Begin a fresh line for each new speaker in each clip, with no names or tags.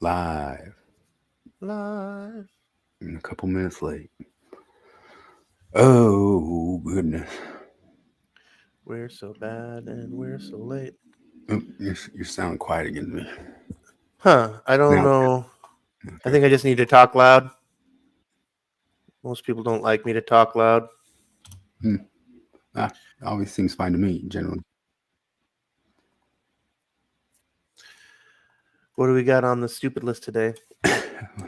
Live.
Live.
And a couple minutes late. Oh, goodness.
We're so bad and we're so late.
Oh, you're sounding quiet again to me.
I don't
Now,
know. I
okay.
think I just need to talk loud. Most people don't like me to talk loud.
Hmm. Ah, always seems fine to me, generally.
What do we got on the stupid list today?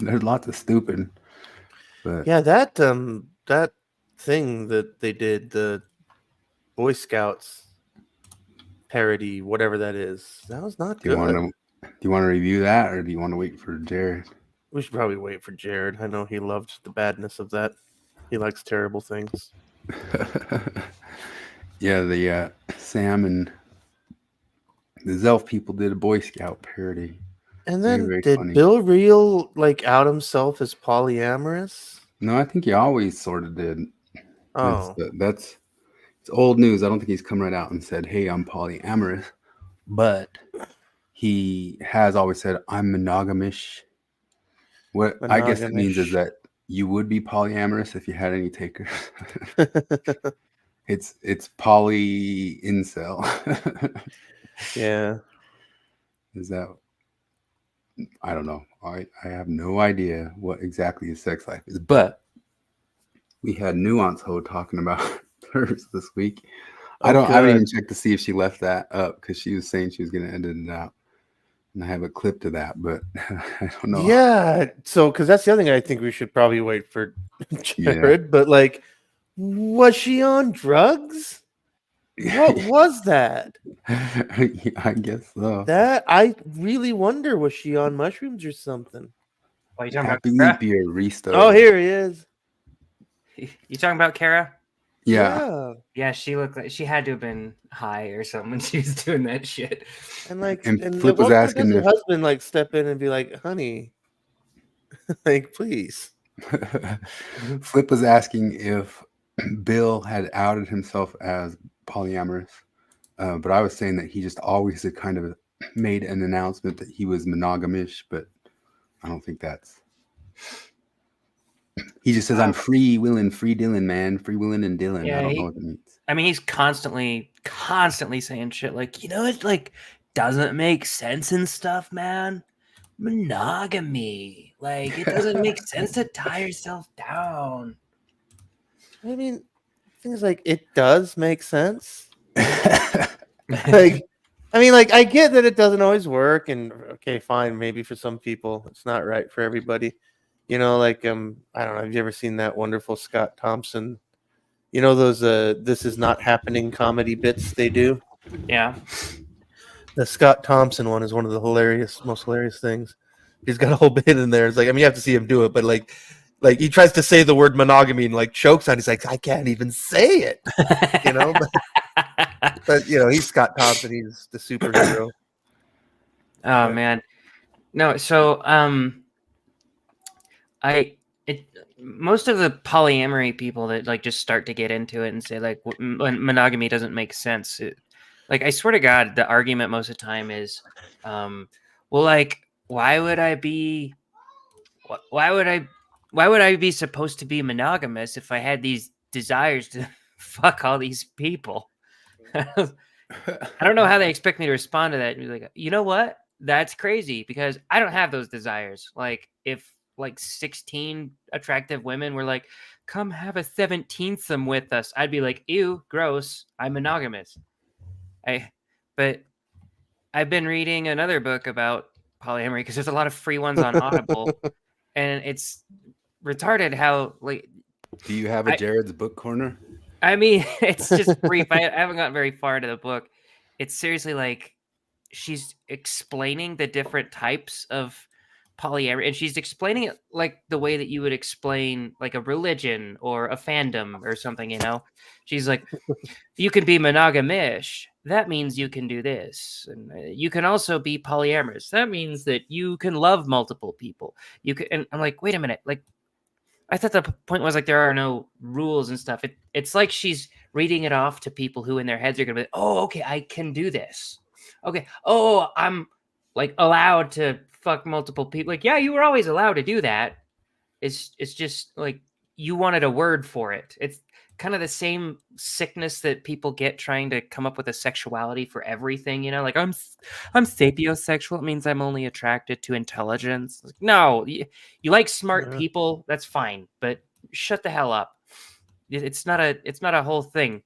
There's lots of stupid, but
Yeah, that thing that they did, the Boy Scouts parody, whatever that is, that was not
do you want
good.
to review that, or do you want to wait for Jared?
We should probably wait for Jared. I know he loved the badness of that. He likes terrible things.
Yeah, the Sam and the Zelf people did a Boy Scout parody.
And
Very,
then
very
did
funny.
Bill Reel like out himself as polyamorous?
No, I think he always sort of did.
Oh,
That's it's old news. I don't think he's come right out and said, "Hey, I'm polyamorous," but he has always said, "I'm monogamish." What I guess it means is
monogamish.
that you would be polyamorous if you had any takers. It's poly incel.
Yeah.
Is that I don't know. I have no idea what exactly his sex life is, but we had Nuance Ho talking about hers this week.
Oh,
I haven't even
good.
checked to see if she left that up because she was saying she was going to edit it out, and I have a clip to that, but I don't know.
Yeah. So, because that's the other thing I think we should probably wait for
Yeah,
Jared. But like, was she on drugs? What was that?
I guess so.
That I really wonder. Was she on mushrooms or something?
Are you talking about
Happy
Kara?
leap year,
Oh,
Risto.
here he is.
You talking about Kara?
Yeah,
Yeah.
Yeah, she looked like she had to have been high or something when she was doing that shit.
And like,
and
and at
Flip was
what point does
asking
her
if
husband like step in and be like, "Honey, like, please"?
Flip was asking if Bill had outed himself as polyamorous, but I was saying that he just always had kind of made an announcement that he was monogamish, but I don't think that's. He just says, "I'm free willing, free Dylan, man, free willing and Dylan." I
Yeah,
don't know what it means.
I mean, he's constantly saying shit like, it like doesn't make sense and stuff, man. Monogamy, like it doesn't make sense to tie yourself down.
I mean, things like it does make sense. Like, I mean, like, I get that it doesn't always work, and okay, fine, maybe for some people it's not right for everybody. You know, like I don't know. Have you ever seen that wonderful Scott Thompson? You know those "This Is Not Happening" comedy bits they do.
Yeah.
The Scott Thompson one is one of the most hilarious things. He's got a whole bit in there. It's like, I mean, you have to see him do it, but like he tries to say the word monogamy and like chokes on it. He's like, I can't even say it, you know. But you know, he's Scott Thompson. He's the superhero.
Oh man, no. So most of the polyamory people that like just start to get into it and say like monogamy doesn't make sense. Like I swear to God, the argument most of the time is, well, like why would I be supposed to be monogamous if I had these desires to fuck all these people? I don't know how they expect me to respond to that. And be like, you know what? That's crazy because I don't have those desires. Like if like 16 attractive women were like, come have a 17th with us, I'd be like, ew, gross. I'm monogamous. But I've been reading another book about polyamory because there's a lot of free ones on Audible, and it's retarded how like.
Do you have a Jared's book corner?
I mean, it's just brief. I haven't gotten very far into the book. It's seriously like she's explaining the different types of polyamory, and she's explaining it like the way that you would explain like a religion or a fandom or something, you know? She's like, you can be monogamish. That means you can do this. And you can also be polyamorous. That means that you can love multiple people. You can, and I'm like, wait a minute. Like, I thought the point was like there are no rules and stuff. It's like she's reading it off to people who in their heads are going to be, oh, okay, I can do this. Okay. Oh, I'm like allowed to fuck multiple people. Like, yeah, you were always allowed to do that. It's just like you wanted a word for it. It's kind of the same sickness that people get trying to come up with a sexuality for everything. You know, like I'm sapiosexual. It means I'm only attracted to intelligence. Like, no, you like smart
Yeah.
people. That's fine, but shut the hell up. It's not a whole thing.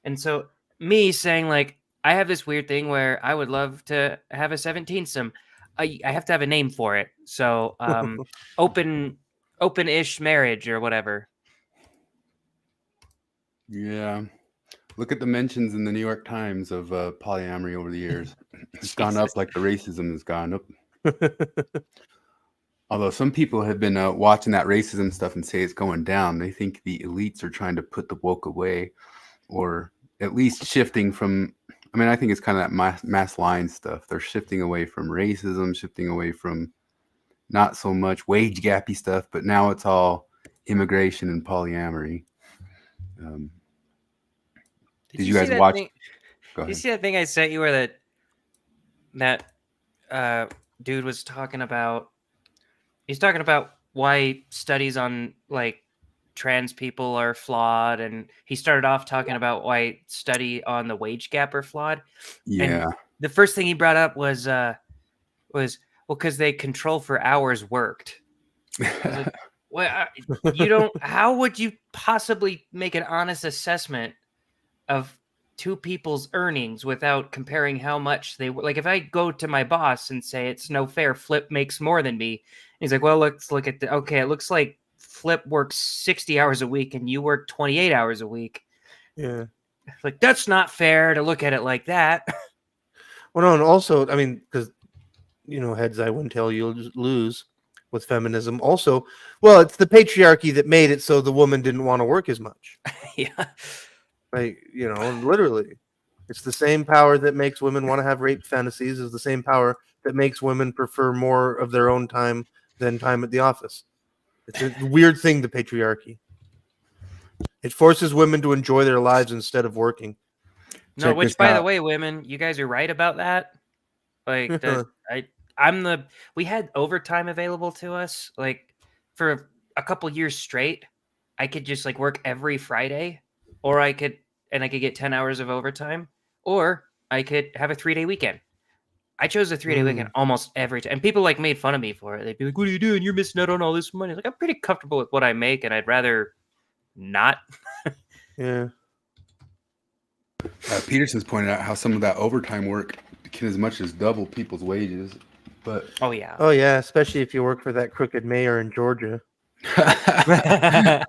And so me saying like I have this weird thing where I would love to have a 17-some. I have to have a name for it. So open-ish marriage or whatever.
Yeah. Look at the mentions in the New York Times of polyamory over the years. It's gone up
Jesus.
like the racism has gone up. Although some people have been watching that racism stuff and say it's going down. They think the elites are trying to put the woke away, or at least shifting from. I mean, I think it's kind of that mass line stuff. They're shifting away from racism, shifting away from not so much wage gappy stuff, but now it's all immigration and polyamory. Did you
see
guys
that
watch?
thing?
Go
Did you
ahead.
see that thing I sent you where that dude was talking about? He's talking about why studies on like trans people are flawed, and he started off talking about why study on the wage gap are flawed. And
Yeah.
the first thing he brought up was well, because they control for hours worked. I was like, well, you don't. How would you possibly make an honest assessment of two people's earnings without comparing how much they like? If I go to my boss and say it's no fair, Flip makes more than me, he's like, well, let's look at okay, it looks like Flip works 60 hours a week and you work 28 hours a week.
Yeah.
Like, that's not fair to look at it like that.
Well, no, and also, I mean, because heads I win, tail you lose with feminism. Also, well, it's the patriarchy that made it so the woman didn't want to work as much.
Yeah.
Like, literally, it's the same power that makes women want to have rape fantasies is the same power that makes women prefer more of their own time than time at the office. It's a weird thing, the patriarchy. It forces women to enjoy their lives instead of working.
No,
Check
which,
this
by the
out.
way, women, you guys are right about that. Like that, we had overtime available to us like for a couple years straight. I could just like work every Friday, or I could get 10 hours of overtime, or I could have a 3-day weekend. I chose a 3-day weekend almost every time. And people like made fun of me for it. They'd be like, "What are you doing? You're missing out on all this money." Like, I'm pretty comfortable with what I make, and I'd rather not.
Yeah.
Peterson's pointed out how some of that overtime work can as much as double people's wages. But
Oh yeah.
Oh yeah, especially if you work for that crooked mayor in Georgia.
she
about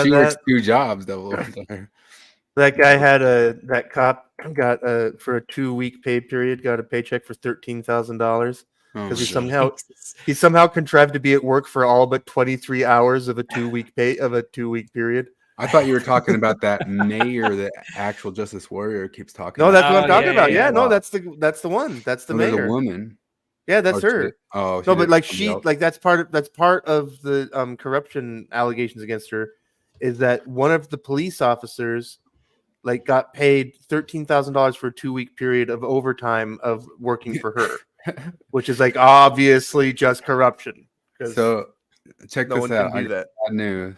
works
that?
2 jobs double overtime.
That guy had that cop got for a 2-week pay period got a paycheck for $13,000
Oh
because
my God.
he somehow contrived to be at work for all but 23 hours of a 2-week period.
I thought you were talking about that mayor that actual Justice Warrior keeps talking
No,
about.
that's what I'm
Oh,
talking
yeah,
about.
yeah,
Yeah,
yeah.
no, that's the one. That's the
No, there's a
mayor.
woman.
Yeah, that's
Oh,
her.
Oh,
No, but like
somebody else.
like that's part of the corruption allegations against her is that one of the police officers like got paid $13,000 for a 2-week period of overtime of working for her, which is like obviously just corruption because
So check
no
this
one
out.
can
I
do
got
that.
bad news.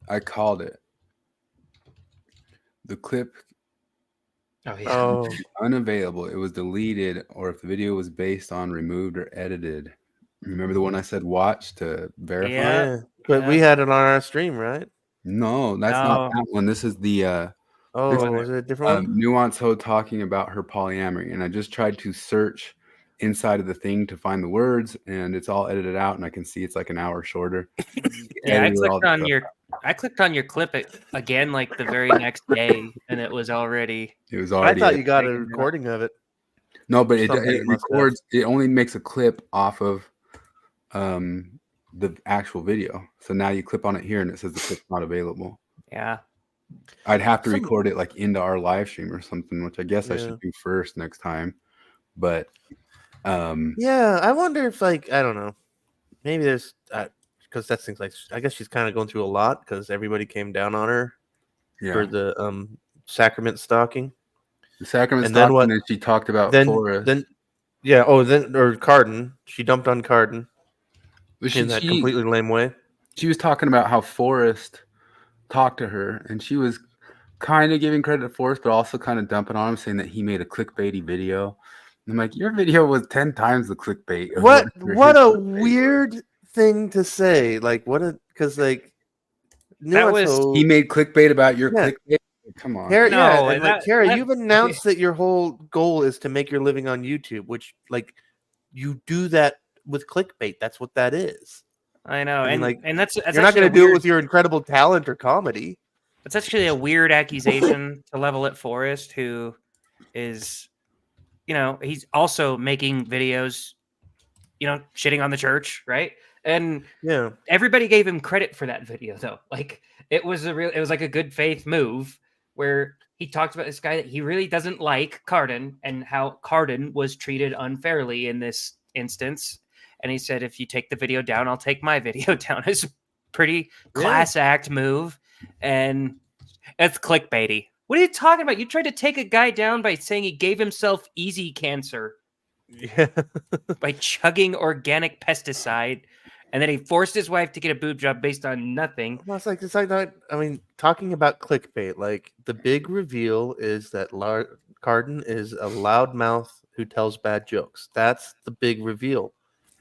I called it. The clip
Oh yeah.
Oh,
is unavailable. It was deleted, or if the video was based on removed or edited. Remember the one I said watch to verify?
Yeah.
yeah. But we had it on our stream, right?
No, that's not
No.
that one. This is the
Oh, was it a different one?
Nuance Ho talking about her polyamory, and I just tried to search inside of the thing to find the words, and it's all edited out, and I can see it's like an hour shorter.
Yeah,
Edited all the stuff out.
I clicked on your clip again like the very next day, and it was already.
It was
I
already
thought you got a
taken down.
recording of it.
no, but it
Somebody must have.
records. It only makes a clip off of the actual video. So now you clip on it here, and it says the clip's not available.
Yeah.
I'd have to record it like into our live stream or something, which I guess I
Yeah.
should do first next time. But
Yeah, I wonder if like I don't know, maybe there's because that seems like I guess she's kind of going through a lot because everybody came down on her for
yeah,
the sacrament stalking.
the sacrament
and then
stalking
what-
that she talked about
Then
Forrest.
then Yeah. Oh, then or Carden. She dumped on Carden
But
in that completely lame way.
she was talking about how Forrest talked to her, and she was kind of giving credit to Forrest, but also kind of dumping on him, saying that he made a clickbaity video. And I'm like, your video was 10 times the clickbait of
What
his
a
clickbait.
weird thing to say. Like because like
That was
so
He made clickbait about your
yeah.
clickbait. Come on.
Kara, yeah,
no,
and like
that
Kara,
that
you've announced that your whole goal is to make your living on YouTube, which like you do that with clickbait. That's what that is.
I know,
I mean, like
and that's
you're not
actually
going
a
to do it
weird.
with your incredible talent or comedy.
That's actually a weird accusation to level at Forrest, who is, he's also making videos, shitting on the church, right? And
Yeah,
everybody gave him credit for that video, though. Like it was like a good faith move where he talked about this guy that he really doesn't like, Carden, and how Carden was treated unfairly in this instance. And he said, if you take the video down, I'll take my video down. It's a pretty class act move. And it's clickbaity. What are you talking about? You tried to take a guy down by saying he gave himself easy cancer
yeah.
by chugging organic pesticide, and then he forced his wife to get a boob job based on nothing.
Well, it's like that. I mean, talking about clickbait, like the big reveal is that Carden is a loudmouth who tells bad jokes. That's the big reveal.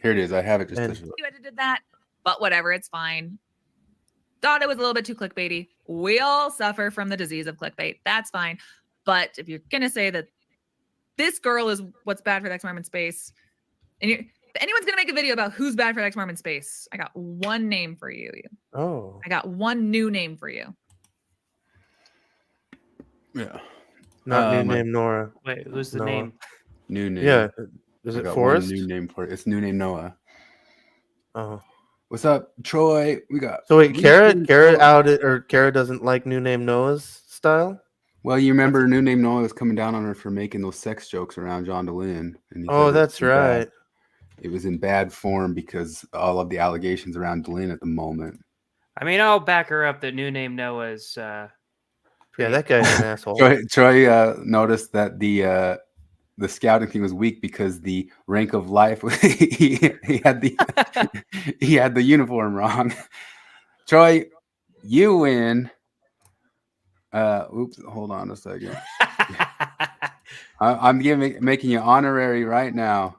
Here it is. I have it just.
And-
You edited that, but whatever, it's fine. Thought it was a little bit too clickbaity. We all suffer from the disease of clickbait. That's fine. But if you're gonna say that this girl is what's bad for the ex-Mormon space, and if anyone's gonna make a video about who's bad for the ex-Mormon space, I got one name for you.
Oh,
I got one new name for you.
Yeah.
not new
Um,
name Nora.
Wait, who's the
Noah.
name?
New name.
Yeah, is
I
it
got
Forrest?
one new name for it. It's new name Noah.
Oh,
What's up, Troy? We got.
so wait, Kara
Troy.
outed or Kara doesn't like new name Noah's style.
Well, you remember new name Noah was coming down on her for making those sex jokes around John DeLynn. And he
Oh,
said
that's right.
it was in bad form because all of the allegations around DeLynn at the moment.
I mean, I'll back her up that new name Noah's.
Yeah, that guy's an asshole.
Troy noticed that the scouting thing was weak because the rank of life he had the he had the uniform wrong. Troy, you win. Oops, hold on a second. I'm making you honorary right now.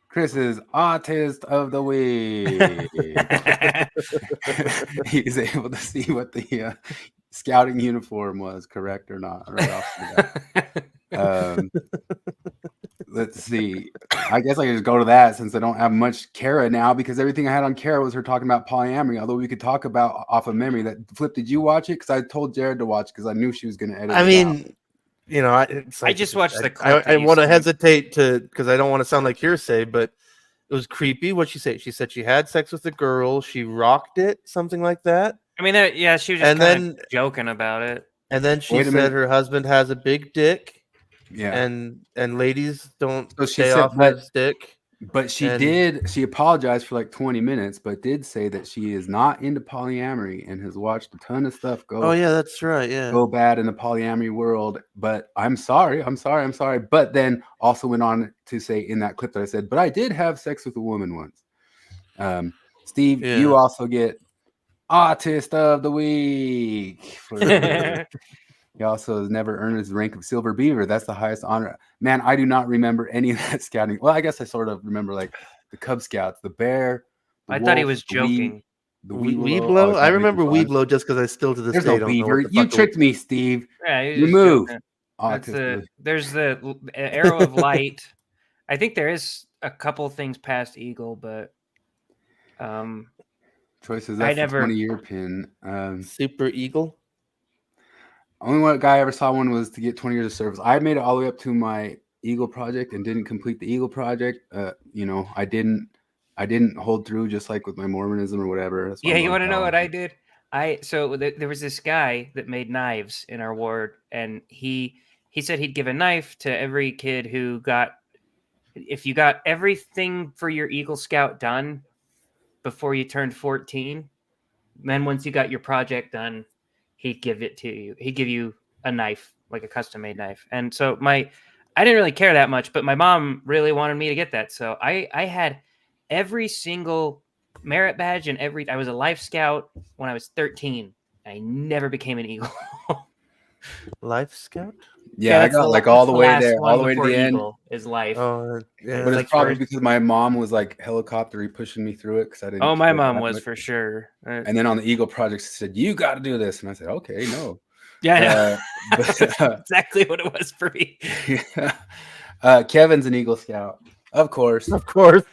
Chris is Artist of the Week. He's able to see what the scouting uniform was, correct or not. Right off the bat. Let's see. I guess I can just go to that since I don't have much Kara now, because everything I had on Kara was her talking about polyamory. Although we could talk about off of memory. That Flip, did you watch it? Because I told Jared to watch because I knew she was going to edit.
I mean,
I just watched the clip.
I want to hesitate because I don't want to sound like hearsay, but it was creepy. What'd she say? She said she had sex with a girl. She rocked it, something like that.
I mean, yeah, she was just kind of joking about it.
And then she said her husband has a big dick.
Yeah,
and ladies don't
stay
off his dick.
But she apologized for like 20 minutes, but did say that she is not into polyamory and has watched a ton of stuff go.
Oh yeah, that's right. Yeah,
go bad in the polyamory world. But I'm sorry. But then also went on to say in that clip that I said, but I did have sex with a woman once. Steve, you also get Artist of the Week. He also has never earned his rank of Silver Beaver. That's the highest honor. Man, I do not remember any of that scouting. Well, I guess I sort of remember like the Cub Scouts, the bear.
I thought he was joking.
The
Weeblo. I remember Weeblo just because I still to this day don't know what the
You tricked me, Steve.
Yeah,
you moved.
There's the arrow of light. I think there is a couple things past Eagle, but
choices. That's a 20-year pin.
Super Eagle.
Only one guy I ever saw one was to get 20 years of service. I made it all the way up to my Eagle project and didn't complete the Eagle project. I didn't hold through, just like with my Mormonism or whatever.
Yeah, you want to know what I did? There was this guy that made knives in our ward, and he said he'd give a knife to every kid who if you got everything for your Eagle Scout done before you turned 14, then once you got your project done, he'd give it to you. He'd give you a knife, like a custom-made knife. And so I didn't really care that much, but my mom really wanted me to get that. So I had every single merit badge and I was a Life Scout when I was 13. I never became an Eagle.
Life Scout.
Yeah, I got like all the way there, all the way to the end.
Eagle is life.
Oh, yeah.
But
like
it's probably
first-
because my mom was like helicoptery pushing me through it because I didn't.
Oh, my
care
mom
that
was
much.
for sure.
And then on the Eagle project, she said, "You got to do this," and I said, "Okay, no."
Yeah, I know.
But,
Exactly what it was for me.
Kevin's an Eagle Scout, of course.
Of course.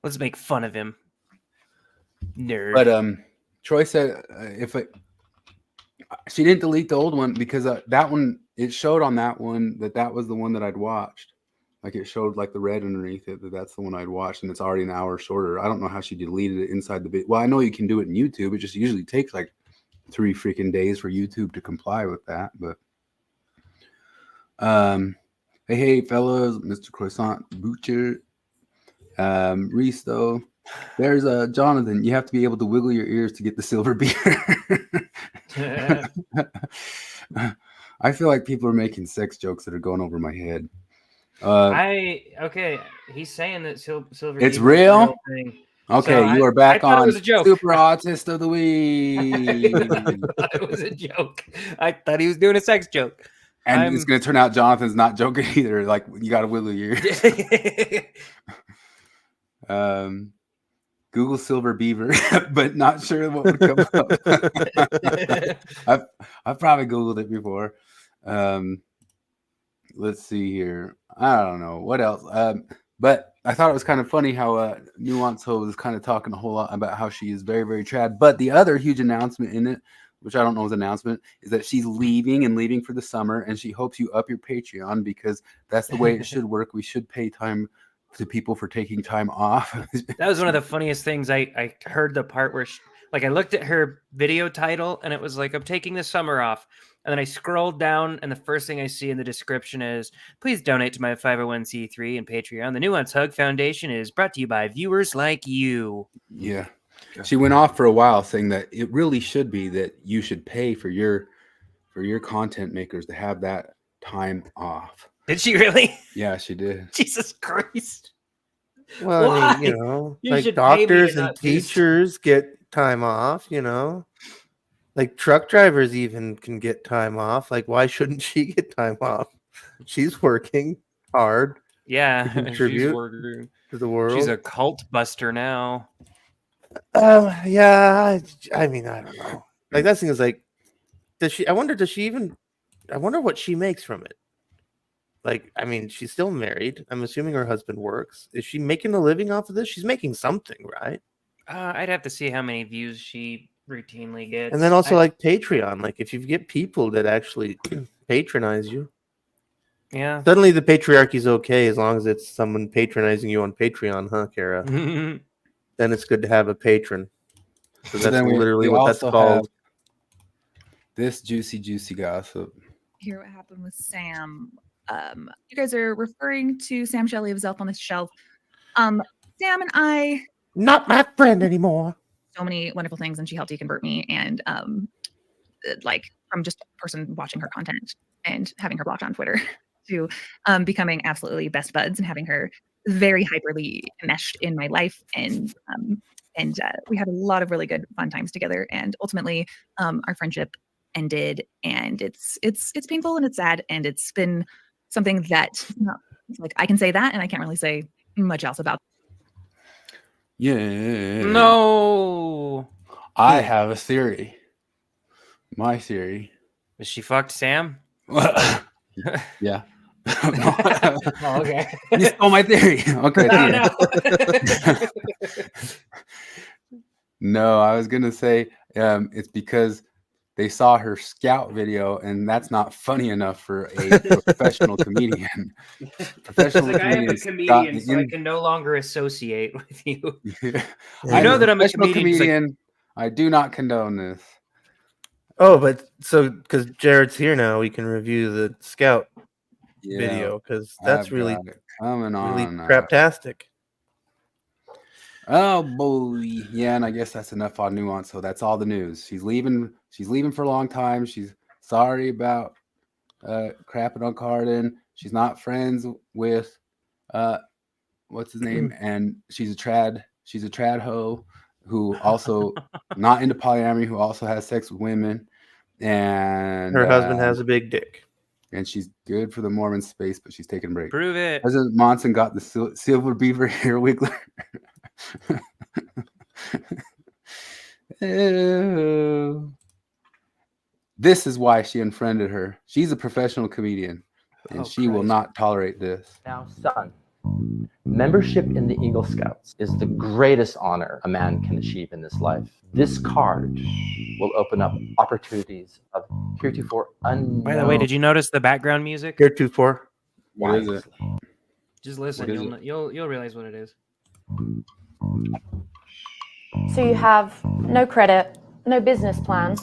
Let's make fun of him. Nerd.
But Troy said she didn't delete the old one because that one, it showed on that one that was the one that I'd watched. Like it showed like the red underneath it that's the one I'd watched, and it's already an hour shorter. I don't know how she deleted it inside the video. Well, I know you can do it in YouTube. It just usually takes like 3 freaking days for YouTube to comply with that. But hey fellas, Mr. Croissant Butcher, Reese though. There's Jonathan. You have to be able to wiggle your ears to get the silver beer. I feel like people are making sex jokes that are going over my head.
He's saying that silver.
It's
Beaver is a
real?
thing.
Okay,
So
you are back
I thought it
on
was a joke.
Super Autist of the Week.
It was a joke. I thought he was doing a sex joke.
And it's going to turn out Jonathan's not joking either. Like, you got to wiggle your ears. Google Silver Beaver, but not sure what would come up. I've probably Googled it before. Let's see here. I don't know what else. But I thought it was kind of funny how Nuance Ho was kind of talking a whole lot about how she is very, very trad. But the other huge announcement in it, which I don't know is an announcement, is that she's leaving for the summer, and she hopes you up your Patreon because that's the way it should work. We should pay time to people for taking time off.
That was one of the funniest things. I heard the part where I looked at her video title and it was like, I'm taking the summer off. And then I scrolled down and the first thing I see in the description is, please donate to my 501c3 and Patreon. The Nuance Hug Foundation is brought to you by viewers like you.
Yeah. She went off for a while saying that it really should be that you should pay for your content makers to have that time off.
Did she really?
Yeah, she did.
Jesus Christ.
Well, I mean,
You
like
should pay me
doctors
and
and
not teach.
teachers get time off, like truck drivers even can get time off. Like, why shouldn't she get time off? She's working hard
Yeah.
to contribute to the world.
She's a cult buster now.
Yeah. I mean, I don't know. Like, that thing is like, I wonder what she makes from it. Like, I mean, she's still married. I'm assuming her husband works. Is she making a living off of this? She's making something, right?
I'd have to see how many views she routinely gets.
And then also like Patreon. Like, if you get people that actually patronize you,
yeah.
suddenly the patriarchy's okay as long as it's someone patronizing you on Patreon, huh, Kara? Then it's good to have a patron. So that's
then we
literally what that's
also
called.
have this juicy gossip.
Hear what happened with Sam. You guys are referring to Sam Shelley of Zelf on the Shelf. Sam and I,
Not my friend anymore.
so many wonderful things, and she helped deconvert me. And like from just a person watching her content and having her blocked on Twitter to becoming absolutely best buds and having her very hyperly meshed in my life. And we had a lot of really good fun times together. And ultimately, our friendship ended, and it's painful and it's sad, and it's been something that like I can say that, and I can't really say much else about.
Yeah.
No.
I have a theory. My theory.
Is she fucked Sam?
Yeah.
Oh, okay.
You stole my theory. Okay.
No,
yeah.
no.
No, I was gonna say it's because they saw her scout video, and that's not funny enough for a professional comedian. Professional
Like, I am a
comedians
comedian,
got
so I
in-
can no longer associate with you.
I
know that I'm a
professional
comedian, just like-
comedian. I do not condone this.
Oh, but so because Jared's here now, we can review the Scout
Yeah,
video because that's
I've
really,
got it coming
really
on.
craptastic.
Oh boy, yeah, and I guess that's enough on Nuance. So that's all the news. She's leaving. She's leaving for a long time. She's sorry about crapping on Cardin. She's not friends with what's his name, and she's a Tradhoe who also not into polyamory, who also has sex with women, and
Her husband has a big dick.
and she's good for the Mormon space, but she's taking a break.
Prove it.
President Monson got the silver beaver hair wiggler. Ew. This is why she unfriended her. She's a professional comedian, and
Oh,
she will
Christ.
not tolerate this.
Now, son, membership in the Eagle Scouts is the greatest honor a man can achieve in this life. This card will open up opportunities of heretofore unknown.
By the way, did you notice the background music?
Heretofore.
What is it?
Just listen.
What is
You'll realize what it is.
So you have no credit, no business plan,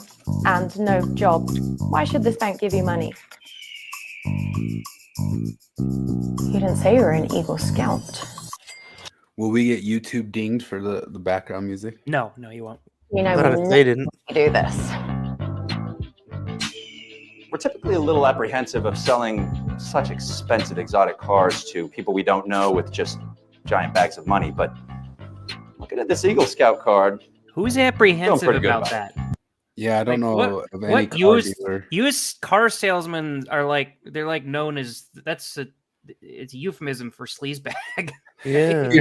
and no job. Why should this bank give you money? You didn't say you were an Eagle Scout.
Will we get YouTube dinged for the background music?
No, you won't.
You know,
Not
we
if they didn't.
do this.
We're typically a little apprehensive of selling such expensive exotic cars to people we don't know with just giant bags of money. But looking at this Eagle Scout card,
Who's apprehensive
pretty good
about
about
that?
Yeah, I don't
Like,
know
what-
of any
what
car
used-
dealer.
U.S. car salesmen are like known as it's a euphemism for sleazebag.
Yeah.
Do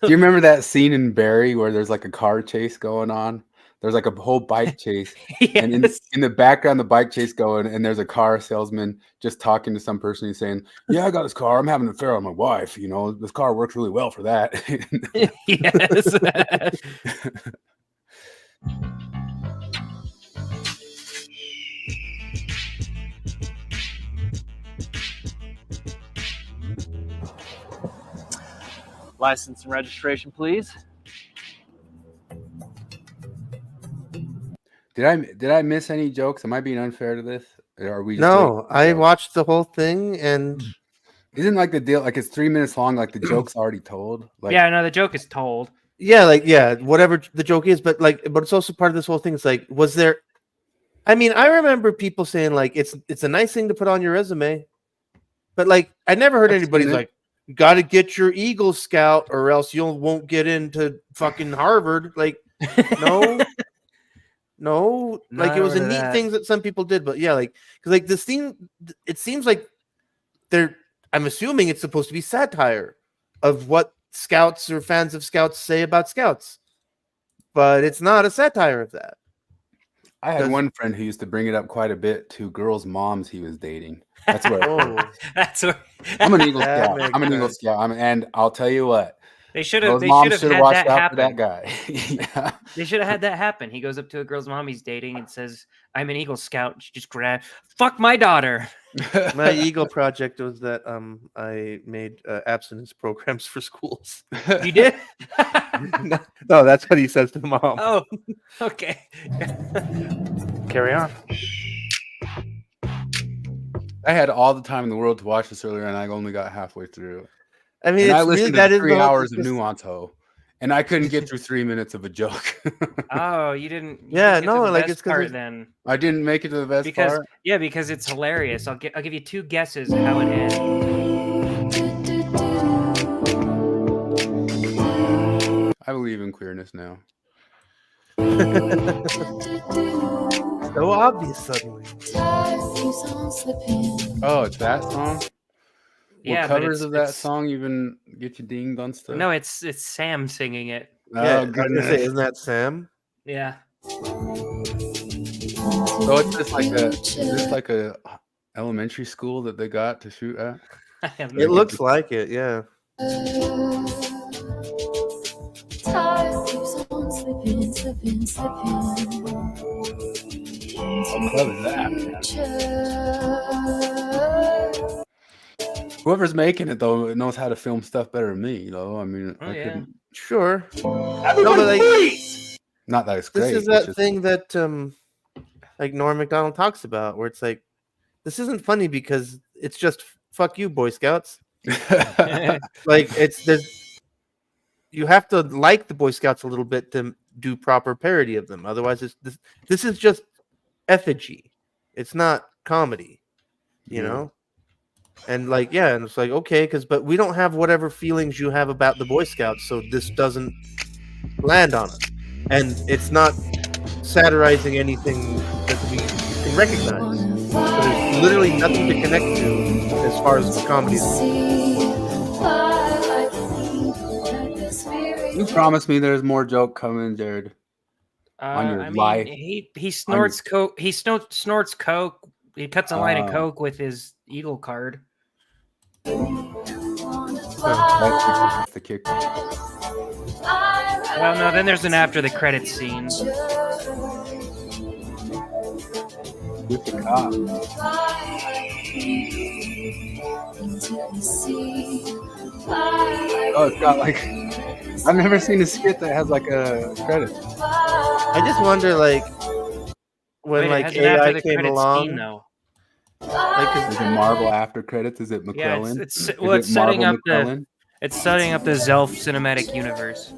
you remember that scene in Barry where there's like a car chase going on? There's like a whole bike chase, and
Yes.
in the background, the bike chase going, and there's a car salesman just talking to some person. He's saying, "Yeah, I got this car. I'm having an affair with my wife. You know, this car works really well for that."
Yes.
License and registration, please.
Did I miss any jokes? Am I being unfair to this? Or are we just
No,
doing
I
jokes?
watched the whole thing, and
Isn't like the deal like it's 3 minutes long? Like the joke's already told. Like,
Yeah, no, the joke is told.
yeah, whatever the joke is, but it's also part of this whole thing. It's like, was there? I mean, I remember people saying like it's a nice thing to put on your resume, but like I never heard
I've
anybody's
seen it.
like, got to get your Eagle Scout or else you won't get into fucking Harvard. Like, no. No, like it was a
None of
neat
that.
thing that some people did, but yeah, like because like this thing, it seems like they're. I'm assuming it's supposed to be satire of what scouts or fans of scouts say about scouts, but it's not a satire of that.
I had
Does-
one friend who used to bring it up quite a bit to girls' moms he was dating. That's where
Oh,
That's what
I'm an Eagle
That
Scout.
makes
I'm an Eagle
sense.
Scout. And I'll tell you what,
they should have.
those
They
moms
should have had
watched
that
out for that
happen.
guy. Yeah.
They should have had that happen. He goes up to a girl's mom he's dating and says, "I'm an Eagle Scout." She just grab, fuck my daughter.
my Eagle project was that I made abstinence programs for schools.
You did?
No, that's what he says to mom.
Oh, okay.
Carry on.
I had all the time in the world to watch this earlier, and I only got halfway through.
I mean,
And I
it's really
listened
that
to
is
3
the whole-
hours of
it's-
nuance ho, and I couldn't get through 3 minutes of a joke.
Oh, you didn't. You
Yeah,
didn't get to
no,
the
like,
best
it's 'cause
part
it's-
then
I didn't make it to the best
because
part.
because it's hilarious. I'll give you 2 guesses how it ends.
I believe in queerness now.
so obvious suddenly.
Oh, it's that song?
Yeah,
Will
but
covers
it's-
of that
it's-
song even get you dinged on stuff?
No, it's Sam singing it.
Oh,
Yeah, I was gonna
goodness.
say, isn't that Sam?
Yeah.
So it's just like a elementary school that they got to shoot at.
I have no
It
idea.
looks like it, yeah.
How clever is that, man? Whoever's making it though knows how to film stuff better than me. You know, I mean,
Oh,
I
yeah.
couldn't.
Sure. No, but like,
Not that it's great.
this is
it's
that
just-
thing that like Norm Macdonald talks about, where it's like, this isn't funny because it's just fuck you, Boy Scouts. Like you have to like the Boy Scouts a little bit to do proper parody of them. Otherwise, this is just effigy. It's not comedy, you
Yeah.
know. And like, yeah, and it's like, okay, but we don't have whatever feelings you have about the Boy Scouts, so this doesn't land on us. And it's not satirizing anything that we can recognize. So there's literally nothing to connect to as far as comedy is concerned.
You promised me there's more joke coming, Jared. On your
I
life.
mean, he snorts coke. He snorts coke. He cuts a line of coke with his Eagle card.
That's the kick.
Well, no, then there's an after the credits scene.
With the cop. Oh, it's got like I've never seen a skit that has like a credit.
I just wonder, like, when
Wait, it
like
has an after
AI
the
came
credits
along,
scene, though.
like,
Is it Marvel after credits? Is it
Yeah,
McClellan?
it's
Is
well,
it
it's setting
Marvel
up the
McClellan?
Zelf cinematic universe.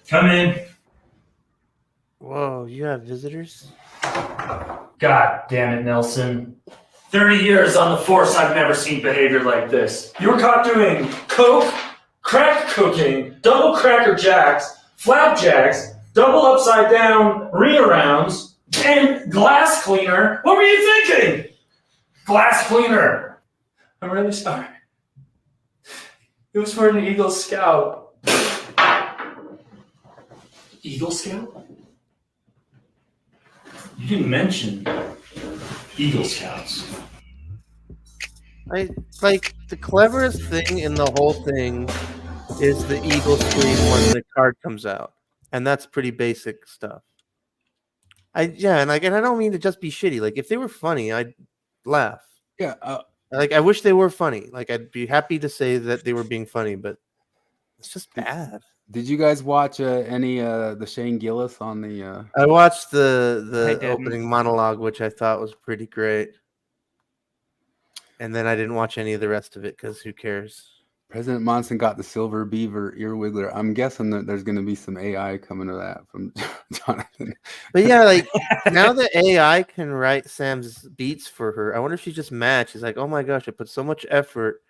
Come in.
whoa, you have visitors?
God damn it, Nelson. 30 years on the force, I've never seen behavior like this. You were caught doing coke, crack cocaine, double cracker jacks, flapjacks, double upside down re-arounds, and glass cleaner. What were you thinking? Glass cleaner. I'm really sorry. It was for an Eagle Scout. Eagle Scout? You didn't mention Eagle Scouts.
I like the cleverest thing in the whole thing is the eagle scream when the card comes out, and that's pretty basic stuff. And I don't mean to just be shitty. Like, if they were funny, I'd laugh.
Yeah.
Like, I wish they were funny. Like, I'd be happy to say that they were being funny, but it's just bad.
Did you guys watch any the Shane Gillis on the?
I watched
I
the
didn't.
opening monologue, which I thought was pretty great, and then I didn't watch any of the rest of it because who cares?
President Monson got the silver beaver ear wiggler. I'm guessing that there's going to be some AI coming to that from Jonathan.
But yeah, like now that AI can write Sam's beats for her, I wonder if she's just mad. She's like, oh my gosh, I put so much effort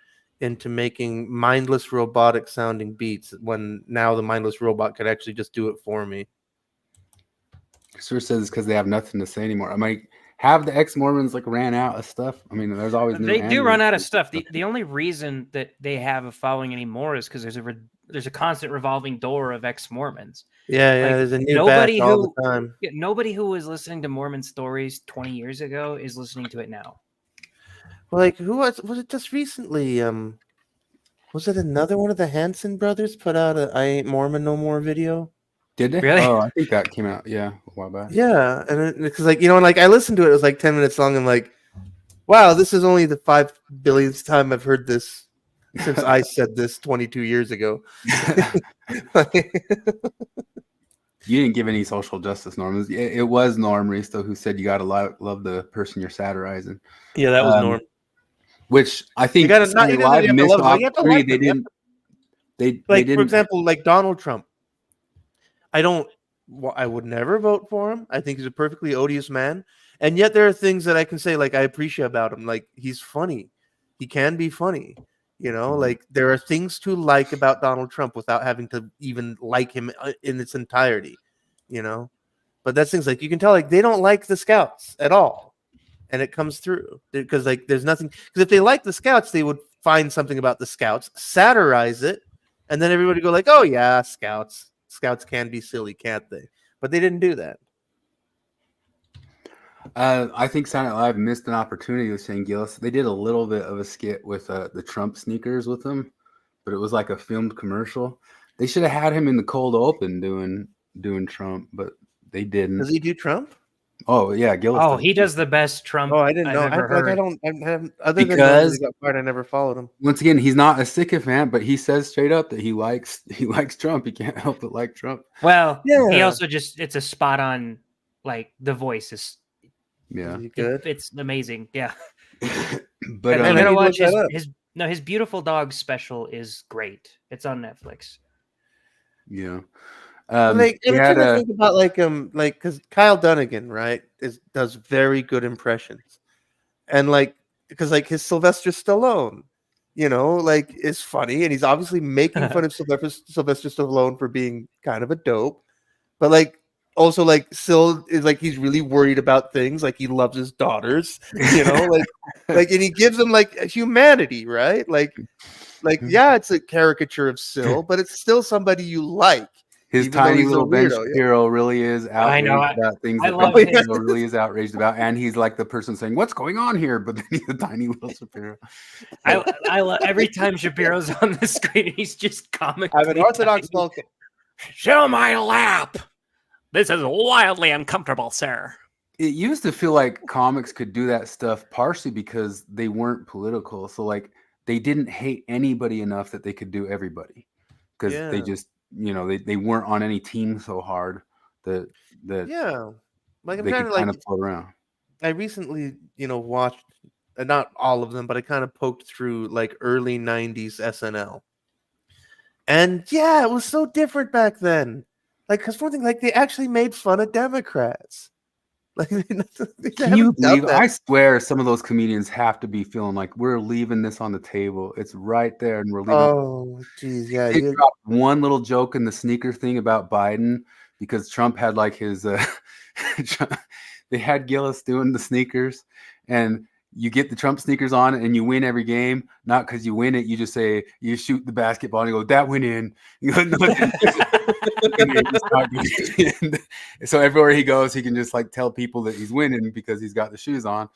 into making mindless robotic sounding beats when now the mindless robot could actually just do it for me.
Sure says it's because they have nothing to say anymore. I mean, have the ex-Mormons like ran out of stuff? I mean, there's always new
They do run
animals
out of
and
stuff. The only reason that they have a following anymore is because there's a constant revolving door of ex-Mormons.
Yeah,
Like,
there's a new
nobody
batch all
who-
the time.
Yeah, nobody who was listening to Mormon stories 20 years ago is listening to it now.
Like, who was it just recently? Was it another one of the Hanson brothers put out a "I Ain't Mormon No More" video?
Did they?
Really?
Oh, I think that came out. Yeah, a while back.
Yeah, and because like and like I listened to it, it was like 10 minutes long. I'm like, wow, this is only the 5 billionth time I've heard this since I said this 22 years ago.
You didn't give any social justice norms. It was Norm Risto who said you got to love the person you're satirizing.
Yeah, that was Norm.
Which I think
You gotta
Sunday
you
Live
have to
missed
love
the
them. You have to
opportunity.
like
They
them. You have
didn't. They
Like,
didn't.
for example, like Donald Trump. I would never vote for him. I think he's a perfectly odious man. And yet there are things that I can say, like, I appreciate about him. Like, he's funny. He can be funny. You know, like, there are things to like about Donald Trump without having to even like him in its entirety, you know? But that's things like, you can tell, like, they don't like the Scouts at all. And it comes through. Because, like, there's nothing. Because if they like the Scouts, they would find something about the Scouts, satirize it, and then everybody go like, oh, yeah, Scouts. Scouts can be silly, can't they? But they didn't do that.
I think Saturday Night Live missed an opportunity with Shane Gillis. They did a little bit of a skit with the Trump sneakers with him, but it was like a filmed commercial. They should have had him in the cold open doing Trump, but they didn't.
Does he do Trump?
Oh yeah, Gillis.
Oh, he does the best Trump.
Oh, I didn't know.
I've ever heard.
I haven't, other than
Because-
he got fired, I never followed him.
Once again, he's not a sycophant, but he says straight up that he likes Trump. He can't help but like Trump.
Well, he
Yeah.
also it's a spot on, like, the voice is
Yeah,
Is he good?
it's amazing. Yeah.
but
And
I
you
need
gotta
to
watch
look that up.
his Beautiful Dog special is great. It's on Netflix.
yeah.
Like,
he
every
had
time I
a-
think about like because Kyle Dunnigan, right, does very good impressions, and like because like his Sylvester Stallone, like is funny, and he's obviously making fun of Sylvester Stallone for being kind of a dope, but like also like Syl is like he's really worried about things, like he loves his daughters, like and he gives them like a humanity, right? Like yeah, it's a caricature of Syl, but it's still somebody you like.
His
Even though
tiny
he's a
little Ben
weirdo, yeah.
Shapiro really is
I know,
outraged about things
I
that
love
Ben
it.
Shapiro really is outraged about, and he's like the person saying, "What's going on here?" But then he's a tiny little Shapiro.
I love every time Shapiro's on the screen, he's just comically.
I'm an Orthodox
tiny.
Vulcan.
Show my lap. This is wildly uncomfortable, sir.
It used to feel like comics could do that stuff partially because they weren't political, so like they didn't hate anybody enough that they could do everybody, because they
Yeah.
just they weren't on any team so hard that
Yeah. Like I'm
they
trying
could
to
kind
like
of float around.
I recently, watched not all of them, but I kind of poked through like early 90s SNL. And yeah, it was so different back then. Like, because for one thing, like they actually made fun of Democrats. Like, they
Can you
haven't done
believe?
that.
I swear, some of those comedians have to be feeling like we're leaving this on the table. It's right there, and we're leaving.
Oh, geez, yeah.
They dropped one little joke in the sneaker thing about Biden because Trump had like his. They had Gillis doing the sneakers, and you get the Trump sneakers on, and you win every game. Not because you win it, you just say you shoot the basketball and you go, "That went in." You go, "No, it didn't." So everywhere he goes, he can just like tell people that he's winning because he's got the shoes on.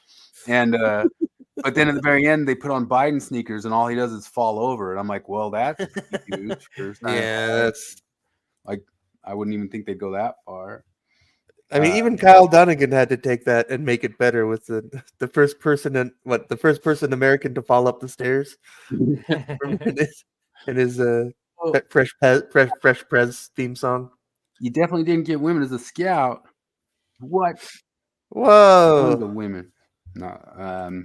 And but then at the very end, they put on Biden sneakers, and all he does is fall over. And I'm like, well, that's huge.
Yeah, that's.
Like, I wouldn't even think they'd go that far.
I mean, even Kyle Dunnigan had to take that and make it better with the first person American to fall up the stairs in his Fresh Prez theme song.
You definitely didn't get women as a scout. What?
Whoa!
The women. No.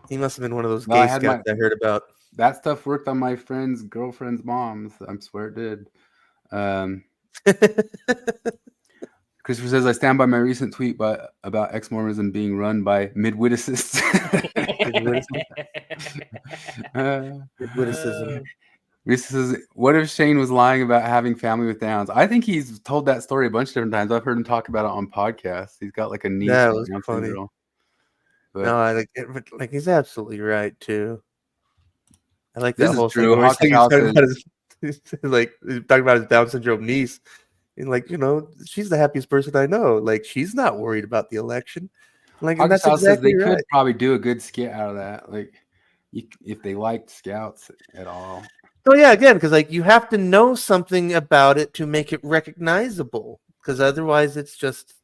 He must have been one of those gay scouts I heard about.
That stuff worked on my friends' girlfriends' moms. I swear it did. Christopher says, I stand by my recent tweet about ex-Mormonism being run by midwiticists.
Witticism.
Reese says, what if Shane was lying about having family with Downs? I think he's told that story a bunch of different times. I've heard him talk about it on podcasts. He's got like a niece.
That was
Down
funny.
syndrome. But,
no, I like it, but like he's absolutely right too. I like that
This
whole
is true.
thing. He's talking about his Down syndrome niece. And like, she's the happiest person I know. Like, she's not worried about the election. Like, and that's exactly
they
right.
could probably do a good skit out of that. Like, if they liked scouts at all.
Oh yeah, again, because like you have to know something about it to make it recognizable. Because otherwise, it's just,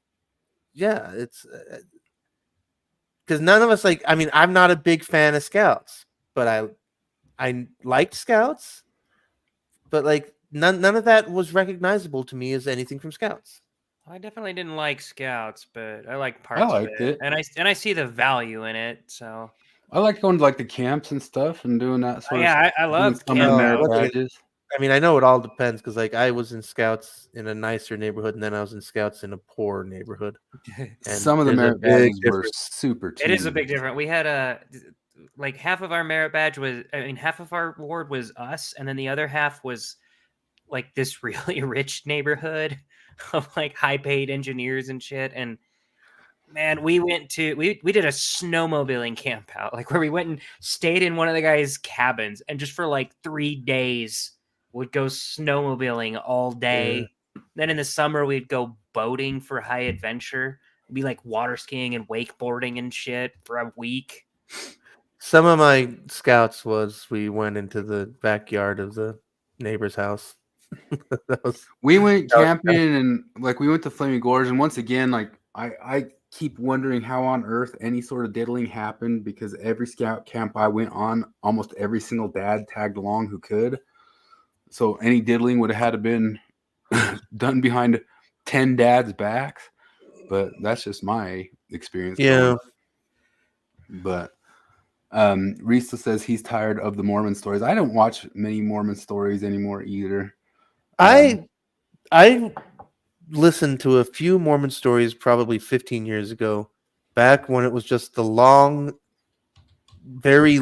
it's because none of us like. I mean, I'm not a big fan of scouts, but I liked scouts, but like. None of that was recognizable to me as anything from Scouts.
I definitely didn't like Scouts, but I like parts
I liked
of it. And I see the value in it. So
I like going to like the camps and stuff and doing that sort of
stuff. I love
badges.
I mean, I know it all depends because like I was in Scouts in a nicer neighborhood and then I was in Scouts in a poor neighborhood.
And some of the merit badges were super cheap.
It is a big difference. We had like half of our merit badge was, half of our ward was us, and then the other half was like this really rich neighborhood of like high paid engineers and shit. And man, we did a snowmobiling camp out, like where we went and stayed in one of the guys' cabins and just for like 3 days would go snowmobiling all day. Yeah. Then in the summer we'd go boating for high adventure. It'd be like water skiing and wakeboarding and shit for a week.
Some of my scouts was we went into the backyard of the neighbor's house.
We went camping and like we went to Flaming Gorge, and once again, like I keep wondering how on earth any sort of diddling happened, because every scout camp I went on, almost every single dad tagged along who could. So any diddling would have had to been done behind 10 dads' backs. But that's just my experience.
Yeah.
But Risa says he's tired of the Mormon stories. I don't watch many Mormon stories anymore either.
I listened to a few Mormon stories probably 15 years ago, back when it was just the long very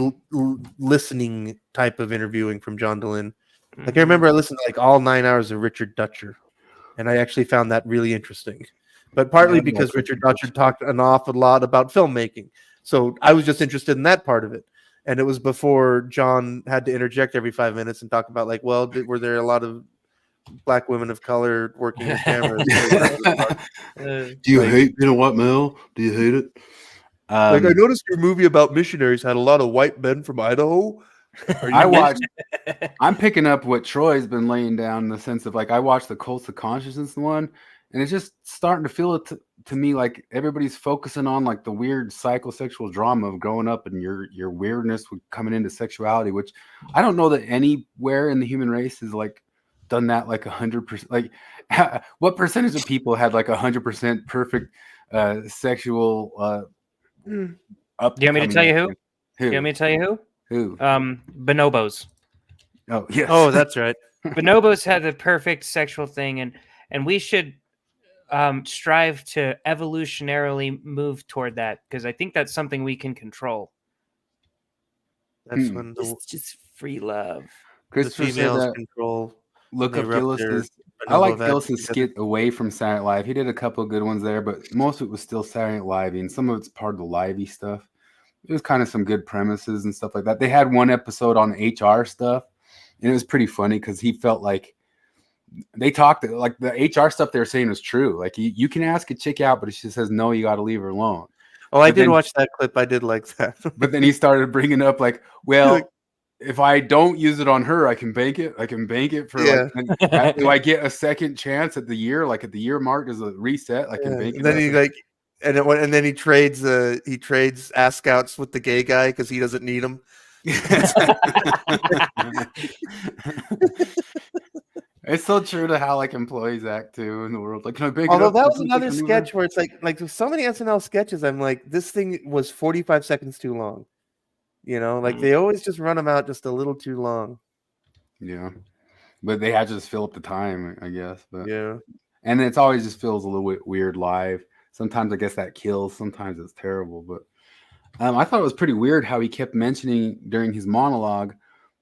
listening type of interviewing from John Dehlin. Like I remember I listened to like all 9 hours of Richard Dutcher, and I actually found that really interesting. But partly because Richard Dutcher talked an awful lot about filmmaking, so I was just interested in that part of it. And it was before John had to interject every 5 minutes and talk about like, well, were there a lot of black women of color working the cameras?
Do you hate being a white male? Do you hate it?
Like I noticed your movie about missionaries had a lot of white men from Idaho.
I watched. I'm picking up what Troy's been laying down in the sense of like I watched the Cults of Consciousness one, and it's just starting to feel it to me like everybody's focusing on like the weird psychosexual drama of growing up and your weirdness with coming into sexuality, which I don't know that anywhere in the human race is like done that like 100%. Like, what percentage of people had like 100% perfect sexual?
Do you want me to tell you who? Do you want me to tell you who?
Who?
Bonobos.
Oh, yes.
Oh, that's right.
Bonobos had the perfect sexual thing, and we should strive to evolutionarily move toward that because I think that's something we can control.
That's when
just free love.
The females control.
Look up Gillis's. I like Gillis's skit away from Saturday Night Live. He did a couple of good ones there, but most of it was still Saturday Night Live, and some of it's part of the livey stuff. It was kind of some good premises and stuff like that. They had one episode on HR stuff, and it was pretty funny because he felt like they talked like the HR stuff they were saying was true. Like you can ask a chick out, but she says no, you got to leave her alone.
Oh, I did watch that clip. I did like that.
But then he started bringing up like, well, if I don't use it on her, I can bank it. I can bank it for like, do I get a second chance at the year? Like at the year mark, does a reset? I can bank it.
And then he like, and then he trades ass scouts with the gay guy because he doesn't need them.
It's so true to how like employees act too in the world. Like, can I bank
Although
it up
that
for
was another
something
sketch where it's like so many SNL sketches. I'm like, this thing was 45 seconds too long. You know, like they always just run them out just a little too long.
Yeah, but they had to just fill up the time, I guess. But
yeah,
and it's always just feels a little bit weird live. Sometimes I guess that kills. Sometimes it's terrible. But I thought it was pretty weird how he kept mentioning during his monologue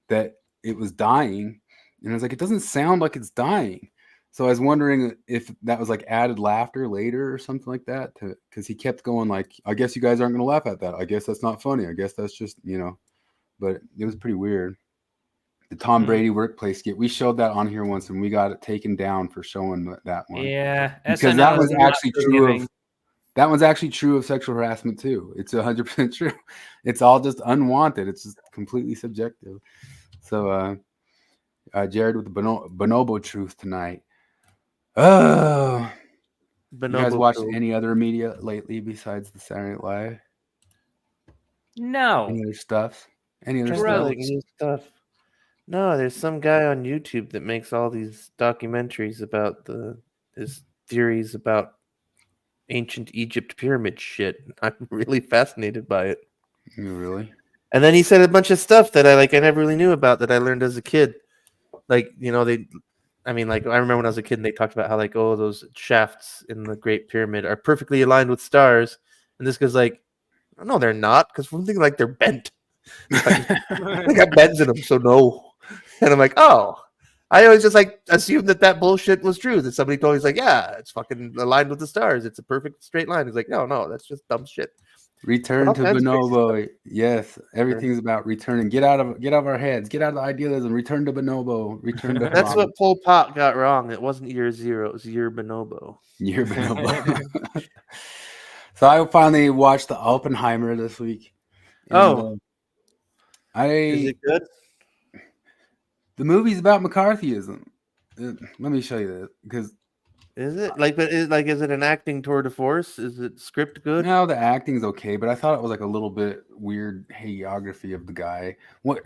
that it was dying, and I was like, it doesn't sound like it's dying. So I was wondering if that was like added laughter later or something like that, because he kept going like, I guess you guys aren't going to laugh at that. I guess that's not funny. I guess that's just, but it was pretty weird. The Tom Brady workplace skit, we showed that on here once and we got it taken down for showing that one.
Yeah.
Because that was actually true of, that one's actually true of sexual harassment too. It's 100% true. It's all just unwanted. It's just completely subjective. So Jared with the bonobo truth tonight. Oh, you guys watched any other media lately besides the Saturday Night Live?
No.
Any other stuff? Any other
stuff? No, there's some guy on YouTube that makes all these documentaries about his theories about ancient Egypt pyramid shit. I'm really fascinated by it.
Really?
And then he said a bunch of stuff that I never really knew about that I learned as a kid. Like, I remember when I was a kid and they talked about how those shafts in the Great Pyramid are perfectly aligned with stars. And this guy's like, no, they're not. Because one thing, they're bent. They got bends in them, so no. And I'm like, oh. I always just assumed that bullshit was true. That somebody told me, he's like, yeah, it's fucking aligned with the stars. It's a perfect straight line. He's like, no, that's just dumb shit.
Return to bonobo. Yes, everything's about returning. Get out of our heads. Get out of the idealism. Return to bonobo. Return to.
That's what Pol Pot got wrong. It wasn't year zero. It was year bonobo.
Year bonobo. So I finally watched the Oppenheimer this week.
And, is it good?
The movie's about McCarthyism. Let me show you this because.
Is it is it an acting tour de force? Is it script good?
No, the acting's okay, but I thought it was a little bit weird hagiography of the guy.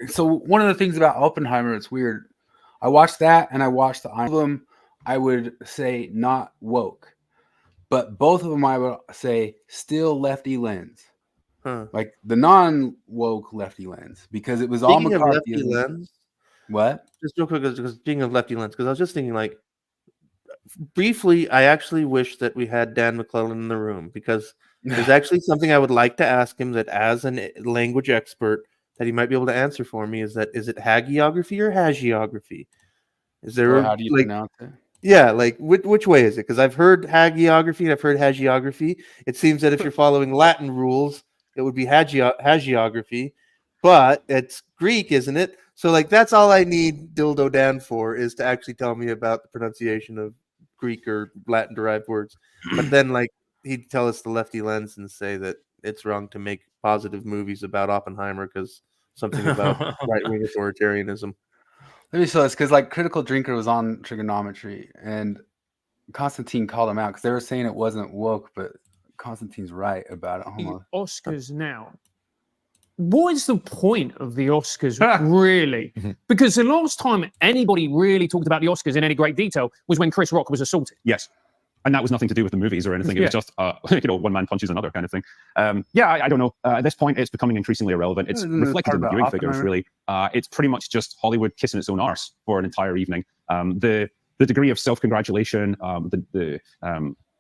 So one of the things about Oppenheimer, it's weird. I watched that and I watched the of them. I would say not woke, but both of them I would say still lefty lens, like the non-woke lefty lens, because it was all McCarthyism. Lefty lens? What?
Just real quick, because speaking of lefty lens, because I was just thinking briefly, I actually wish that we had Dan McClellan in the room because There's actually something I would like to ask him that, as a language expert, that he might be able to answer for me. Is it hagiography or hagiography? Is there
Or how do you pronounce it?
Yeah, like which way is it? Because I've heard hagiography and I've heard hagiography. It seems that if you're following Latin rules, it would be hagiography, but it's Greek, isn't it? So like that's all I need Dildo Dan for, is to actually tell me about the pronunciation of Greek or Latin derived words. But then like he'd tell us the lefty lens and say that it's wrong to make positive movies about Oppenheimer because something about right wing authoritarianism.
Let me show this, because like Critical Drinker was on trigonometry, and Constantine called him out because they were saying it wasn't woke, but Constantine's right about it. Hold on.
Oscars now. What is the point of the Oscars, really? Because the last time anybody really talked about the Oscars in any great detail was when Chris Rock was assaulted.
Yes. And that was nothing to do with the movies or anything. It was just, one man punches another kind of thing. I don't know. At this point, it's becoming increasingly irrelevant. It's reflected in the viewing figures, really. It's pretty much just Hollywood kissing its own arse for an entire evening. The degree of self-congratulation, the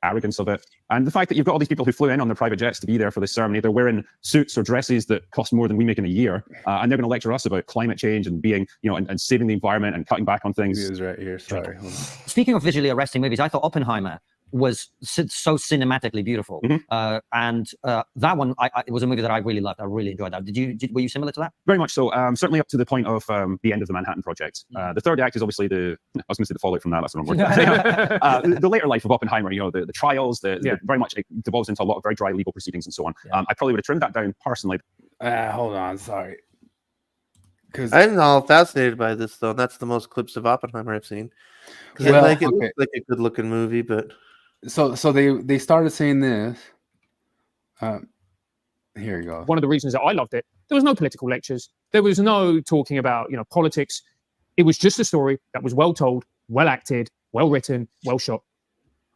arrogance of it, and the fact that you've got all these people who flew in on their private jets to be there for this ceremony. They're wearing suits or dresses that cost more than we make in a year, and they're going to lecture us about climate change and being, and saving the environment and cutting back on things.
He was right here. Sorry. Hold on.
Speaking of visually arresting movies, I thought Oppenheimer was so cinematically beautiful, and that one it was a movie that I really loved. I really enjoyed that. Were you similar to that?
Very much so. Certainly up to the point of the end of the Manhattan Project. The third act is obviously the fallout from that. That's what I'm working. The later life of Oppenheimer. The trials. Very much it devolves into a lot of very dry legal proceedings and so on. I probably would have trimmed that down personally.
Hold on. Sorry.
Because I'm all fascinated by this, though. That's the most clips of Oppenheimer I've seen. Because it looks like a good-looking movie, but.
So they started saying this. Here you go.
One of the reasons that I loved it, there was no political lectures. There was no talking about politics. It was just a story that was well told, well acted, well written, well shot.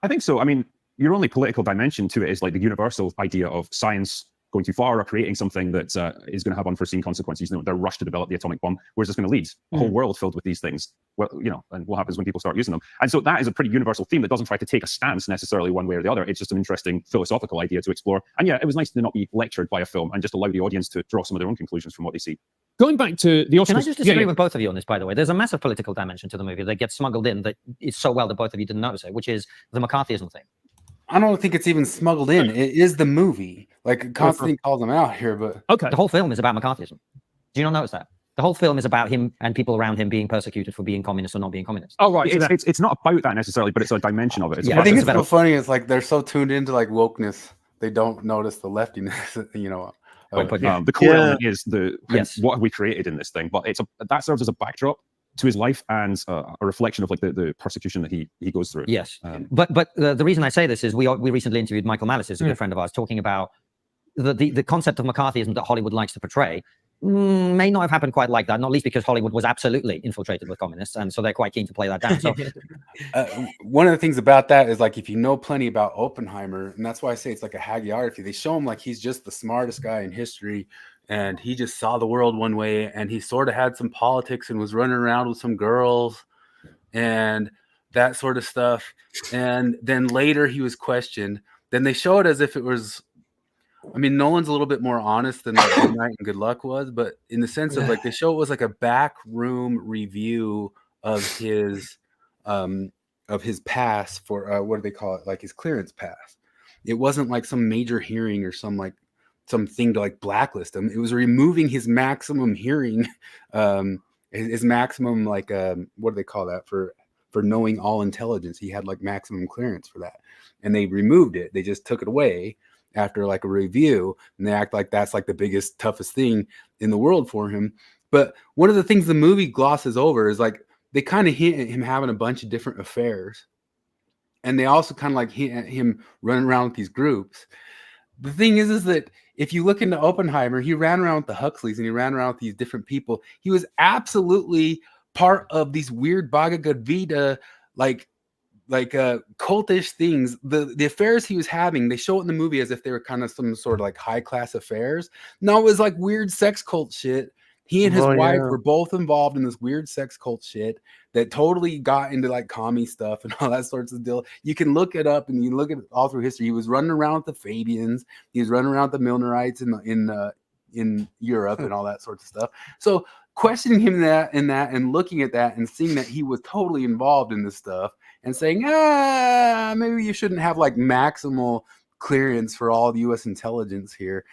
I think so. I mean, your only political dimension to it is like the universal idea of science going too far or creating something that is going to have unforeseen consequences. They're rushed to develop the atomic bomb. Where's this going to lead? A whole world filled with these things. Well, and what happens when people start using them? And so that is a pretty universal theme that doesn't try to take a stance necessarily one way or the other. It's just an interesting philosophical idea to explore. And yeah, it was nice to not be lectured by a film and just allow the audience to draw some of their own conclusions from what they see.
Going back to the Oscars.
Can I just disagree with both of you on this, by the way? There's a massive political dimension to the movie that gets smuggled in that is so well that both of you didn't notice it, which is the McCarthyism thing.
I don't think it's even smuggled in. It is the movie. Like Constantine calls them out here, but
the whole film is about McCarthyism. Do you not notice that? The whole film is about him and people around him being persecuted for being communist or not being communist.
Oh, right.
It's not about that necessarily, but it's a dimension of it.
I think it's so funny. It's like they're so tuned into like wokeness, they don't notice the leftiness.
The core element is what have we created in this thing, but that serves as a backdrop to his life and a reflection of like the persecution that he goes through.
Yes, but the reason I say this is we recently interviewed Michael Malice, who's a good friend of ours, talking about the concept of McCarthyism that Hollywood likes to portray. May not have happened quite like that, not least because Hollywood was absolutely infiltrated with communists, and so they're quite keen to play that down. So,
one of the things about that is like if you know plenty about Oppenheimer, and that's why I say it's like a hagiography. They show him like he's just the smartest guy in history, and he just saw the world one way, and he sort of had some politics and was running around with some girls, and that sort of stuff. And then later he was questioned. Then they show it as if it was. I mean, Nolan's a little bit more honest than like Good Night and Good Luck was, but in the sense of like they show it was like a backroom review of his pass for what do they call it? Like his clearance pass. It wasn't like some major hearing or something to like blacklist him. It was removing his maximum hearing, his maximum like what do they call that for knowing all intelligence? He had like maximum clearance for that, and they removed it. They just took it away after like a review, and they act like that's like the biggest, toughest thing in the world for him. But one of the things the movie glosses over is like they kind of hint at him having a bunch of different affairs, and they also kind of like hint at him running around with these groups. The thing is that if you look into Oppenheimer, he ran around with the Huxleys and he ran around with these different people. He was absolutely part of these weird Bhagavad Gita like cultish things. The affairs he was having, they show it in the movie as if they were kind of some sort of like high class affairs. No, it was like weird sex cult shit He and his
Oh,
wife
yeah.
were both involved in this weird sex cult shit that totally got into like commie stuff and all that sorts of deal. You can look it up and you look at it all through history. He was running around with the Fabians. He was running around with the Milnerites in Europe and all that sorts of stuff. So questioning him and looking at that and seeing that he was totally involved in this stuff and saying, maybe you shouldn't have like maximal clearance for all the U.S. intelligence here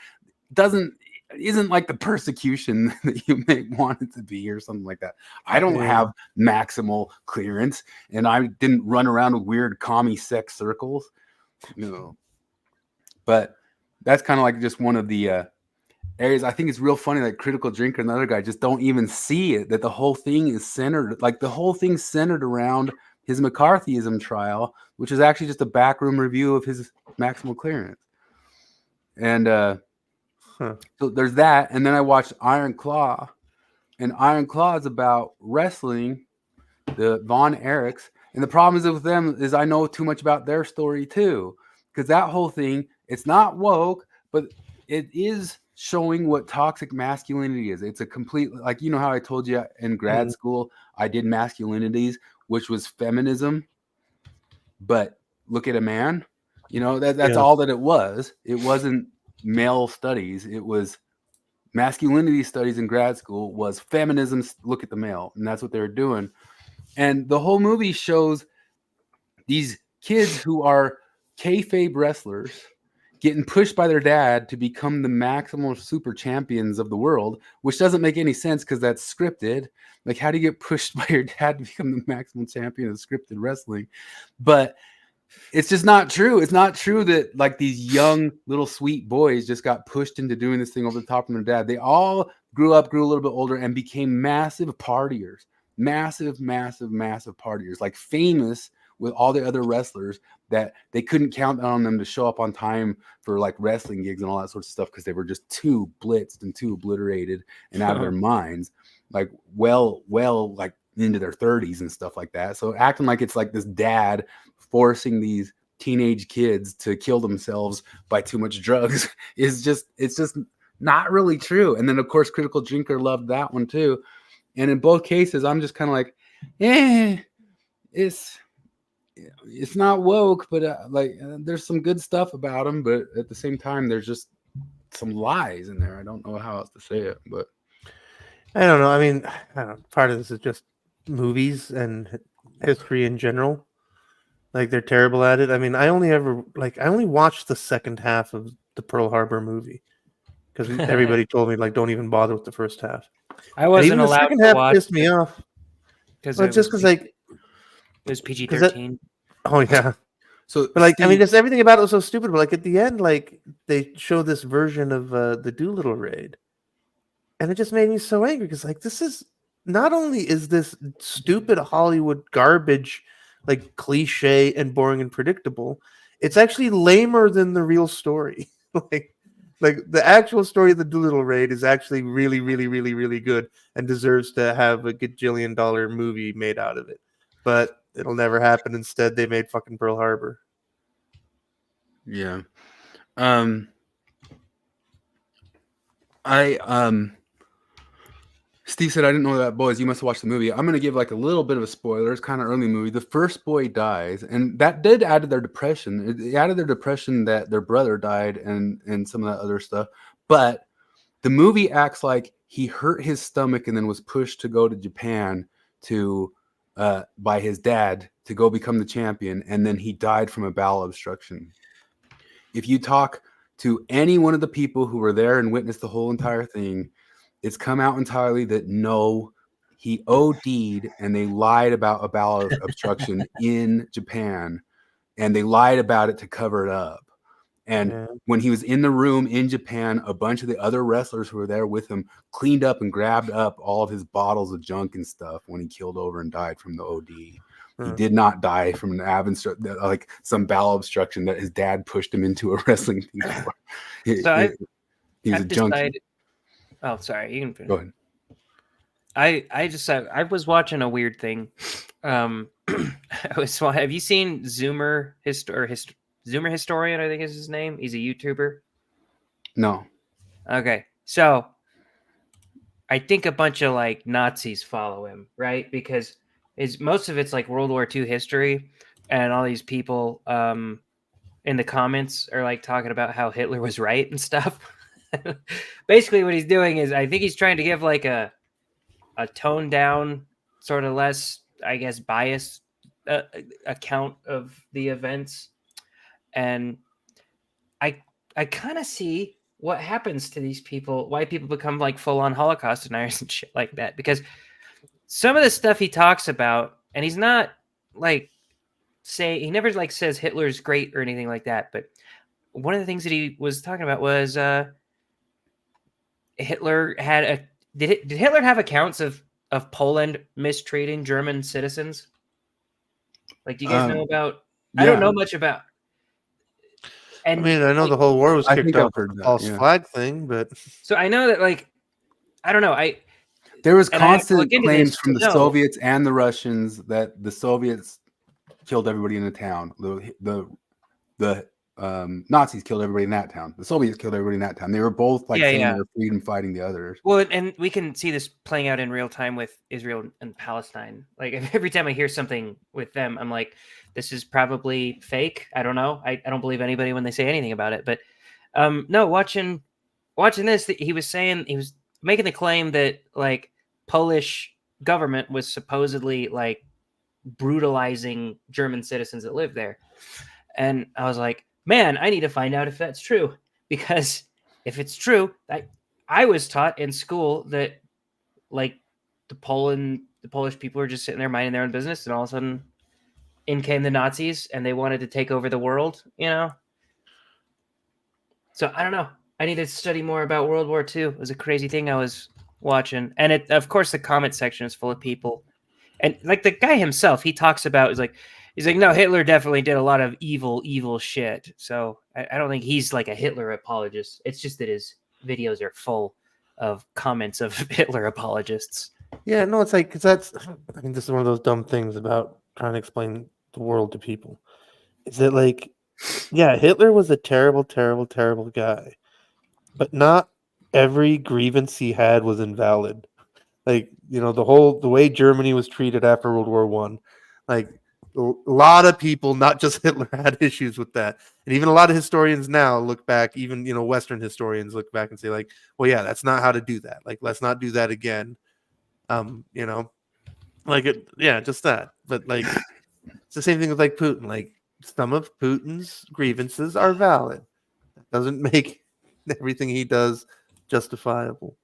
isn't like the persecution that you may want it to be or something like that. I don't have maximal clearance and I didn't run around with weird commie sex circles. No. But that's kind of like just one of the areas. I think it's real funny that Critical Drinker and the other guy just don't even see it, that the whole thing is centered around his McCarthyism trial, which is actually just a backroom review of his maximal clearance. And so there's that. And then I watched Iron Claw, and Iron Claw is about wrestling, the Von Erichs. And the problem is with them is I know too much about their story too, because that whole thing, it's not woke, but it is showing what toxic masculinity is. It's a complete, like, you know how I told you in grad school, I did masculinities, which was feminism, but look at a man, that's all that it was. It wasn't male studies. It was masculinity studies in grad school was feminism. Look at the male. And that's what they were doing. And the whole movie shows these kids who are kayfabe wrestlers getting pushed by their dad to become the maximal super champions of the world, which doesn't make any sense because that's scripted. Like, how do you get pushed by your dad to become the maximal champion of scripted wrestling? But it's just not true. It's not true that like these young little sweet boys just got pushed into doing this thing over the top from their dad. They all grew a little bit older and became massive partiers, massive partiers, like famous with all the other wrestlers that they couldn't count on them to show up on time for like wrestling gigs and all that sorts of stuff because they were just too blitzed and too obliterated and out of their minds, like well like into their 30s and stuff like that. So acting like it's like this dad forcing these teenage kids to kill themselves by too much drugs it's just not really true. And then of course Critical Drinker loved that one too. And in both cases I'm just kind of like, it's not woke, but there's some good stuff about them, but at the same time there's just some lies in there. I don't know how else to say it, but
I don't know. I mean, part of this is just movies and history in general. Like, they're terrible at it. I mean, I only watched the second half of the Pearl Harbor movie because everybody told me, like, don't even bother with the first half.
I wasn't allowed
the second
to
half
watch
pissed me off. Because like
it was PG-13.
Oh yeah.
So,
but like,
Steve,
I mean, just everything about it was so stupid. But like at the end, like they show this version of the Doolittle raid, and it just made me so angry because like this is not only is this stupid Hollywood garbage, like cliche and boring and predictable, it's actually lamer than the real story. like the actual story of the Doolittle raid is actually really, really, really, really good and deserves to have a gajillion-dollar movie made out of it. But it'll never happen. Instead, they made fucking Pearl Harbor.
Yeah. Steve said, I didn't know that, boys. You must have watched the movie. I'm going to give like a little bit of a spoiler. It's kind of early movie. The first boy dies, and that did add to their depression. It added their depression that their brother died and some of that other stuff. But the movie acts like he hurt his stomach and then was pushed to go to Japan by his dad to go become the champion, and then he died from a bowel obstruction. If you talk to any one of the people who were there and witnessed the whole entire thing, it's come out entirely that no, he OD'd, and they lied about a bowel obstruction in Japan, and they lied about it to cover it up. And when he was in the room in Japan, a bunch of the other wrestlers who were there with him cleaned up and grabbed up all of his bottles of junk and stuff when he killed over and died from the OD. He did not die from an like some bowel obstruction that his dad pushed him into a wrestling thing for. He was a junkie.
Oh, sorry. You can finish.
Go ahead.
I was watching a weird thing. Have you seen Zoomer Zoomer Historian? I think is his name. He's a YouTuber.
No.
Okay, so I think a bunch of like Nazis follow him, right? Because most of it's like World War II history, and all these people in the comments are like talking about how Hitler was right and stuff. Basically, what he's doing is I think he's trying to give like a toned down, sort of less, I guess, biased account of the events, and I kind of see what happens to these people, why people become like full on Holocaust deniers and shit like that. Because some of the stuff he talks about, and he's not like he never like says Hitler's great or anything like that. But one of the things that he was talking about was Hitler had did Hitler have accounts of Poland mistreating German citizens? Like, do you guys know about? I don't know much about. And
I mean, I know
like,
the whole war was
I
kicked
think
off
I've heard
with the
that,
false
yeah.
flag thing, but
so I know that, like, I don't know.
There was
and I have to
constant
look into
claims
this
from
to
the
know.
Soviets and the Russians that the Soviets killed everybody in the town. The Nazis killed everybody in that town. The Soviets killed everybody in that town. They were both like saying they were freedom fighting the others.
Well, and we can see this playing out in real time with Israel and Palestine. Like, every time I hear something with them, I'm like, this is probably fake. I don't know. I don't believe anybody when they say anything about it. But no, watching this, he was making the claim that like Polish government was supposedly like brutalizing German citizens that live there. And I was like, man, I need to find out if that's true, because if it's true, I was taught in school that like the Polish people were just sitting there minding their own business, and all of a sudden in came the Nazis and they wanted to take over the world, you know? So I don't know. I need to study more about World War II. It was a crazy thing I was watching. And of course the comment section is full of people. And like the guy himself, he talks about he's like, no, Hitler definitely did a lot of evil shit. So I don't think he's like a Hitler apologist. It's just that his videos are full of comments of Hitler apologists.
yeah, no, it's like, because I think this is one of those dumb things about trying to explain the world to people. Is that like, yeah, Hitler was a terrible, terrible, terrible guy, but not every grievance he had was invalid. Like, you know, the way Germany was treated after World War One, like a lot of people, not just Hitler, had issues with that. And even a lot of historians now look back, even, you know, Western historians look back and say like, well, yeah, that's not how to do that. Like, let's not do that again. You know, like just that. But like, it's the same thing with like Putin. Like, some of Putin's grievances are valid. That doesn't make everything he does justifiable.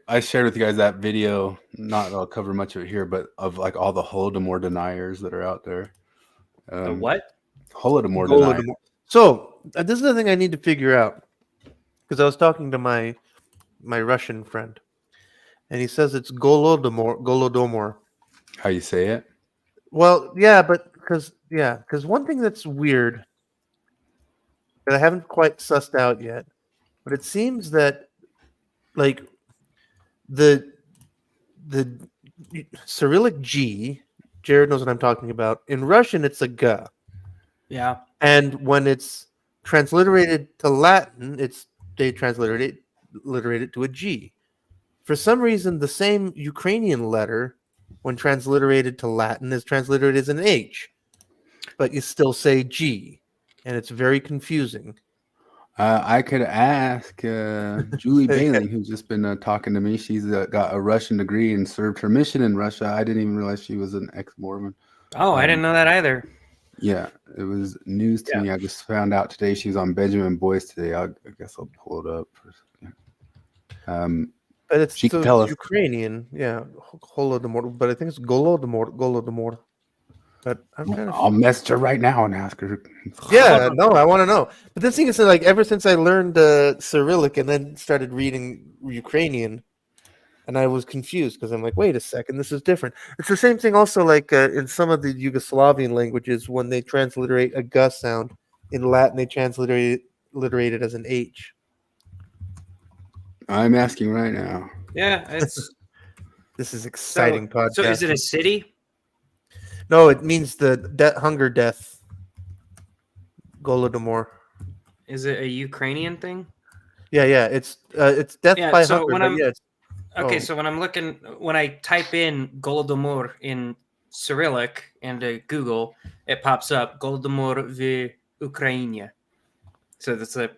I shared with you guys that video. I'll cover much of it here, but of like all the Holodomor deniers that are out there.
The what?
Holodomor deniers.
So this is the thing I need to figure out, because I was talking to my Russian friend, and he says it's Golodomor.
How you say it?
Well, yeah, because one thing that's weird that I haven't quite sussed out yet, but it seems that like the Cyrillic G, Jared knows what I'm talking about. In Russian, it's a G.
Yeah.
And when it's transliterated to Latin, they transliterate it to a G. For some reason, the same Ukrainian letter, when transliterated to Latin, is transliterated as an H, but you still say G, and it's very confusing.
I could ask Julie Bailey, who's just been talking to me. She's got a Russian degree and served her mission in Russia. I didn't even realize she was an ex-Mormon.
Oh, I didn't know that either.
Yeah, it was news to me. I just found out today she's on Benjamin Boyce today. I guess I'll pull it up for a second.
But it's
she can tell us.
Ukrainian, yeah, Holodomor, but I think it's Golodomor. But I'm trying to.
I'll message her right now and ask her.
Yeah, no, I want to know. But this thing is like, ever since I learned Cyrillic and then started reading Ukrainian, and I was confused because I'm like, wait a second, this is different. It's the same thing also like in some of the Yugoslavian languages, when they transliterate a G sound in Latin, they transliterate it as an H.
I'm asking right now.
Yeah, it's
this is exciting podcast.
So is it a city?
No, it means the hunger death. Golodomor.
Is it a Ukrainian thing?
Yeah. It's death by
so
hunger.
when
But
I'm
yeah,
okay,
oh.
so when I type in Golodomor in Cyrillic into Google, it pops up Golodomor v Ukrainia. So that's a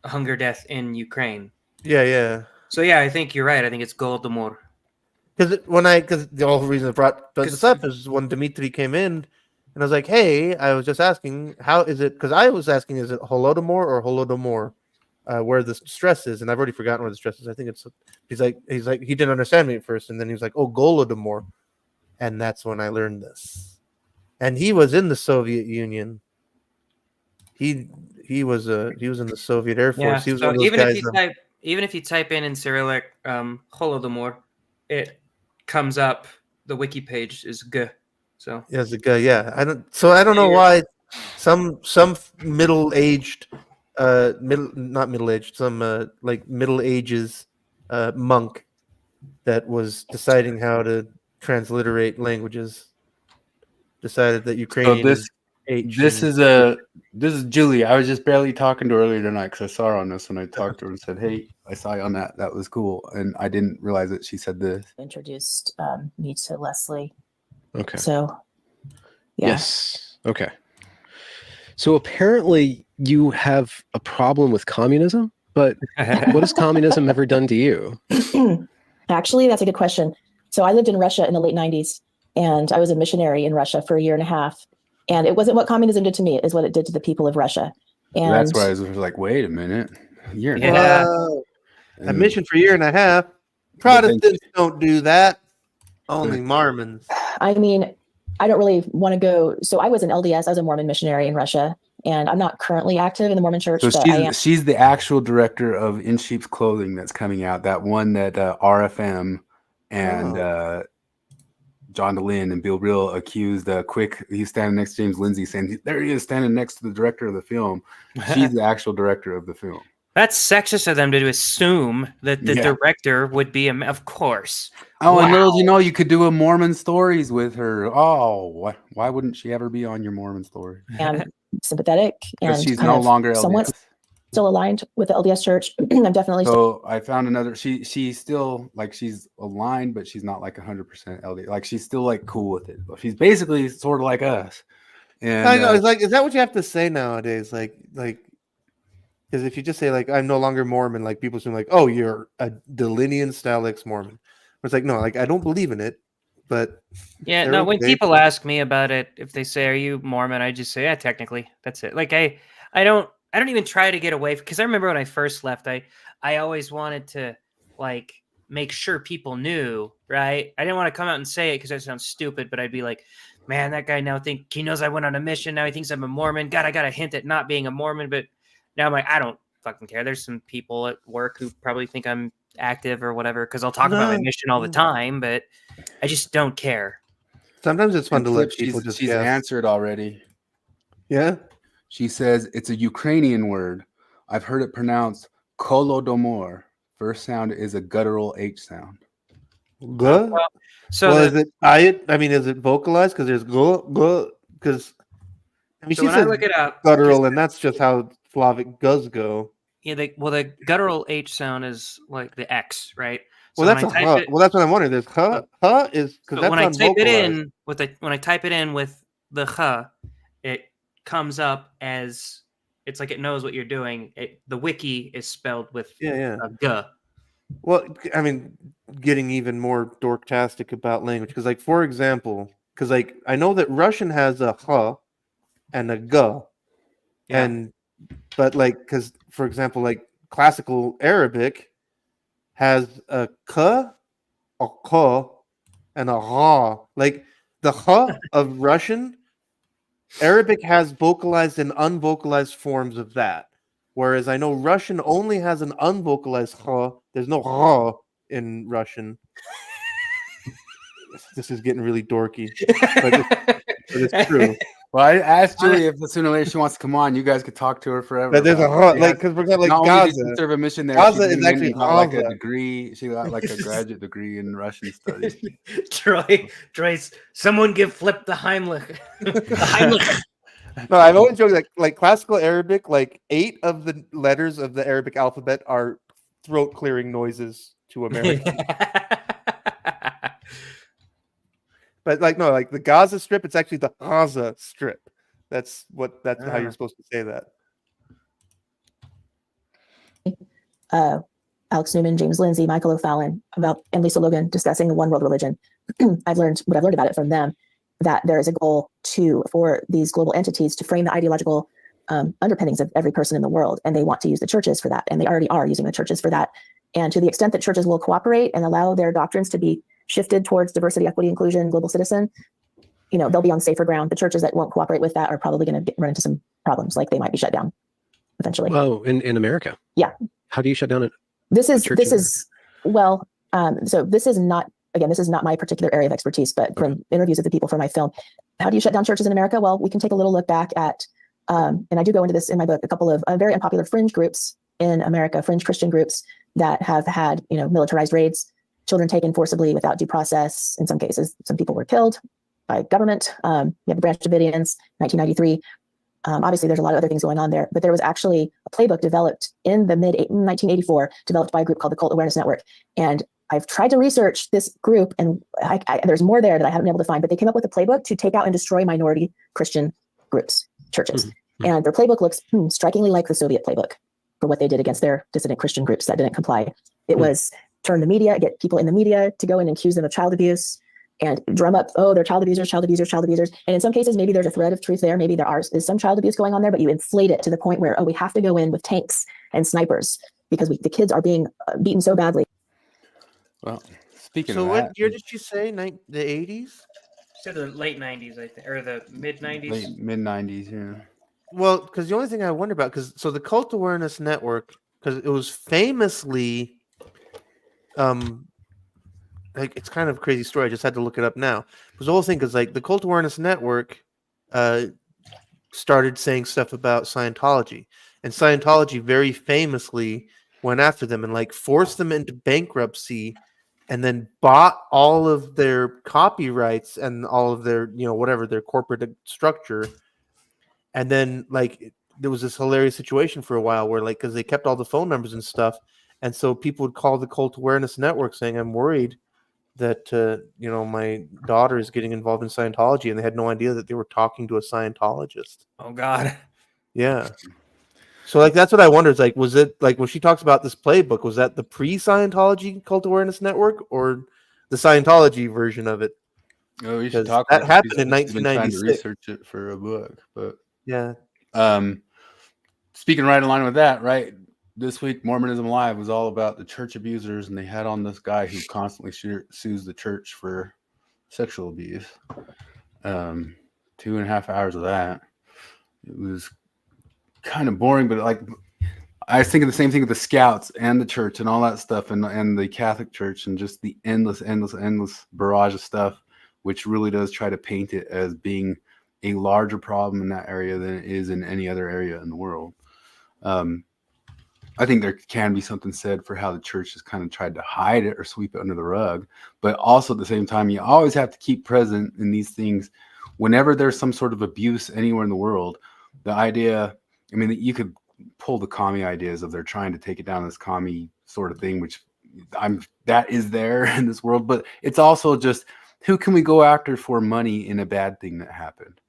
hunger death in Ukraine.
Yeah.
So yeah, I think you're right. I think it's Golodomor.
Because the whole reason I brought this up is when Dimitri came in, and I was like, "Hey, I was just asking, how is it?" Because I was asking, "Is it Holodomor or Holodomor?" Where the stress is, and I've already forgotten where the stress is. I think it's he's like he didn't understand me at first, and then he was like, "Oh, Golodomor," and that's when I learned this. And he was in the Soviet Union. He was in the Soviet Air Force.
Yeah.
He was
So
one of those guys.
even if you type in Cyrillic Holodomor, it comes up. The wiki page is G. So
Yeah, the guy. Yeah, I don't know why some middle-aged, not middle-aged, some like Middle Ages monk that was deciding how to transliterate languages decided that
So
Ukrainian is H.
this is Julie. I was just barely talking to her earlier tonight because I saw her on this, and I talked to her and said, "Hey, I saw you on that. That was cool." And I didn't realize that she said this.
Introduced me to Leslie.
Okay.
So, yeah.
Yes. Okay. So apparently you have a problem with communism, but what has communism ever done to you?
Actually, that's a good question. So I lived in Russia in the late 90s, and I was a missionary in Russia for a year and a half. And it wasn't what communism did to me, it is what it did to the people of Russia. And
That's why I was like, "Wait a minute, you're
a mission for a year and a half. Protestants don't do that. Only Mormons."
I mean, I don't really want to go. So I was an LDS, I was a Mormon missionary in Russia, and I'm not currently active in the Mormon church.
So
but I am.
she's the actual director of In Sheep's Clothing that's coming out. That one that RFM and John DeLynn and Bill Brill accused Quick. He's standing next to James Lindsay, saying, "There he is, standing next to the director of the film." She's the actual director of the film.
that's sexist of them to assume that the director would be of course.
Oh, and little you know, you could do a Mormon stories with her. Oh, why wouldn't she ever be on your Mormon story?
I'm sympathetic and
She's
kind
no
of
longer
somewhat
LDS.
still aligned with the LDS church. I'm definitely
So I found another. She's still like she's aligned, but she's not like 100% LDS. Like she's still like cool with it. She's basically sort of like us. And
I know. It's like, is that what you have to say nowadays? Like, because if you just say like, "I'm no longer Mormon," like people assume like, "Oh, you're a Delinian style ex-Mormon." It's like, no, like I don't believe in it, but
yeah, no. When people ask me about it, if they say, "Are you Mormon?" I just say, "Yeah, technically, that's it." Like I don't even try to get away because I remember when I first left, I always wanted to like make sure people knew, right? I didn't want to come out and say it because that sounds stupid, but I'd be like, "Man, that guy now he knows I went on a mission. Now he thinks I'm a Mormon. God, I got a hint at not being a Mormon." But now I'm like, I don't fucking care. There's some people at work who probably think I'm active or whatever because I'll talk about my mission all the time, but I just don't care.
Sometimes it's fun
And
to let
Flip,
people just
she's
guess.
answered already.
Yeah.
She says it's a Ukrainian word. I've heard it pronounced Kolodomor. First sound is a guttural H sound.
Go. Is it? I mean, is it vocalized? Because there's go. Because I mean,
So
she
when I
says
look it up,
guttural, and that's just how Slavic does go.
Yeah, the guttural H sound is like the X, right?
Well, that's a huh. Well, that's what I'm wondering. There's huh is because that's
when I type it
unvocalized.
when I type it in with the huh, it comes up as it's like it knows what you're doing. The wiki is spelled with
a
G.
Well, I mean, getting even more dorktastic about language because, like, for example, because like I know that Russian has a huh and a g, and but like because for example, like classical Arabic has a k, a k, and a ha. Like the ha of Russian, Arabic has vocalized and unvocalized forms of that. Whereas I know Russian only has an unvocalized ha. There's no ha in Russian. This is getting really dorky, but it's true.
Well, I asked Julie if sooner or later she wants to come on. You guys could talk to her forever.
But there's a ha, like because we're like
not
Gaza.
only did she serve a mission there,
Gaza
she
is actually
got like a
Gaza.
degree. She got like a graduate degree in Russian studies.
Troy, someone give Flip the Heimlich. The Heimlich.
No, I've always joked like classical Arabic, like 8 of the letters of the Arabic alphabet are throat clearing noises to Americans. But like no, like the Gaza Strip, it's actually the Gaza Strip. That's how you're supposed to say that.
Alex Newman, James Lindsay, Michael O'Fallon, and Lisa Logan discussing the one world religion. I've learned about it from them, that there is a goal for these global entities to frame the ideological underpinnings of every person in the world, and they want to use the churches for that, and they already are using the churches for that. And to the extent that churches will cooperate and allow their doctrines to be shifted towards diversity, equity, inclusion, global citizen, they'll be on safer ground. The churches that won't cooperate with that are probably going to run into some problems, like they might be shut down eventually.
Oh, in America?
Yeah.
How do you shut down it?
So this is not, again, this is not my particular area of expertise, but from interviews with the people for my film, how do you shut down churches in America? Well, we can take a little look back at, and I do go into this in my book, a couple of very unpopular fringe groups in America, fringe Christian groups that have had, militarized raids, children taken forcibly without due process. In some cases, some people were killed by government. You have the Branch Davidians, 1993. Obviously, there's a lot of other things going on there, but there was actually a playbook developed in the mid 1984, developed by a group called the Cult Awareness Network. And I've tried to research this group, and there's more there that I haven't been able to find, but they came up with a playbook to take out and destroy minority Christian groups, churches. Mm-hmm. And their playbook looks strikingly like the Soviet playbook for what they did against their dissident Christian groups that didn't comply. It was turn the media, get people in the media to go in and accuse them of child abuse, and drum up, they're child abusers, child abusers, child abusers. And in some cases, maybe there's a thread of truth there. Maybe is some child abuse going on there, but you inflate it to the point where, we have to go in with tanks and snipers because the kids are being beaten so badly.
Well, speaking
of
that.
So what year did you say? The 80s?
So the late 90s, I think, or the mid 90s.
Mid 90s, yeah.
Well, because the only thing I wonder about, so the Cult Awareness Network, because it was famously, it's kind of a crazy story. I just had to look it up now. Because the whole thing is the Cult Awareness Network started saying stuff about Scientology, and Scientology very famously went after them and forced them into bankruptcy, and then bought all of their copyrights and all of their whatever their corporate structure, and then there was this hilarious situation for a while where because they kept all the phone numbers and stuff, and so people would call the Cult Awareness Network saying, "I'm worried that my daughter is getting involved in Scientology," and they had no idea that they were talking to a Scientologist.
Oh God.
Yeah. So that's what I wonder. Is was it when she talks about this playbook, was that the pre-Scientology Cult Awareness Network or the Scientology version of it?
Oh, you should talk
that
about
happened in
I've been trying to
1996.
research it for a book, but
yeah.
Speaking right in line with that, right? This week, Mormonism Live was all about the church abusers, and they had on this guy who constantly sues the church for sexual abuse. 2.5 hours of that. It was kind of boring, but I was thinking the same thing with the Scouts and the church and all that stuff, and the Catholic Church, and just the endless barrage of stuff, which really does try to paint it as being a larger problem in that area than it is in any other area in the world. I think there can be something said for how the church has kind of tried to hide it or sweep it under the rug, but also at the same time, you always have to keep present in these things. Whenever there's some sort of abuse anywhere in the world, the idea, you could pull the commie ideas of they're trying to take it down, this commie sort of thing, which that is there in this world, but it's also just who can we go after for money in a bad thing that happened?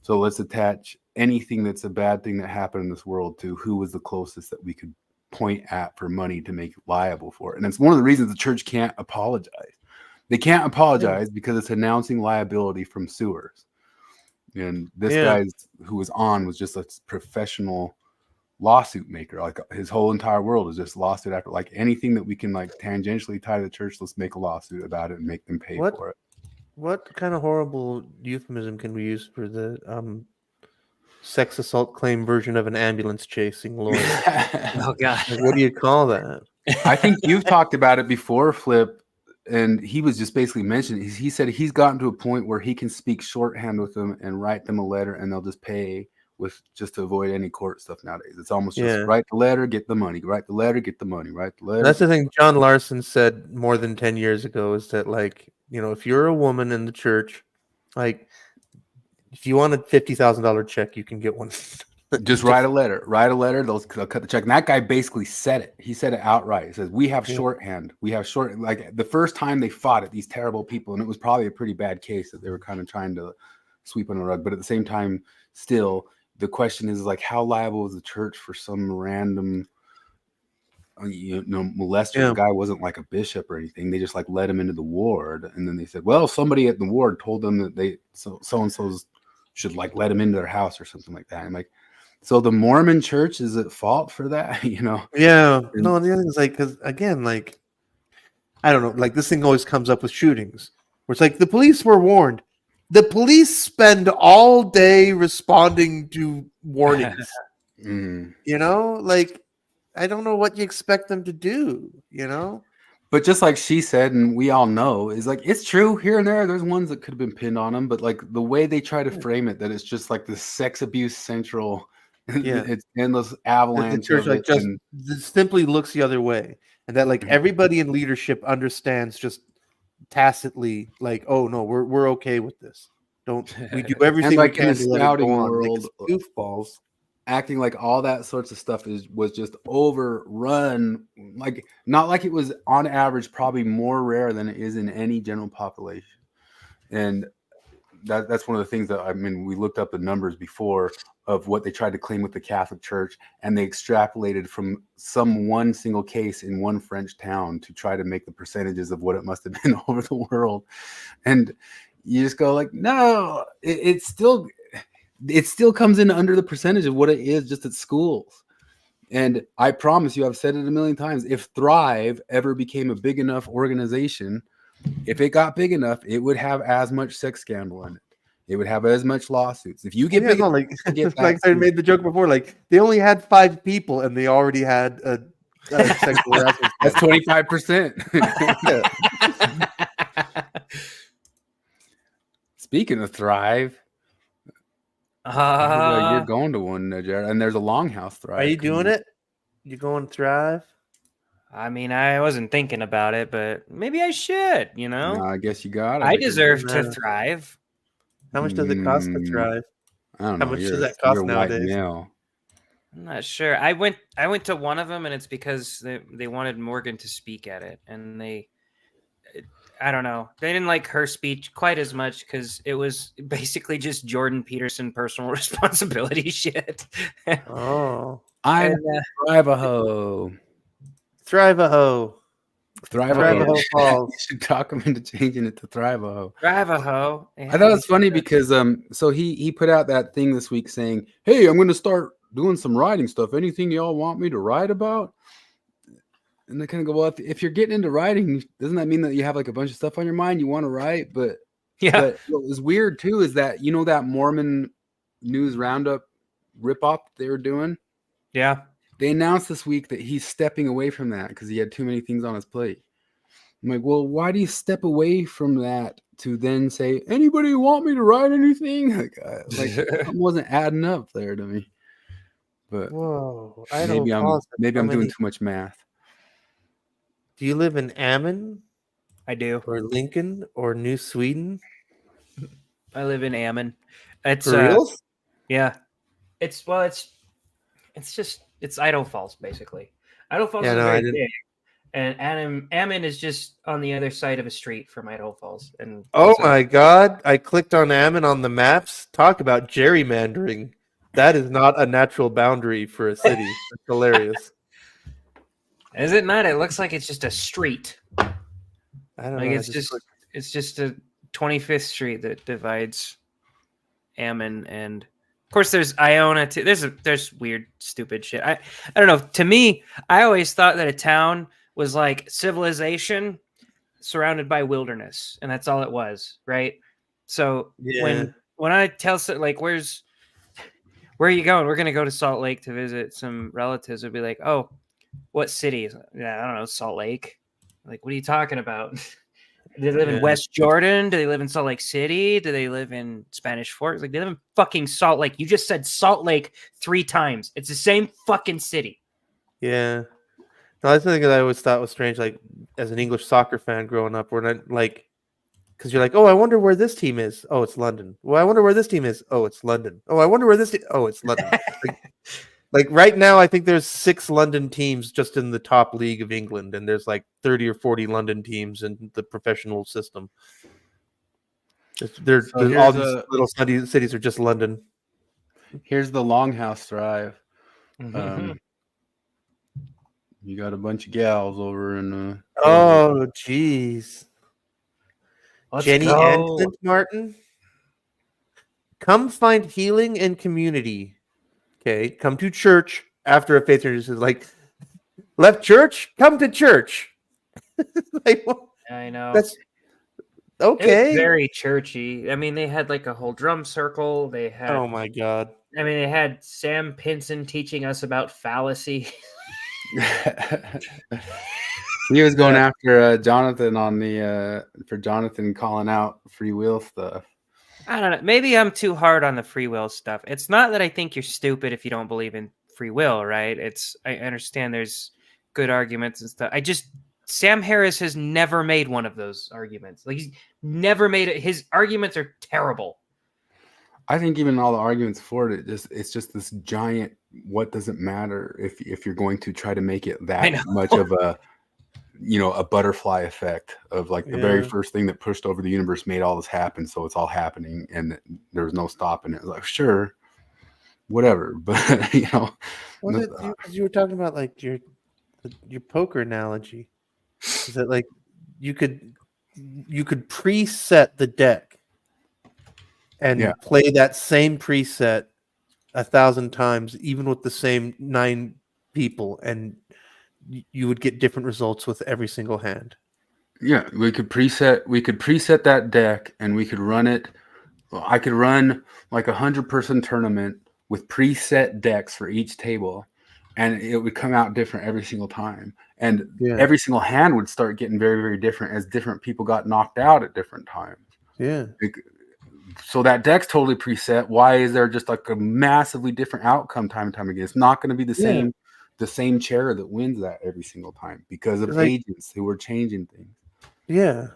So let's attach anything that's a bad thing that happened in this world to who was the closest that we could point at for money to make liable for it. And it's one of the reasons the church can't apologize. They can't apologize because it's announcing liability from sewers. And this guy who was on was just a professional lawsuit maker. His whole entire world is just lawsuit after anything that we can tangentially tie to the church. Let's make a lawsuit about it and make them pay for it.
What kind of horrible euphemism can we use for the sex assault claim version of an ambulance chasing lawyer?
Oh God.
What do you call that?
I think you've talked about it before, Flip, and he was just basically mentioning, he said he's gotten to a point where he can speak shorthand with them and write them a letter, and they'll just pay with just to avoid any court stuff nowadays. It's almost just write the letter, get the money, write the letter, get the money, write the letter.
That's the thing John Larson said more than 10 years ago, is that if you're a woman in the church, if you want a $50,000 check, you can get one.
Just write a letter. Write a letter. They'll cut the check. And that guy basically said it. He said it outright. He says, "We have shorthand. We have short." Like the first time they fought it, these terrible people, and it was probably a pretty bad case that they were kind of trying to sweep under the rug. But at the same time, still, the question is like, how liable is the church for some random, molester?
Yeah.
The guy wasn't like a bishop or anything. They just like let him into the ward, and then they said, "Well, somebody at the ward told them that they so and so's should like let him into their house or something like that." I'm like. So the Mormon church is at fault for that,
Yeah. No, the other thing is like, because again, like, I don't know, like this thing always comes up with shootings where it's like the police were warned. The police spend all day responding to warnings. Like, I don't know what you expect them to do,
But just like she said, and we all know, is like it's true here and there. There's ones that could have been pinned on them, but like the way they try to frame it, that it's just like the sex abuse central.
Yeah.
It's endless avalanche.
The church
of
like
it,
just
and
simply looks the other way, and that like everybody in leadership understands just tacitly, like, oh no, we're okay with this. Don't we do everything
and like
we can
in
to
the
let it go
scouting
on?
world,
Like it's goofballs.
acting like all that sorts of stuff was just overrun. Like not like it was on average, probably more rare than it is in any general population, and that's one of the things that we looked up the numbers before of what they tried to claim with the Catholic Church, and they extrapolated from one single case in one French town to try to make the percentages of what it must have been over the world. And you just go like, no, it still comes in under the percentage of what it is just at schools. And I promise you, I've said it a million times, if Thrive ever became a big enough organization, if it got big enough, it would have as much sex scandal in it. It would have as much lawsuits. If you get big,
like I made the joke before, like they only had 5 people and they already had a sexual harassment.
That's 25%. Speaking of Thrive, you're going to one, Jared, and there's a Longhouse Thrive.
Are you doing it? You going to Thrive?
I mean, I wasn't thinking about it, but maybe I should,
No, I guess you got it.
I deserve to thrive.
How much does it cost to thrive?
I don't know.
How much does that cost nowadays?
I'm
not sure. I went to one of them, and it's because they wanted Morgan to speak at it, and I don't know. They didn't like her speech quite as much because it was basically just Jordan Peterson personal responsibility shit.
Oh,
I'm Thrive-a-ho.
Thrive-a-ho.
Thrive-a-ho Falls. You should talk him into changing it to Thrive-a-ho.
Thrive-a-ho.
I thought it was funny because so he put out that thing this week saying, "Hey, I'm going to start doing some writing stuff. Anything y'all want me to write about?" And they kind of go, "Well, if you're getting into writing, doesn't that mean that you have like a bunch of stuff on your mind you want to write?" But But what was weird too is that that Mormon News Roundup ripoff they were doing.
Yeah.
They announced this week that he's stepping away from that because he had too many things on his plate. I'm like, well, why do you step away from that to then say, anybody want me to write anything? Like something wasn't adding up there to me. But
whoa,
maybe I'm doing too much math.
Do you live in Ammon?
I do.
Or Lincoln or New Sweden?
I live in Ammon. It's
for real?
Yeah. It's Idaho Falls, basically. Idaho Falls is very big. And Ammon is just on the other side of a street from Idaho Falls. And
oh my God. I clicked on Ammon on the maps. Talk about gerrymandering. That is not a natural boundary for a city. That's hilarious.
Is it not? It looks like it's just a street.
I don't know.
It's just a 25th Street that divides Ammon, and of course there's Iona too. There's weird, stupid shit. I don't know. To me, I always thought that a town was like civilization surrounded by wilderness, and that's all it was, right? So when I tell like where are you going? We're gonna go to Salt Lake to visit some relatives. It'd be like, oh, what city? Yeah, I don't know, Salt Lake. Like, what are you talking about? Do they live in West Jordan? Do they live in Salt Lake City? Do they live in Spanish Fork? Like, they live in fucking Salt Lake. You just said Salt Lake 3 times. It's the same fucking city.
Yeah. No, that's the thing that I always thought was strange. Like, as an English soccer fan growing up, we're not like because you're like, oh, I wonder where this team is. Oh, it's London. Well, I wonder where this team is. Oh, it's London. Oh, I wonder where this. Oh, it's London. Like right now, I think there's 6 London teams just in the top league of England, and there's like 30 or 40 London teams in the professional system. All these little cities are just London.
Here's the Longhouse Thrive. You got a bunch of gals over in.
Oh, jeez. Jenny
go.
and Clint Martin. Come find healing and community. Okay, come to church after a faith transition. Like, left church, come to church. Like,
I know.
that's
It was
okay.
very churchy. I mean, they had like a whole drum circle. They had.
Oh my god.
I mean, they had Sam Pinson teaching us about fallacy.
He was going after Jonathan on the for Jonathan calling out free will stuff.
I don't know. Maybe I'm too hard on the free will stuff. It's not that I think you're stupid if you don't believe in free will, right? I understand there's good arguments and stuff. Sam Harris has never made one of those arguments. Like, he's never made it. His arguments are terrible.
I think even all the arguments for it, it's just this giant. What does it matter if you're going to try to make it that much of a butterfly effect of like the very first thing that pushed over the universe made all this happen, so it's all happening and there was no stopping it. Like, sure, whatever, but you
were talking about like your poker analogy. Is that like you could preset the deck and play that same preset 1,000 times, even with the same 9 people, and you would get different results with every single hand.
Yeah, we could preset that deck, and we could run it. I could run like a 100-person tournament with preset decks for each table, and it would come out different every single time. And every single hand would start getting very, very different as different people got knocked out at different times.
Yeah.
So that deck's totally preset. Why is there just like a massively different outcome time and time again? It's not going to be the same chair that wins that every single time because of agents who were changing things.
Yeah.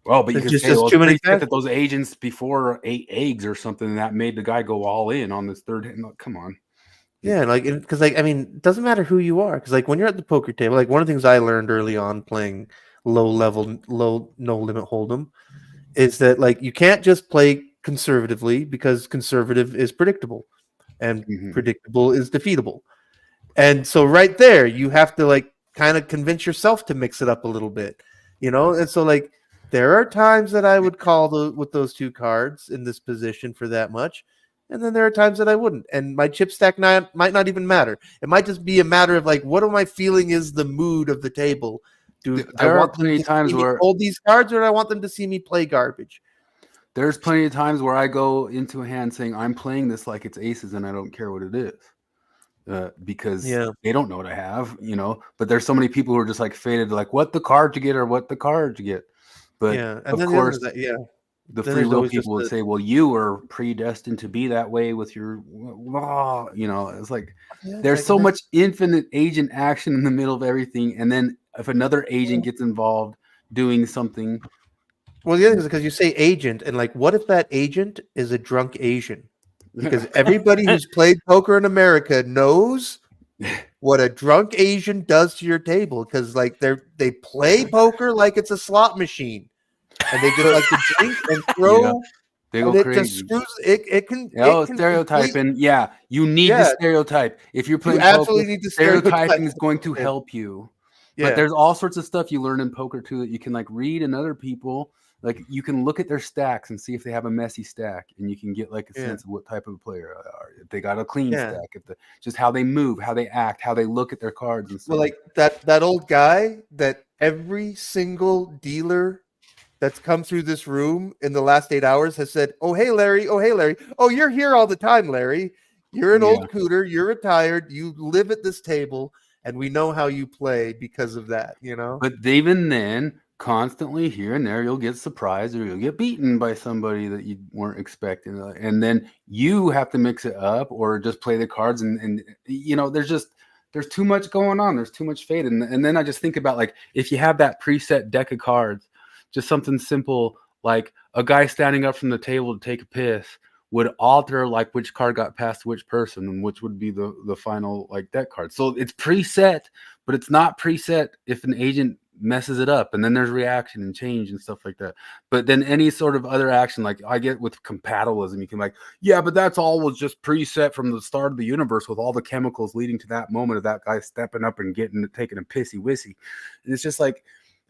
Well, but you can say,
too many
that those agents before ate eggs or something that made the guy go all in on this third hand. Like, come on.
Yeah, like because I mean, it doesn't matter who you are, because like when you're at the poker table, like one of the things I learned early on playing no limit hold'em is that like you can't just play conservatively, because conservative is predictable and predictable is defeatable. And so right there, you have to like kind of convince yourself to mix it up a little bit, And so like there are times that I would call with those 2 cards in this position for that much. And then there are times that I wouldn't. And my chip stack might not even matter. It might just be a matter of like, what am I feeling is the mood of the table? I want plenty of times where hold these cards, or do I want them to see me play garbage?
There's plenty of times where I go into a hand saying I'm playing this like it's aces and I don't care what it is, because they don't know what I have, But there's so many people who are just like faded, like what the card to get or what the card to get. But of course, the free will people would say, well, you are predestined to be that way with your, it's like there's so much infinite agent action in the middle of everything. And then if another agent gets involved doing something.
Well, the other thing is because you say agent, and like, what if that agent is a drunk Asian? Because everybody who's played poker in America knows what a drunk Asian does to your table. Because like they play poker like it's a slot machine. And they just like to drink and throw.
They go crazy.
Just screws, it can.
Stereotyping. Yeah, you need the stereotype. If you're playing poker, need the stereotyping is going to help you. Yeah. But there's all sorts of stuff you learn in poker too that you can like read in other people. Like you can look at their stacks and see if they have a messy stack, and you can get like a sense of what type of player they are. If they got a clean stack, just how they move, how they act, how they look at their cards and stuff.
Well, like that old guy that every single dealer that's come through this room in the last 8 hours has said, "Oh, hey, Larry. Oh, hey, Larry. Oh, you're here all the time, Larry. You're an old cooter. You're retired. You live at this table, and we know how you play because of that, But
even then, constantly here and there, you'll get surprised or you'll get beaten by somebody that you weren't expecting. And then you have to mix it up or just play the cards. And there's too much going on. There's too much fate. And then I just think about like, if you have that preset deck of cards, just something simple like a guy standing up from the table to take a piss would alter like which card got passed to which person and which would be the final like deck card. So it's preset, but it's not preset if an agent messes it up, and then there's reaction and change and stuff like that. But then any sort of other action, like I get with compatibilism, you can like, yeah, but that's all was just preset from the start of the universe with all the chemicals leading to that moment of that guy stepping up and taking a pissy wissy. And it's just like,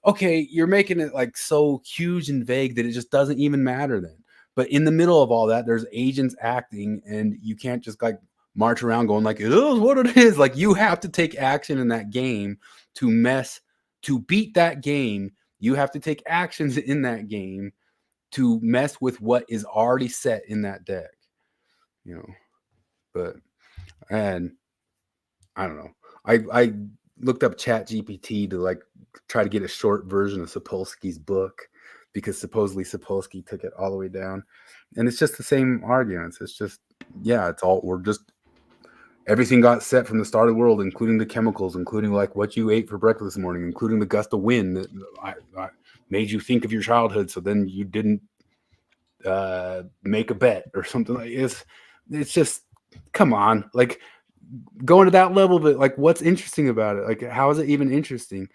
okay, you're making it like so huge and vague that it just doesn't even matter then. But in the middle of all that, there's agents acting, and you can't just like march around going like, it is what it is. Like you have to take action in that game to beat that game. You have to take actions in that game to mess with what is already set in that deck, you know. But, and I don't know. I looked up ChatGPT to like try to get a short version of Sapolsky's book, because supposedly Sapolsky took it all the way down. And it's just the same arguments. It's just, yeah, everything got set from the start of the world, including the chemicals, including like what you ate for breakfast this morning, including the gust of wind that I made you think of your childhood. So then you didn't make a bet or something like this. It's just, come on, like going to that level of it, like what's interesting about it? Like, how is it even interesting?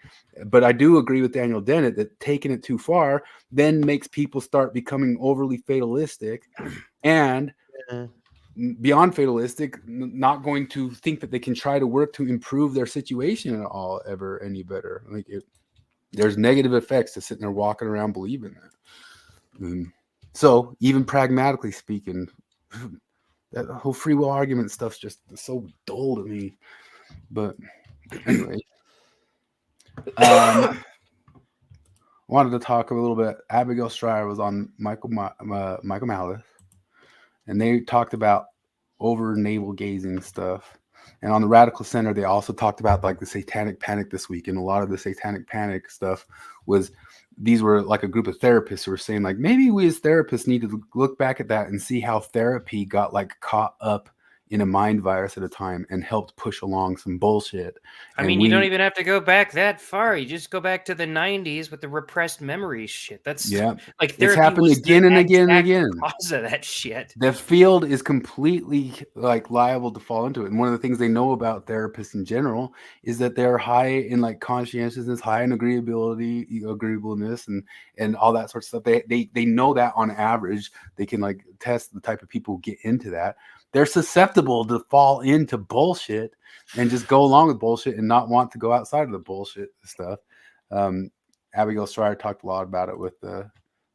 But I do agree with Daniel Dennett that taking it too far then makes people start becoming overly fatalistic and beyond fatalistic, not going to think that they can try to work to improve their situation at all ever any better. Like there's negative effects to sitting there walking around believing that. So even pragmatically speaking, that whole free will argument stuff's just so dull to me. But anyway, wanted to talk a little bit. Abigail Stryer was on Michael Malice, and they talked about over navel gazing stuff. And on the Radical Center, they also talked about like the satanic panic this week. And a lot of the satanic panic stuff was, these were like a group of therapists who were saying like, maybe we as therapists need to look back at that and see how therapy got like caught up in a mind virus at a time and helped push along some bullshit.
I mean, you don't even have to go back that far. You just go back to the 90s with the repressed memories shit. That's like
it's happened again and again and again.
Cause of that shit.
The field is completely like liable to fall into it. And one of the things they know about therapists in general is that they're high in like conscientiousness, high in agreeableness, and all that sort of stuff. They know that on average they can like test the type of people who get into that. They're susceptible to fall into bullshit and just go along with bullshit and not want to go outside of the bullshit stuff. Abigail Stryer talked a lot about it with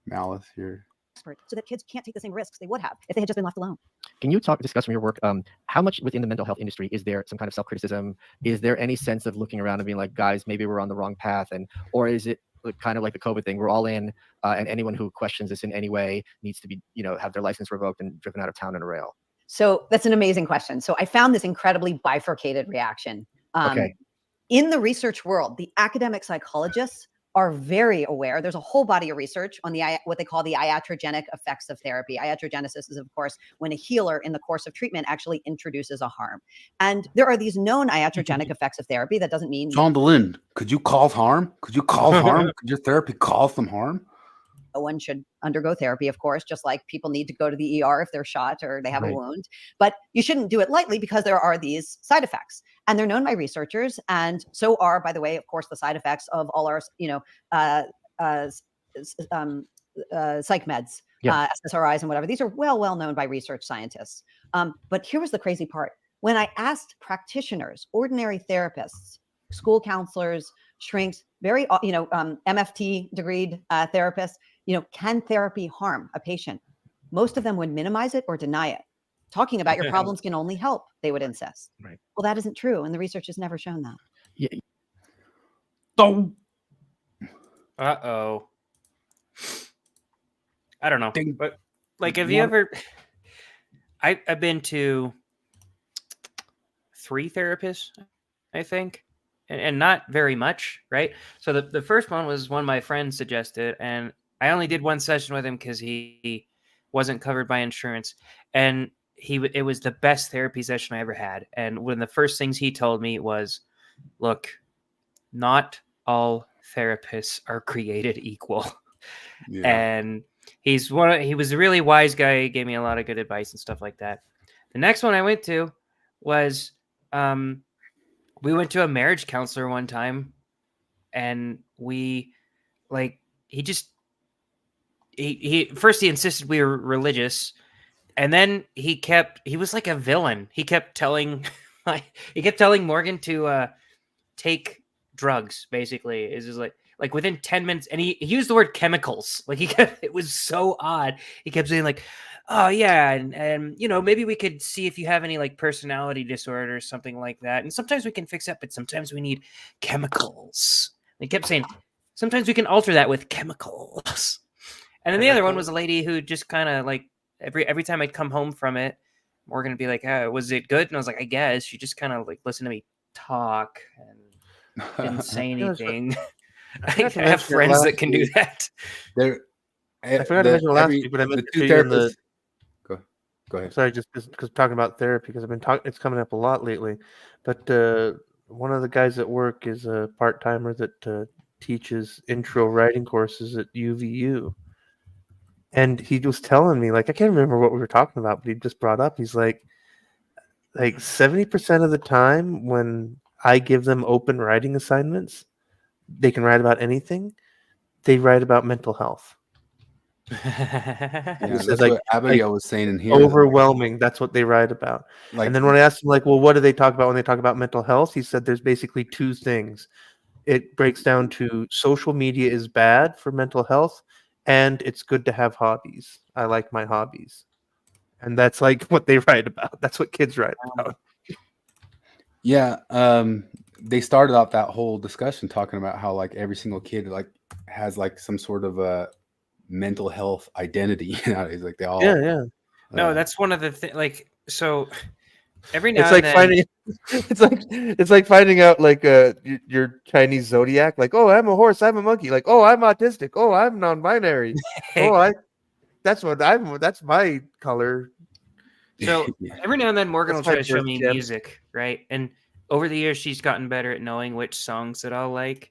Malice here.
So that kids can't take the same risks they would have if they had just been left alone.
Can you discuss from your work, how much within the mental health industry is there some kind of self-criticism? Is there any sense of looking around and being like, guys, maybe we're on the wrong path? Or is it kind of like the COVID thing? We're all in, and anyone who questions this in any way needs to be, have their license revoked and driven out of town in a rail?
So that's an amazing question. So I found this incredibly bifurcated reaction. In the research world, the academic psychologists are very aware. There's a whole body of research on what they call the iatrogenic effects of therapy. Iatrogenesis is, of course, when a healer in the course of treatment actually introduces a harm. And there are these known iatrogenic effects of therapy. That doesn't mean—
John DeLinde, could you cause harm? Could you cause harm? Could your therapy cause some harm?
No one should undergo therapy, of course, just like people need to go to the ER if they're shot or they have a wound. But you shouldn't do it lightly because there are these side effects, and they're known by researchers. And so are, by the way, of course, the side effects of all our, psych meds, SSRIs and whatever. These are well known by research scientists. But here was the crazy part. When I asked practitioners, ordinary therapists, school counselors, shrinks, very, MFT degreed therapists, can therapy harm a patient? Most of them would minimize it or deny it. Talking about your problems can only help, they would insist.
Right.
Well, that isn't true, and the research has never shown that.
Yeah.
Uh-oh. I don't know. But like, have you ever— I've been to 3 therapists, I think. And not very much, right? So the first one was one my friend suggested, and I only did one session with him because he wasn't covered by insurance, and it was the best therapy session I ever had. And one of the first things he told me was, "Look, not all therapists are created equal," and He was a really wise guy. He gave me a lot of good advice and stuff like that. The next one I went to was we went to a marriage counselor one time, and he first he insisted we were religious, and then he was like a villain. He kept telling Morgan to take drugs, basically. It's just like within 10 minutes, and he used the word chemicals. Like it was so odd. He kept saying like, oh yeah, and maybe we could see if you have any like personality disorder or something like that. And sometimes we can fix that, but sometimes we need chemicals. And he kept saying, sometimes we can alter that with chemicals. And then the other one was a lady who just kind of like every time I'd come home from it, Morgan would be like, was it good? And I was like, I guess. She just kind of like listened to me talk and didn't say anything. I have friends that can do that.
I forgot to mention last week, but I meant to show you in the.
Go ahead.
Sorry, just because talking about therapy, because I've been talking. It's coming up a lot lately. But one of the guys at work is a part timer that teaches intro writing courses at UVU. And he was telling me, like, I can't remember what we were talking about, but he just brought up, he's like 70% of the time when I give them open writing assignments, they can write about anything. They write about mental health.
Yeah, that's what Abigail was saying in here.
Overwhelming. That's what they write about. And then when I asked him, like, well, what do they talk about when they talk about mental health? He said there's basically two things. It breaks down to social media is bad for mental health, and it's good to have hobbies. I like my hobbies. And that's like what they write about. That's what kids write about.
Yeah. They started off that whole discussion talking about how like every single kid like has like some sort of a mental health identity. Nowadays, like they all.
Yeah.
No, that's one of the things. Like, so every now
It's
and
like
then,
it's like finding out like your Chinese zodiac. Like, oh, I'm a horse. I'm a monkey. Like, oh, I'm autistic. Oh, I'm non-binary. That's my color.
So every now and then Morgan will
That's
try
my
to show
birth
me
gem.
music, right? And over the years, she's gotten better at knowing which songs that I'll like.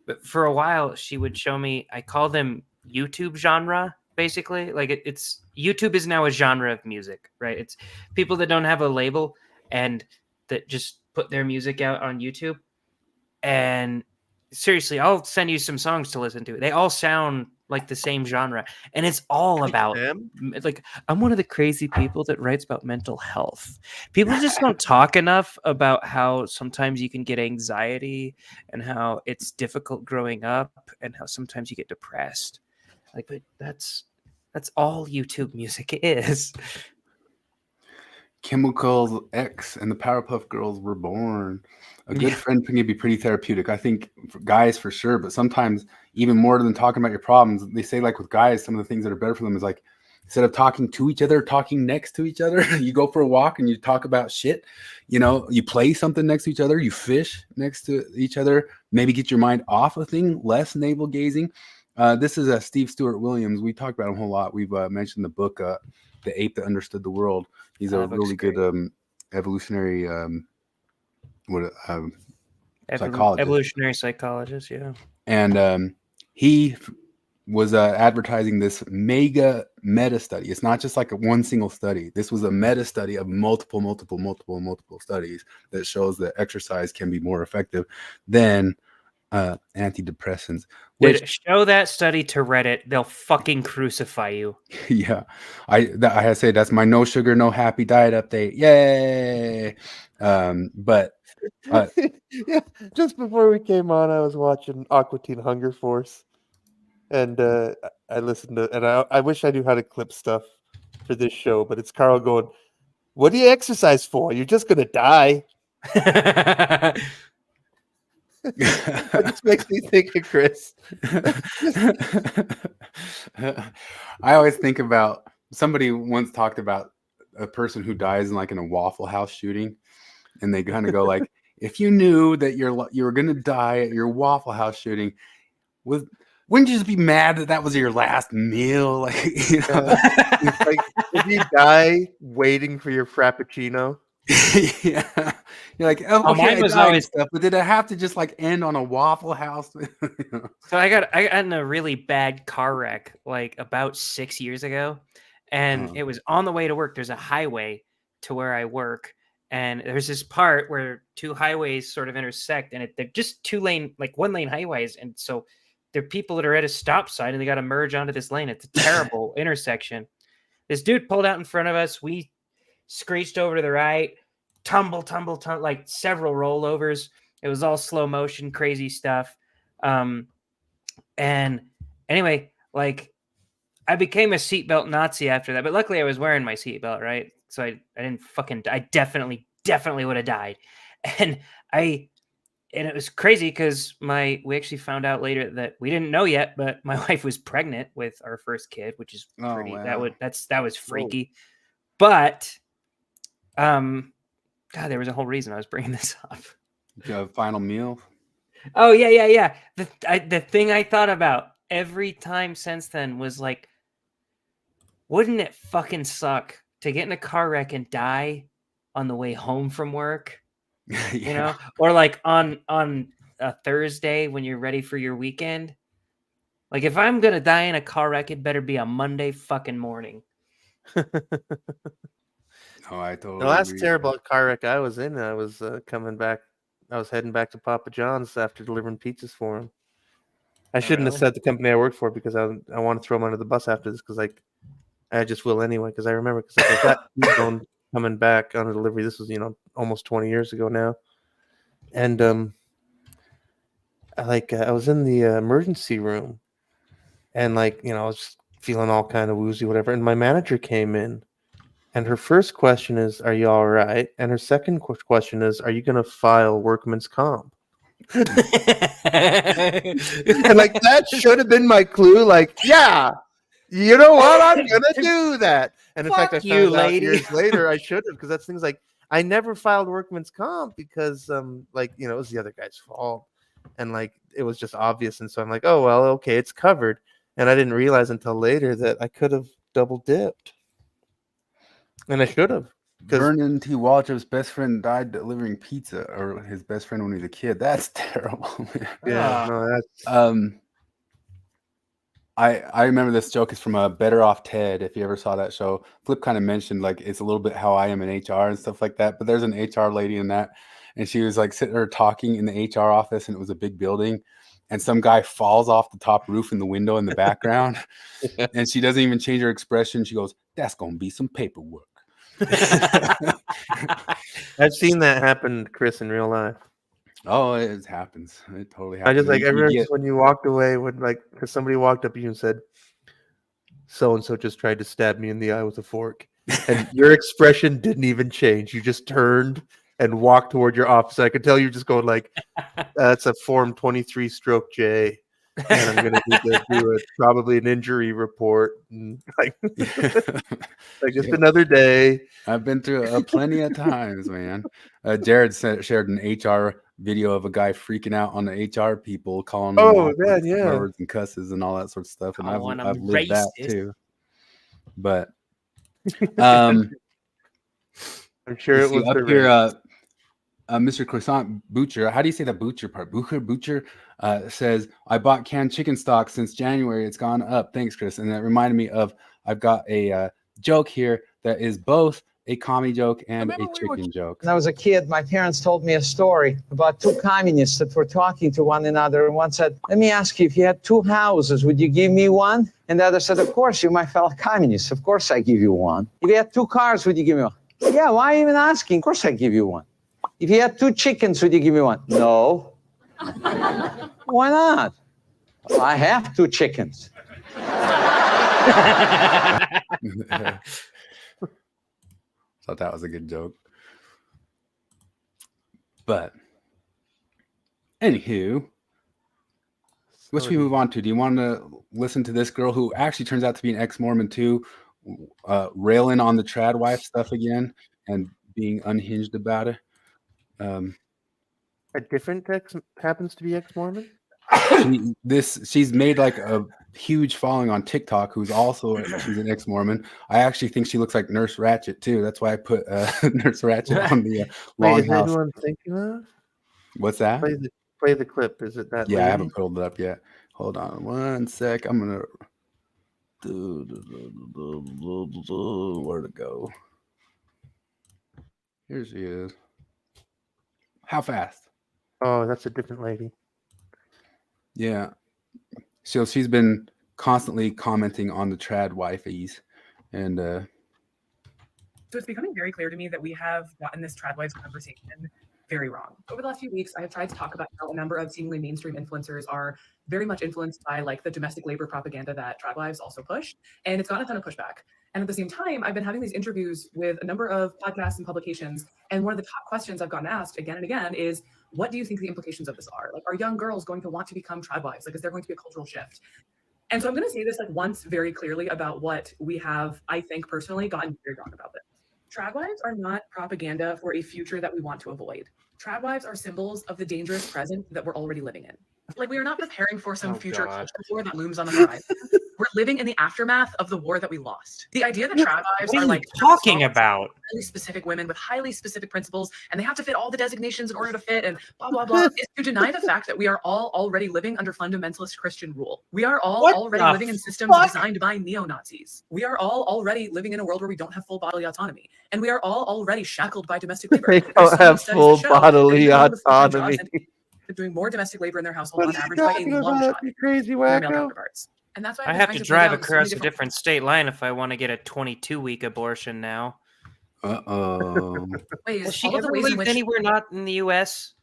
But for a while, she would show me, I call them YouTube genre, basically. Like it's YouTube is now a genre of music, right? It's people that don't have a label and that just put their music out on YouTube. And seriously, I'll send you some songs to listen to. They all sound like the same genre, and it's all about like I'm one of the crazy people that writes about mental health. People just don't talk enough about how sometimes you can get anxiety and how it's difficult growing up and how sometimes you get depressed. Like, but that's all YouTube music is.
Chemicals X and the Powerpuff Girls were born. A good friend can be pretty therapeutic. I think for guys for sure, but sometimes even more than talking about your problems, they say like with guys, some of the things that are better for them is like instead of talking to each other, talking next to each other. You go for a walk and you talk about shit. You play something next to each other. You fish next to each other. Maybe get your mind off a thing, less navel gazing. This is Steve Stewart Williams. We talked about him a whole lot. We've mentioned the book, The Ape That Understood the World. He's a really good evolutionary psychologist.
Evolutionary psychologist, yeah.
And he was advertising this mega meta study. It's not just like one single study. This was a meta study of multiple studies that shows that exercise can be more effective than antidepressants.
Dude, show that study to Reddit. They'll fucking crucify you.
Yeah. I had to say that's my no sugar, no happy diet update. Yay. But
yeah, just before we came on, I was watching Aqua Teen Hunger Force. And I listened to, and I wish I knew how to clip stuff for this show, but it's Carl going, "What do you exercise for? You're just gonna die." It just makes me think of Chris.
I always think about somebody once talked about a person who dies in a Waffle House shooting, and they kind of go like, "If you knew that you were gonna die at your Waffle House shooting, wouldn't you just be mad that was your last meal?" Like,
It's like if you die waiting for your Frappuccino.
Yeah, you're like, oh,
Oh,
okay,
mine
I
was
died and
always
stuff, but did it have to just like end on a Waffle House?
So I got in a really bad car wreck like about 6 years ago, and
Uh-huh.
it was on the way to work. There's a highway to where I work, and there's this part where two highways sort of intersect, and they're just one lane highways, and so there are people that are at a stop sign and they got to merge onto this lane. It's a terrible intersection. This dude pulled out in front of us. We screeched over to the right, tumble, like several rollovers. It was all slow motion, crazy stuff. And anyway, like I became a seatbelt Nazi after that, but luckily I was wearing my seatbelt, right? So I didn't I definitely would have died. And it was crazy because we actually found out later that we didn't know yet, but my wife was pregnant with our first kid, which is pretty
wow.
that was freaky. But God, there was a whole reason I was bringing this up.
The final meal.
Oh yeah. The thing I thought about every time since then was like, wouldn't it fucking suck to get in a car wreck and die on the way home from work? You know, or like on a Thursday when you're ready for your weekend. Like if I'm gonna die in a car wreck, it better be a Monday fucking morning.
Oh, I totally.
The last
agree.
terrible car wreck I was in, I was coming back. I was heading back to Papa John's after delivering pizzas for him. I shouldn't have said the company I worked for because I want to throw him under the bus after this because I just will anyway because I remember because I got phone coming back on a delivery. This was almost 20 years ago now, and I was in the emergency room, and I was feeling all kind of woozy, whatever. And my manager came in. And her first question is, "Are you all right?" And her second question is, "Are you going to file workman's comp?" And that should have been my clue. Yeah, you know what? I'm going to do that. And in fact, I found out years later I should have because that's things like I never filed workman's comp because it was the other guy's fault, and it was just obvious. And so I'm like, oh well, okay, it's covered. And I didn't realize until later that I could have double dipped. And I should have.
Vernon T. Waldrop's best friend died delivering pizza, or his best friend when he was a kid. That's terrible. Man.
Yeah, no, that's.
I remember this joke is from a Better Off Ted. If you ever saw that show, Flip kind of mentioned it's a little bit how I am in HR and stuff like that. But there's an HR lady in that, and she was sitting there talking in the HR office, and it was a big building, and some guy falls off the top roof in the window in the background, and she doesn't even change her expression. She goes, "That's gonna be some paperwork."
I've seen that happen, Chris, in real life.
Oh, it happens. It totally happens.
I just everyone when you walked away when because somebody walked up to you and said, "So and so just tried to stab me in the eye with a fork," and your expression didn't even change. You just turned and walked toward your office. I could tell you just going "That's a Form 23 stroke J." And I'm going to need to do probably an injury report. And just another day.
I've been through plenty of times, man. Jared shared an HR video of a guy freaking out on the HR people, calling them words and cusses and all that sort of stuff. And I've lived that too. But
I'm sure it was
up here. Mr. Croissant Butcher, how do you say the Butcher part? Butcher says, I bought canned chicken stock since January. It's gone up. Thanks, Chris. And that reminded me of, I've got a joke here that is both a commie joke and a chicken joke.
When I was a kid, my parents told me a story about two communists that were talking to one another. And one said, let me ask you, if you had two houses, would you give me one? And the other said, of course, you're my fellow communists. Of course I give you one. If you had two cars, would you give me one? Yeah, why even asking? Of course I give you one. If you had two chickens, would you give me one? No. Why not? Well, I have two chickens.
Thought that was a good joke. But anywho, what should we move on to? Do you want to listen to this girl who actually turns out to be an ex-Mormon too, railing on the trad wife stuff again and being unhinged about it?
A different ex happens to be ex-Mormon?
she's made like a huge following on TikTok. She's an ex-Mormon. I actually think she looks like Nurse Ratched too. That's why I put Nurse Ratched on the
Wait, is that
Longhouse.
who I'm thinking of?
What's that?
Play the clip. Is it that?
Yeah,
lady?
I haven't pulled it up yet. Hold on one sec. I'm gonna where to go. Here she is. How fast?
Oh, that's a different lady.
Yeah. So she's been constantly commenting on the trad wifeys, and
So it's becoming very clear to me that we have gotten this trad wives conversation very wrong. Over the last few weeks, I have tried to talk about how a number of seemingly mainstream influencers are very much influenced by like the domestic labor propaganda that trad wives also push, and it's gotten a ton of pushback. And at the same time, I've been having these interviews with a number of podcasts and publications, and one of the top questions I've gotten asked again and again is, what do you think the implications of this are? Like, are young girls going to want to become trad wives? Like, is there going to be a cultural shift? And so I'm going to say this like once very clearly about what we have, I think personally, gotten very wrong about this. Trad wives are not propaganda for a future that we want to avoid. Trad wives are symbols of the dangerous present that we're already living in. Like, we are not preparing for some future culture war that looms on the horizon. We're living in the aftermath of the war that we lost. The idea that trad wives
What are
are
you
like
talking about?
highly specific women with highly specific principles, and they have to fit all the designations in order to fit, and blah blah blah, is to deny the fact that we are all already living under fundamentalist Christian rule. We are all already living in systems designed by neo-Nazis. We are all already living in a world where we don't have full bodily autonomy, and we are all already shackled by domestic labor.
They
There's
don't
so many
have
studies
full
that show that
bodily
people with full-time jobs
autonomy.
are doing more domestic labor in their household
What
on
are you
average by a
talking
long
about,
shot
you crazy
than their male
wacko?
counterparts. And that's why
I
I've
have
been
to
trying
drive
point out so many
across a different state line if I want to get a 22-week abortion now.
ways,
Has she
all of the
ever
ways in
lived
which
anywhere not in the U.S.?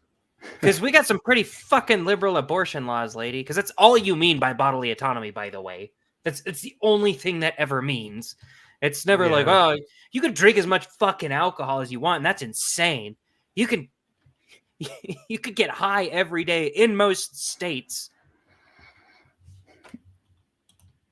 Because we got some pretty fucking liberal abortion laws, lady. Because that's all you mean by bodily autonomy, by the way. It's the only thing that ever means. It's never like, oh, you can drink as much fucking alcohol as you want, and that's insane. You could get high every day in most states.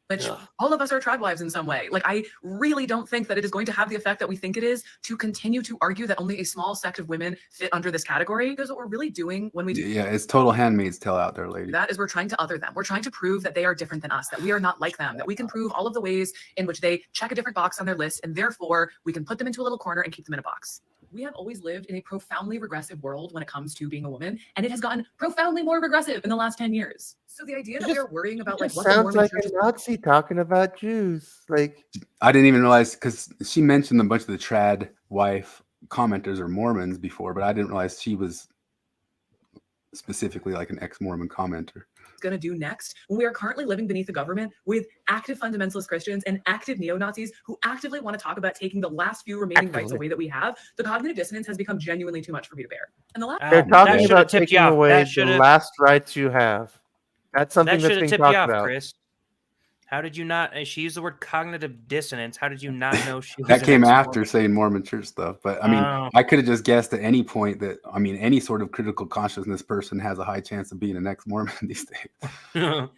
which all of us are trad wives in some way. Like, I really don't think that it is going to have the effect that we think it is to continue to argue that only a small sect of women fit under this category. Because what we're really doing when we do
Yeah, it's total Handmaid's Tale out there, lady.
that is we're trying to other them. We're trying to prove that they are different than us, that we are not like them, that we can prove all of the ways in which they check a different box on their list, and therefore we can put them into a little corner and keep them in a box. We have always lived in a profoundly regressive world when it comes to being a woman, and it has gotten profoundly more regressive in the last 10 years. So the idea that we are worrying about like what the
Sounds
Mormon
like
church
a
is
Nazi talking about Jews. Like,
I didn't even realize, because she mentioned a bunch of the trad wife commenters are Mormons before, but I didn't realize she was specifically like an ex-Mormon commenter.
going to do next when we are currently living beneath a government with active fundamentalist Christians and active neo-Nazis who actively want to talk about taking the last few remaining rights away that we have. The cognitive dissonance has become genuinely too much for me to bear. And the last
they're talking
that
about
tipped
taking
you off.
away
That
the
should've-
last rights you have. That's something
That
that's
should have
being
tipped
talked
you off,
about.
Chris. How did you not? She used the word cognitive dissonance. How did you not know she was
That
an
came
ex-Mormon?
after saying Mormon church stuff, but I mean,
Oh.
I could have just guessed at any point that, I mean, any sort of critical consciousness person has a high chance of being an ex-Mormon these days.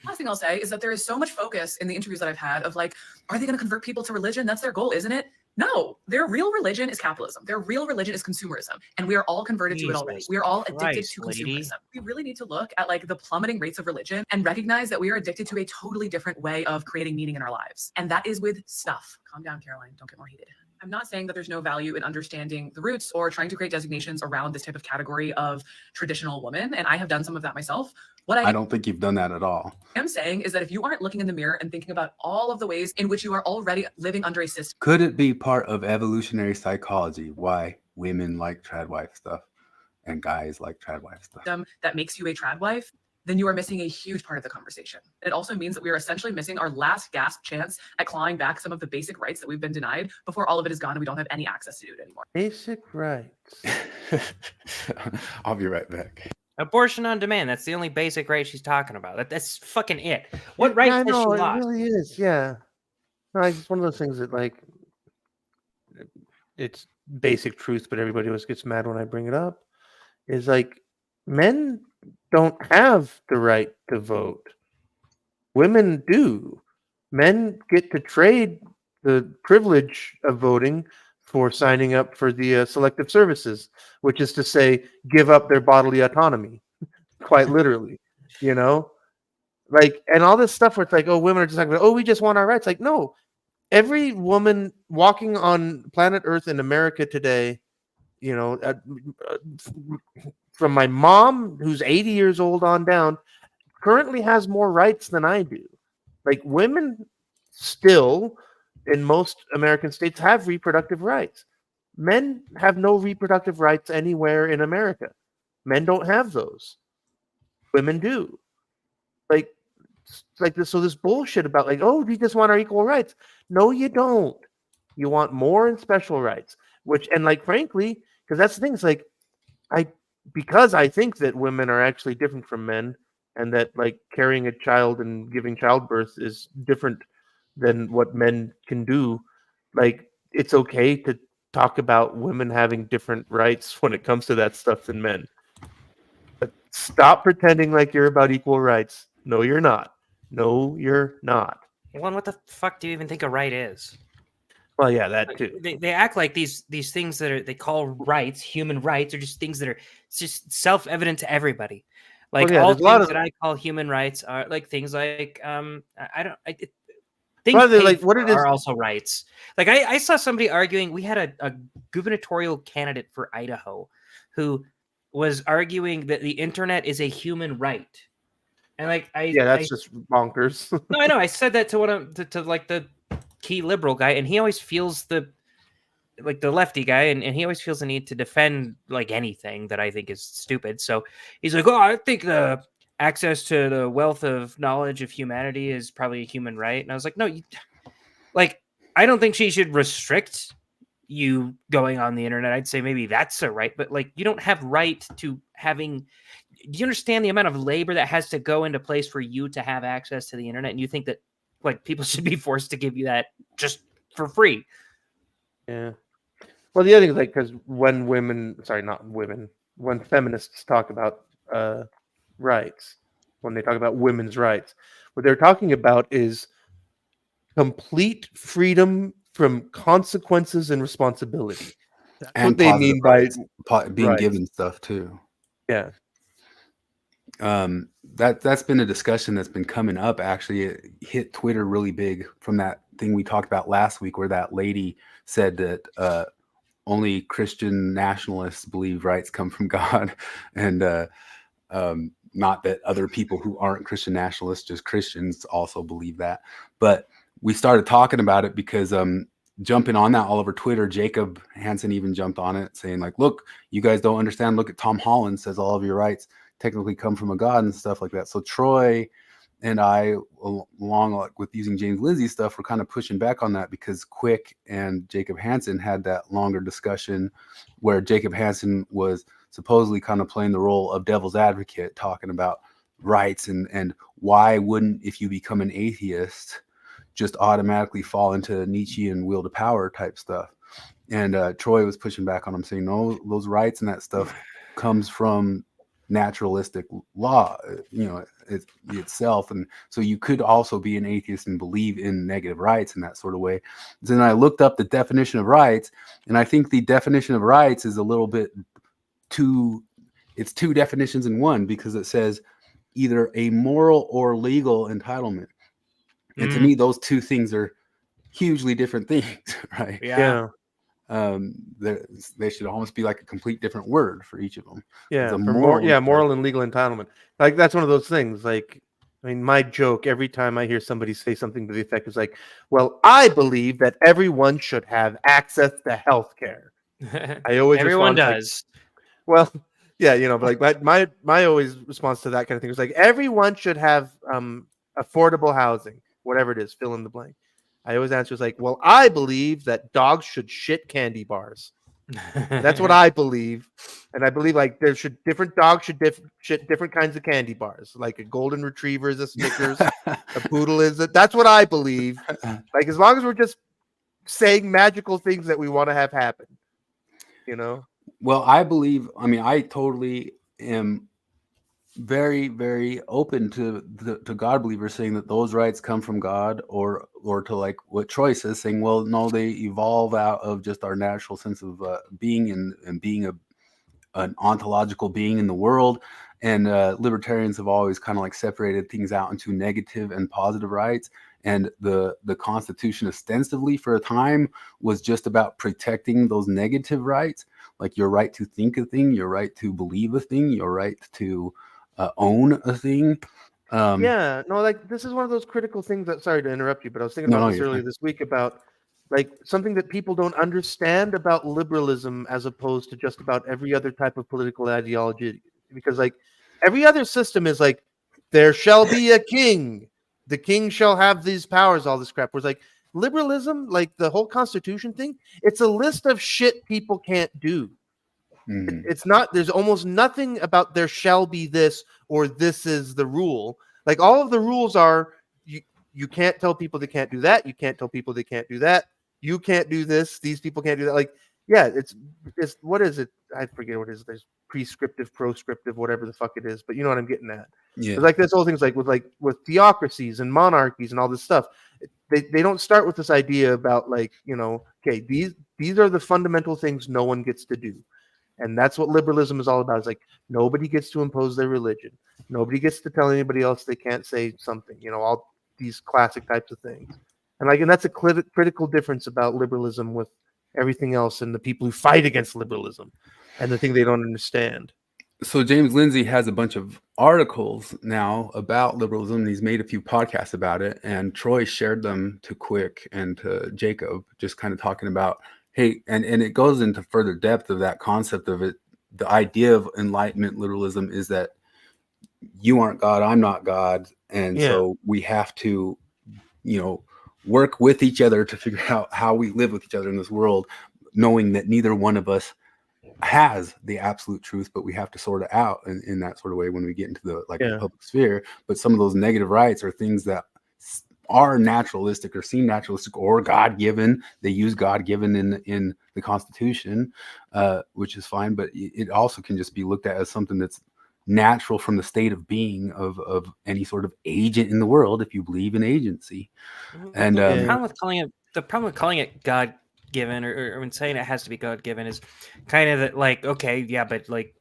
Last thing I'll say is that there is so much focus in the interviews that I've had of like, are they going to convert people to religion? That's their goal, isn't it? No, their real religion is capitalism. Their real religion is consumerism. And we are all converted to it already.
Jesus
We are all addicted
Christ,
to
lady.
consumerism. We really need to look at like the plummeting rates of religion and recognize that we are addicted to a totally different way of creating meaning in our lives. And that is with stuff. Calm down, Caroline. Don't get more heated. I'm not saying that there's no value in understanding the roots or trying to create designations around this type of category of traditional woman. And I have done some of that myself. What
I don't think you've done that at all.
am saying is that if you aren't looking in the mirror and thinking about all of the ways in which you are already living under a system
Could it be part of evolutionary psychology why women like trad wife stuff and guys like trad wife stuff?
that makes you a trad wife, then you are missing a huge part of the conversation. It also means that we are essentially missing our last gasp chance at clawing back some of the basic rights that we've been denied before all of it is gone and we don't have any access to do it anymore.
Basic rights.
I'll be right back.
Abortion on demand. That's the only basic right she's talking about. That's fucking it. What right
I
has she
know, it
lost?
really is. Yeah. No, it's one of those things that like it's basic truth, but everybody always gets mad when I bring it up. Is like men don't have the right to vote. Women do. Men get to trade the privilege of voting for signing up for the selective services, which is to say, give up their bodily autonomy, quite literally. you know, like, and all this stuff where it's like, oh, women are just like, oh, we just want our rights. Like, no, every woman walking on planet Earth in America today, you know, from my mom, who's 80 years old on down, currently has more rights than I do. Like, women still in most American states have reproductive rights. Men have no reproductive rights anywhere in America. Men don't have those. Women do. Like this. So this bullshit about like, oh, we just want our equal rights. No, you don't. You want more and special rights. Which, and like, frankly, because that's the thing. It's like, because I think that women are actually different from men, and that like carrying a child and giving childbirth is different than what men can do. Like, it's okay to talk about women having different rights when it comes to that stuff than men. But stop pretending like you're about equal rights. No, you're not. No, you're not.
Well, what the fuck do you even think a right is?
Well, yeah, that too.
They act like these things that they call rights, human rights, are just things that are just self-evident to everybody. Like,
well, yeah,
all
there's a lot
things
of
that I call human rights are like things like things
Well, they're
paid
like, what
for
it is-
are also rights. Like, I saw somebody arguing. We had a gubernatorial candidate for Idaho who was arguing that the internet is a human right. And like,
that's just bonkers.
No, I know. I said that to one of to like the key liberal guy, and he always feels the lefty guy, and he always feels the need to defend like anything that I think is stupid. So he's like, oh, I think the access to the wealth of knowledge of humanity is probably a human right. And I was like, no, like, I don't think she should restrict you going on the internet. I'd say maybe that's a right, but like, you don't have right to having. Do you understand the amount of labor that has to go into place for you to have access to the internet? And you think that like people should be forced to give you that just for free?
Yeah. Well, the other thing is like, because when when feminists talk about rights, when they talk about women's rights, what they're talking about is complete freedom from consequences and responsibility. That's
And
what they
positive
mean by
rights, being
rights.
given stuff too.
Yeah.
That's been a discussion that's been coming up. Actually, it hit Twitter really big from that thing we talked about last week, where that lady said that only Christian nationalists believe rights come from God, and not that other people who aren't Christian nationalists, just Christians, also believe that. But we started talking about it because jumping on that all over Twitter, Jacob Hansen even jumped on it, saying like, "Look, you guys don't understand. Look at Tom Holland says all of your rights technically come from a God," and stuff like that. So Troy and I, along like with using James Lindsay's stuff, we're kind of pushing back on that, because Quick and Jacob Hansen had that longer discussion where Jacob Hansen was supposedly kind of playing the role of devil's advocate, talking about rights and why wouldn't, if you become an atheist, just automatically fall into Nietzschean will to power type stuff. And Troy was pushing back on him, saying, no, those rights and that stuff comes from naturalistic law, itself. And so you could also be an atheist and believe in negative rights in that sort of way. So then I looked up the definition of rights, and I think the definition of rights is a little bit it's two definitions in one, because it says either a moral or legal entitlement. And to me, those two things are hugely different things, right?
Yeah.
They should almost be like a complete different word for each of them.
Yeah, moral and legal entitlement. Like, that's one of those things. Like, I mean, my joke every time I hear somebody say something to the effect is like, "Well, I believe that everyone should have access to health care." I always
Everyone
respond
does.
Like, well, yeah, but like my always response to that kind of thing is like, everyone should have affordable housing, whatever it is, fill in the blank. I always answer is like, well, I believe that dogs should shit candy bars. That's what I believe. And I believe like different dogs should shit different kinds of candy bars. Like a golden retriever is a Snickers, a poodle is that's what I believe. Like, as long as we're just saying magical things that we want to have happen,
Well, I totally am very, very open to God believers saying that those rights come from God, or to like what Troy says, saying, well, no, they evolve out of just our natural sense of being and being an ontological being in the world. And libertarians have always kind of like separated things out into negative and positive rights. And the Constitution ostensibly for a time was just about protecting those negative rights, like your right to think a thing, your right to believe a thing, your right to own a thing.
Yeah, no, like this is one of those critical things that, sorry to interrupt you, but I was thinking
No,
about
no,
this
you're
earlier
fine.
this week about like something that people don't understand about liberalism as opposed to just about every other type of political ideology. Because like every other system is like, there shall be a king, the king shall have these powers, all this crap. Whereas like liberalism, like the whole Constitution thing, it's a list of shit people can't do. It's not, there's almost nothing about there shall be this or this is the rule. Like all of the rules are you can't tell people they can't do that, you can't tell people they can't do that, you can't do this, these people can't do that. Like, yeah, it's what is it? I forget what it is. There's prescriptive, proscriptive, whatever the fuck it is, but you know what I'm getting at.
Yeah.
It's like this whole thing's like with theocracies and monarchies and all this stuff. They don't start with this idea about like, you know, okay, these are the fundamental things no one gets to do. And that's what liberalism is all about. It's like nobody gets to impose their religion. Nobody gets to tell anybody else they can't say something. You know, all these classic types of things. And that's a critical difference about liberalism with everything else and the people who fight against liberalism and the thing they don't understand.
So James Lindsay has a bunch of articles now about liberalism, and he's made a few podcasts about it. And Troy shared them to Quick and to Jacob, just kind of talking about, hey, and it goes into further depth of that concept of it. The idea of Enlightenment liberalism is that you aren't God, I'm not God, and so we have to, you know, work with each other to figure out how we live with each other in this world, knowing that neither one of us has the absolute truth, but we have to sort it out in that sort of way when we get into the the public sphere. But some of those negative rights are things that are naturalistic or seem naturalistic or God-given. They use God-given in the Constitution, which is fine, but it also can just be looked at as something that's natural from the state of being of any sort of agent in the world, if you believe in agency. And
the problem with calling it God-given or when saying it has to be God-given is kind of that, like, okay, yeah, but like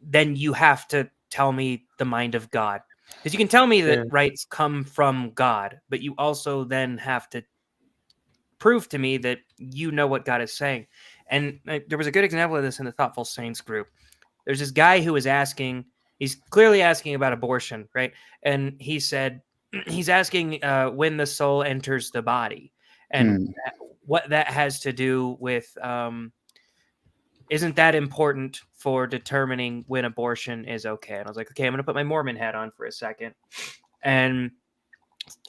then you have to tell me the mind of God. Because you can tell me that rights come from God, but you also then have to prove to me that you know what God is saying. And there was a good example of this in the Thoughtful Saints group. There's this guy who was asking, he's clearly asking about abortion, right? And he said, he's asking when the soul enters the body and what that has to do with, isn't that important for determining when abortion is okay? And I was like, okay, I'm going to put my Mormon hat on for a second. And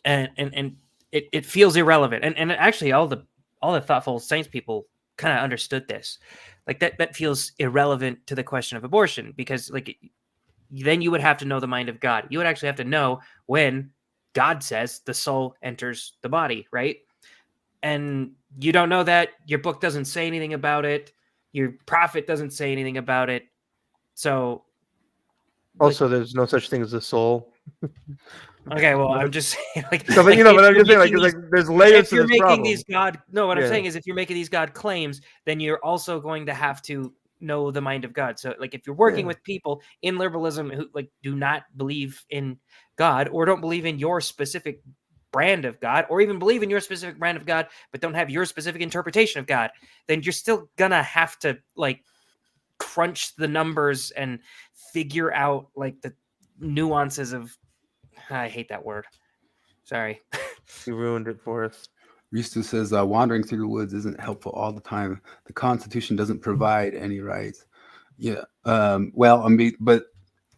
it feels irrelevant. And actually all the Thoughtful Saints people kind of understood this. Like that feels irrelevant to the question of abortion, because like then you would have to know the mind of God. You would actually have to know when God says the soul enters the body, right? And you don't know that. Your book doesn't say anything about it. Your prophet doesn't say anything about it. So
also there's no such thing as a soul.
Okay, well, I'm just saying, like,
so, but, you know, but I'm just saying, like, there's layers to this problem.
What I'm saying is, if you're making these God claims, then you're also going to have to know the mind of God. So, like, if you're working with people in liberalism who like do not believe in God or don't believe in your specific brand of God, or even believe in your specific brand of God, but don't have your specific interpretation of God, then you're still gonna have to like crunch the numbers and figure out like the nuances of. I hate that word. Sorry.
You ruined it for us.
Risto says, wandering through the woods isn't helpful all the time. The Constitution doesn't provide any rights. Yeah. Well, I mean, but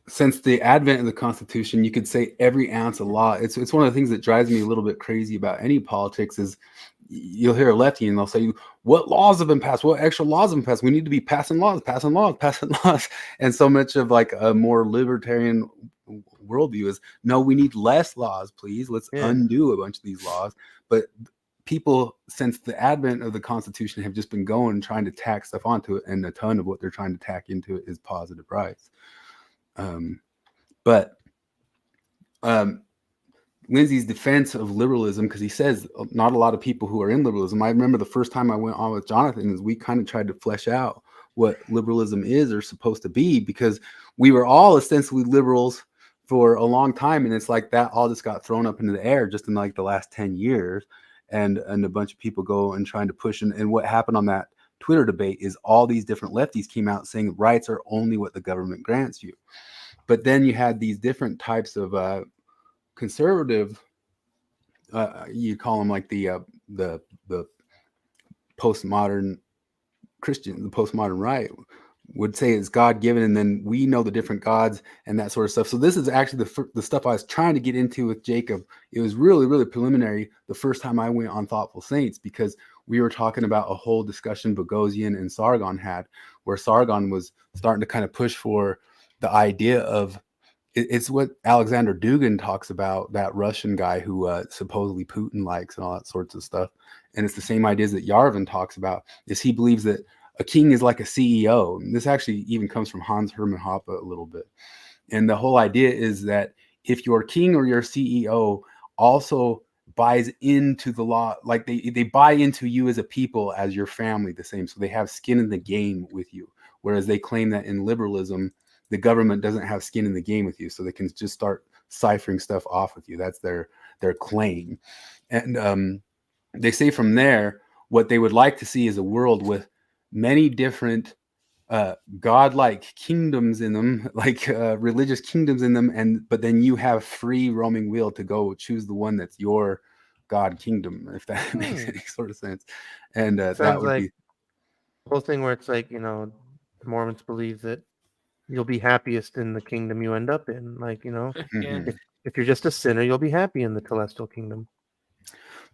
since the advent of the Constitution, you could say every ounce of law. It's one of the things that drives me a little bit crazy about any politics is you'll hear a lefty and they'll say, what laws have been passed? What extra laws have been passed? We need to be passing laws. And so much of like a more libertarian worldview is, no, we need less laws, please. Let's undo a bunch of these laws. But people, since the advent of the Constitution, have just been going trying to tack stuff onto it, and a ton of what they're trying to tack into it is positive rights. But Lindsay's defense of liberalism, because he says not a lot of people who are in liberalism. I remember the first time I went on with Jonathan is we kind of tried to flesh out what liberalism is or supposed to be, because we were all ostensibly liberals for a long time, and it's like that all just got thrown up into the air just in like the last 10 years, and a bunch of people go and trying to push, and what happened on that Twitter debate is all these different lefties came out saying rights are only what the government grants you. But then you had these different types of conservative, you call them like the postmodern Christian, the postmodern right would say it's God given, and then we know the different gods and that sort of stuff. So this is actually the stuff I was trying to get into with Jacob. It was really, really preliminary the first time I went on Thoughtful Saints, because we were talking about a whole discussion Boghossian and Sargon had, where Sargon was starting to kind of push for the idea of, it's what Alexander Dugin talks about, that Russian guy who supposedly Putin likes and all that sorts of stuff. And it's the same ideas that Yarvin talks about, is he believes that a king is like a CEO. And this actually even comes from Hans Hermann Hoppe a little bit. And the whole idea is that if your king or your CEO also buys into the law, like they buy into you as a people, as your family, the same. So they have skin in the game with you. Whereas they claim that in liberalism, the government doesn't have skin in the game with you, so they can just start ciphering stuff off with you. That's their claim. And they say from there, what they would like to see is a world with many different godlike kingdoms in them, like religious kingdoms in them, but then you have free roaming will to go choose the one that's your God kingdom, if that makes any sort of sense. And that
Sounds
would
like
be
the whole thing where it's like, the Mormons believe that you'll be happiest in the kingdom you end up in. Like,
Yeah.
if you're just a sinner, you'll be happy in the celestial kingdom.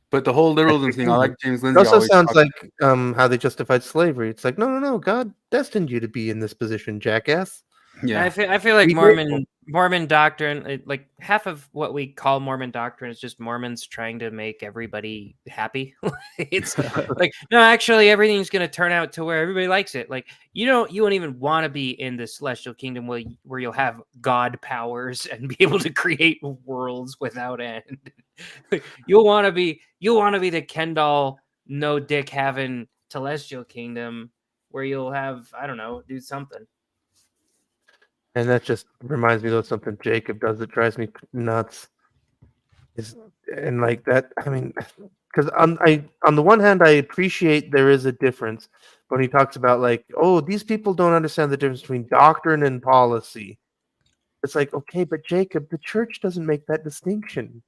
But the whole liberalism thing, I like James
It
Lindsay
also
always
sounds
talks-
like how they justified slavery. It's like, no, God destined you to be in this position, jackass.
I feel like
Be grateful.
Mormon doctrine, like half of what we call Mormon doctrine is just Mormons trying to make everybody happy. It's like, no, actually everything's going to turn out to where everybody likes it. Like you won't even want to be in the celestial kingdom where you'll have God powers and be able to create worlds without end. You'll want to be the Ken doll, no dick having celestial kingdom where you'll have, I don't know, do something.
And that just reminds me of something Jacob does that drives me nuts. And like that, I mean, because on the one hand, I appreciate there is a difference when he talks about like, oh, these people don't understand the difference between doctrine and policy. It's like, okay, but Jacob, the church doesn't make that distinction.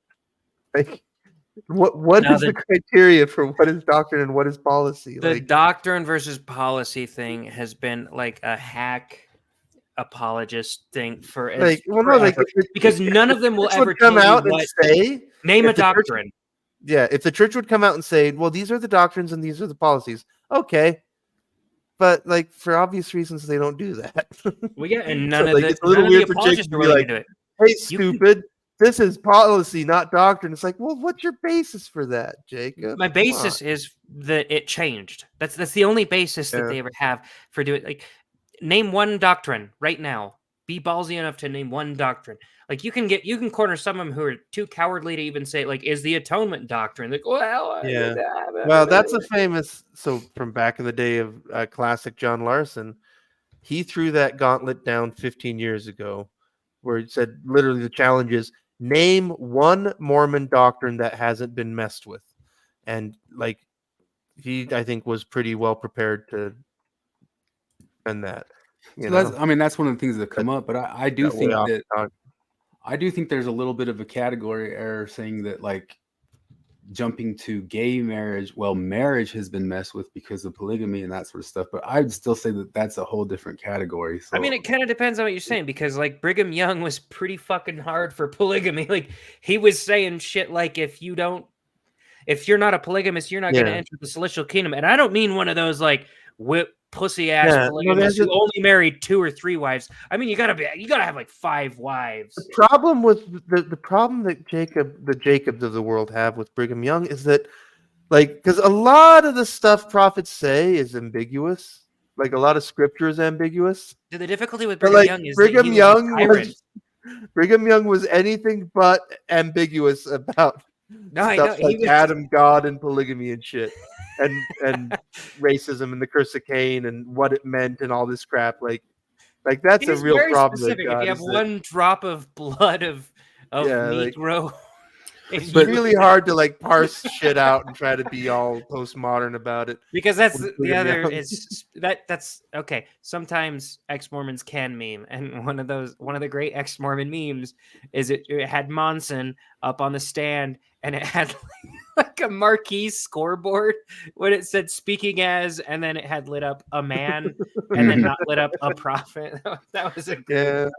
Like, what
No,
is the criteria for what is doctrine and what is policy?
The
Like,
doctrine versus policy thing has been like a hack apologist thing for
like, well, no, like
forever, because none of them will
church
ever
would come
tell you
out and
what-
say,
name a
if the church-
doctrine.
Yeah, if the church would come out and say, well, these are the doctrines and these are the policies, okay. But like for obvious reasons, they don't do that.
Well, yeah, and none of
like,
the
it's a little
none of the
weird for Jake
apologists
to
are
be
willing
like,
to do it.
hey,
You can-
stupid, this is policy, not doctrine. It's like, well, what's your basis for that, Jacob?
My
Come
basis
on.
is that it changed. That's the only basis that they ever have for doing. Like, name one doctrine right now. Be ballsy enough to name one doctrine. Like you can corner some of them who are too cowardly to even say, like, is the atonement doctrine? Like, well,
Yeah. Well, that's a famous. So from back in the day of classic John Larson, he threw that gauntlet down 15 years ago, where he said literally the challenge is name one Mormon doctrine that hasn't been messed with, and like he, I think, was pretty well prepared to defend that.
So that's one of the things that come up. But I do
got way
think
off
that
topic.
I do think there's a little bit of a category error saying that like jumping to gay marriage, well, marriage has been messed with because of polygamy and that sort of stuff. But I'd still say that that's a whole different category. So
I mean, it kind of depends on what you're saying, because like Brigham Young was pretty fucking hard for polygamy. Like he was saying shit like, if you're not a polygamist, you're not going to enter the celestial kingdom. And I don't mean one of those like whip pussy ass polygamists who only married 2 or 3 wives. I mean, you gotta have like 5 wives.
The problem with the problem that the Jacobs of the world have with Brigham Young is that, like, because a lot of the stuff prophets say is ambiguous. Like a lot of scripture is ambiguous.
The difficulty with
But,
Brigham
like,
Young is
Brigham
that he was a tyrant.
Brigham Young was anything but ambiguous about
No, I
stuff
know, he
like
was-
Adam, God, and polygamy and shit, and racism and the curse of Cain and what it meant and all this crap. Like that's a
He's
real
very
problem. That
specific. If
God
you have
is that-
one drop of blood of
Yeah, like-
Negro,
It's
you-
really hard to like parse shit out and try to be all postmodern about it.
because that's
with
the
Brigham
other
Young.
is that's okay. Sometimes ex-Mormons can meme, and one of the great ex-Mormon memes is it had Monson up on the stand, and it had like a marquee scoreboard when it said "speaking as," and then it had lit up a man, and then not lit up a prophet. That was a great.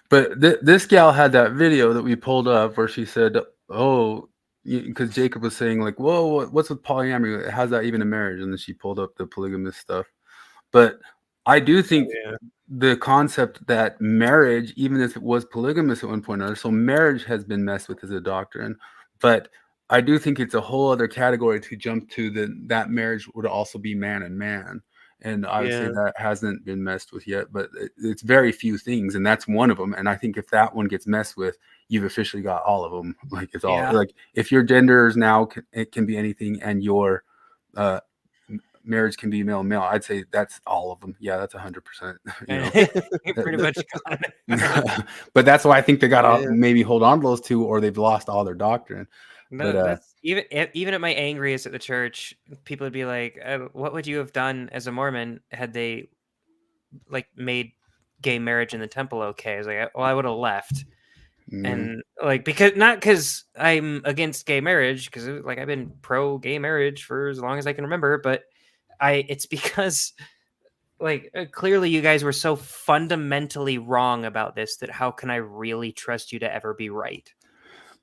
But this gal had that video that we pulled up where she said, "Oh, because Jacob was saying like, whoa, what's with polyamory? How's that even a marriage?" And then she pulled up the polygamous stuff. But I do think the concept that marriage, even if it was polygamous at one point or another, so marriage has been messed with as a doctrine. But I do think it's a whole other category to jump to that marriage would also be man and man. And I would say that hasn't been messed with yet, but it's very few things, and that's one of them. And I think if that one gets messed with, you've officially got all of them. Like it's all like if your gender is now it can be anything, and your marriage can be male male. I'd say that's all of them. Yeah, that's 100%.
Pretty much gone.
But that's why I think they got to maybe hold on to those two, or they've lost all their doctrine.
No,
But
that's even at my angriest at the church, people would be like, "What would you have done as a Mormon had they like made gay marriage in the temple okay?" I was like, "Well, I would have left." And like because I'm against gay marriage, because like I've been pro gay marriage for as long as I can remember, but it's because like clearly you guys were so fundamentally wrong about this that how can I really trust you to ever be right?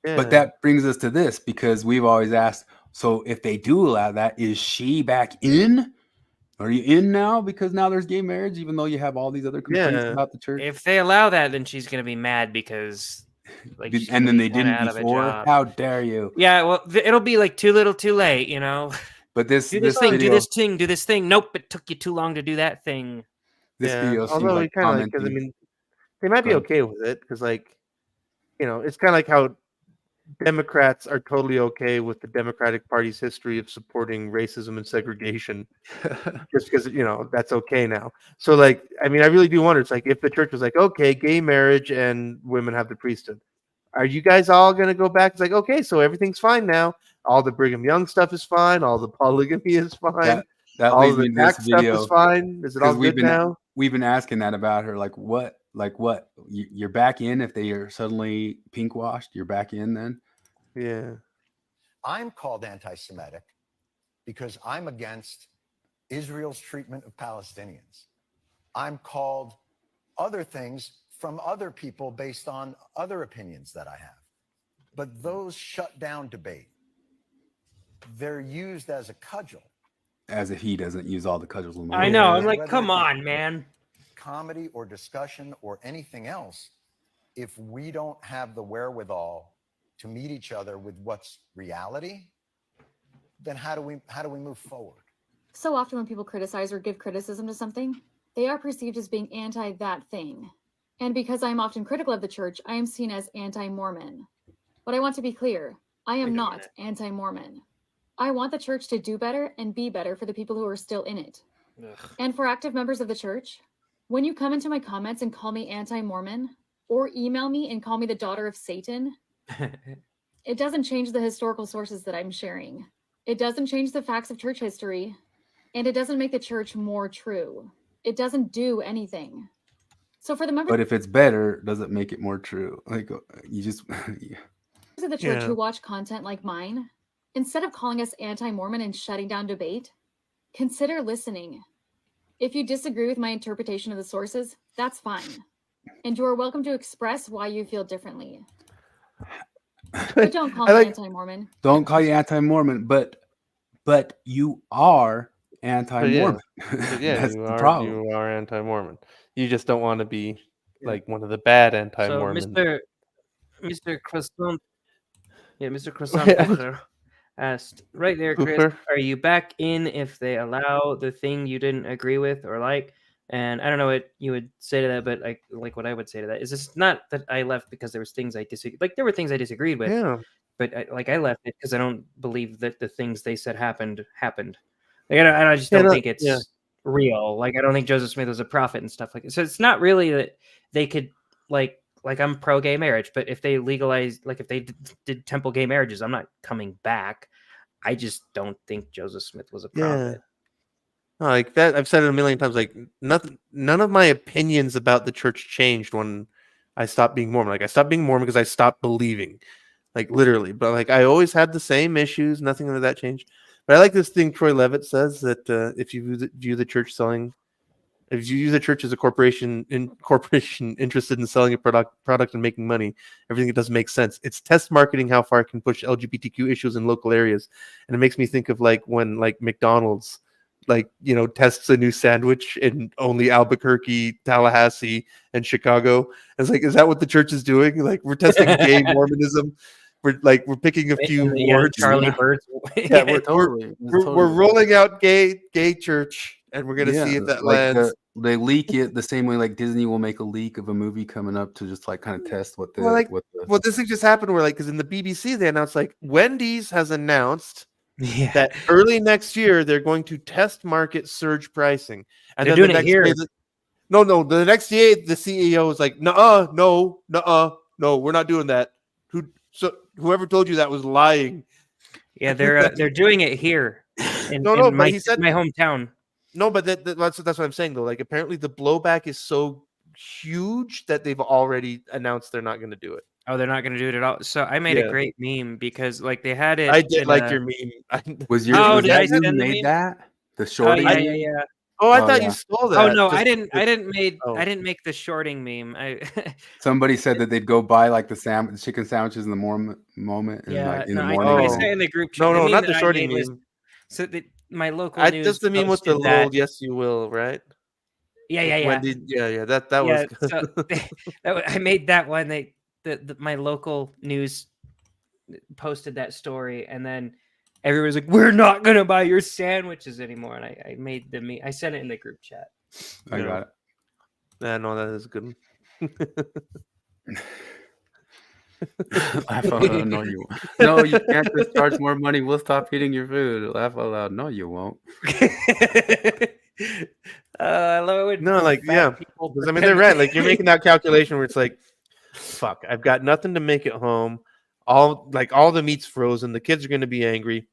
But that brings us to this, because we've always asked, so if they do allow that, is she back in? Are you in now because now there's gay marriage, even though you have all these other complaints about the church?
If they allow that, then she's gonna be mad because like she's
And
gonna
then
be
they didn't
out of a
before.
job.
How dare you?
Yeah, well, it'll be like too little, too late, you know.
But
do this thing, do this thing, do this thing. Nope, it took you too long to do that thing.
This video seems
although
like
kind of like, 'cause, I
commenting.
mean, they might be
Go ahead.
okay with it because, like, you know, it's kind of like how Democrats are totally okay with the Democratic Party's history of supporting racism and segregation, just because that's okay now. So, like, I mean, I really do wonder. It's like if the church was like, okay, gay marriage and women have the priesthood, are you guys all gonna go back? It's like, okay, so everything's fine now. All the Brigham Young stuff is fine. All the polygamy is fine.
That
all
leads
the
me to this
tax stuff
video
is fine. Is it all
'cause we've
good now?
We've been asking that about her. Like what? You're back in if they are suddenly pink washed. You're back in then.
Yeah.
I'm called anti-Semitic because I'm against Israel's treatment of Palestinians. I'm called other things from other people based on other opinions that I have. But those shut down debate. They're used as a cudgel.
As if he doesn't use all the cudgels in the
I
world.
know. I'm like,
Whether
come
it be
on, man.
Comedy or discussion or anything else, if we don't have the wherewithal to meet each other with what's reality, then how do we move forward?
So often when people criticize or give criticism to something, they are perceived as being anti that thing. And because I am often critical of the church, I am seen as anti-Mormon. But I want to be clear, I am not anti-Mormon. I want the church to do better and be better for the people who are still in it. And for active members of the church, when you come into my comments and call me anti-Mormon, or email me and call me the daughter of Satan, it doesn't change the historical sources that I'm sharing. It doesn't change the facts of church history, and it doesn't make the church more true. It doesn't do anything. So for the members
But if it's better, does it make it more true? Like you just
of the church who watch content like mine, instead of calling us anti-Mormon and shutting down debate, consider listening. If you disagree with my interpretation of the sources, that's fine. And you are welcome to express why you feel differently. But don't call me anti-Mormon.
Don't call you anti-Mormon, but you are anti-Mormon.
Yeah,
That's
you
the
are.
problem.
You are anti-Mormon. You just don't want to be like one of the bad
So,
anti-Mormon.
Mr. Croissant, Mr. Croissant Pepper asked, right there, Chris,
Pooper?
are you back in if they allow the thing you didn't agree with or like? And I don't know what you would say to that, but like what I would say to that is it's not that I left because there was things I disagreed. Like there were things I disagreed with,
Yeah.
but I left it because I don't believe that the things they said happened. Like, I just don't think it's real. Like, I don't think Joseph Smith was a prophet and stuff like that. So it's not really that they could like I'm pro gay marriage, but if they legalized, like if they did temple gay marriages, I'm not coming back. I just don't think Joseph Smith was a prophet.
No, like that, I've said it a million times. Like none of my opinions about the church changed when I stopped being Mormon. Like I stopped being Mormon because I stopped believing, like literally. But like I always had the same issues. Nothing of that changed. But I like this thing Troy Levitt says that if you view the church if you view the church as a corporation interested in selling a product and making money, everything it does make sense. It's test marketing how far it can push LGBTQ issues in local areas, and it makes me think of like when like McDonald's tests a new sandwich in only Albuquerque, Tallahassee, and Chicago. It's like, is that what the church is doing? Like we're testing gay Mormonism. We're picking a few wards.
Charlie Birds.
Yeah, we're rolling out gay church, and we're gonna see if that lands.
They leak it the same way like Disney will make a leak of a movie coming up to just like kind of test what the
well, this thing just happened where like because in the BBC they announced like Wendy's has announced that early next year they're going to test market surge pricing, and
they're
then
doing it here.
The next day the CEO is like, no, we're not doing that. Whoever told you that was lying.
Yeah, they're doing it here.
But he said
my hometown.
No, but that's what I'm saying though. Like apparently the blowback is so huge that they've already announced they're not going to do it.
Oh, they're not going to do it at all. So I made a great meme because like they had it.
I did like your meme.
Was
did I send the
made
meme?
that? The shorting?
Yeah.
Oh, I thought you stole that.
Oh no, I didn't make the shorting meme.
Somebody said that they'd go buy like the chicken sandwiches in the moment. And,
Yeah,
like, in the
I
morning.
said in the group chat.
No, not
that
the
I
shorting
made was-
meme.
So my local news.
Just the meme with the
posted
little "Yes, you will," right?
Yeah.
Wendy, that was.
So I made that one. My local news posted that story, and then everyone's like, "We're not gonna buy your sandwiches anymore." And I made the meme. I sent it in the group chat.
I got it.
Yeah, no, that is good.
Laugh out loud. No, you won't. No, you can't just charge more money. We'll stop eating your food. Laugh out loud. No, you won't.
I love it.
No, like because I mean they're right. Like you're making that calculation where it's like, fuck, I've got nothing to make at home. All the meat's frozen. The kids are going to be angry.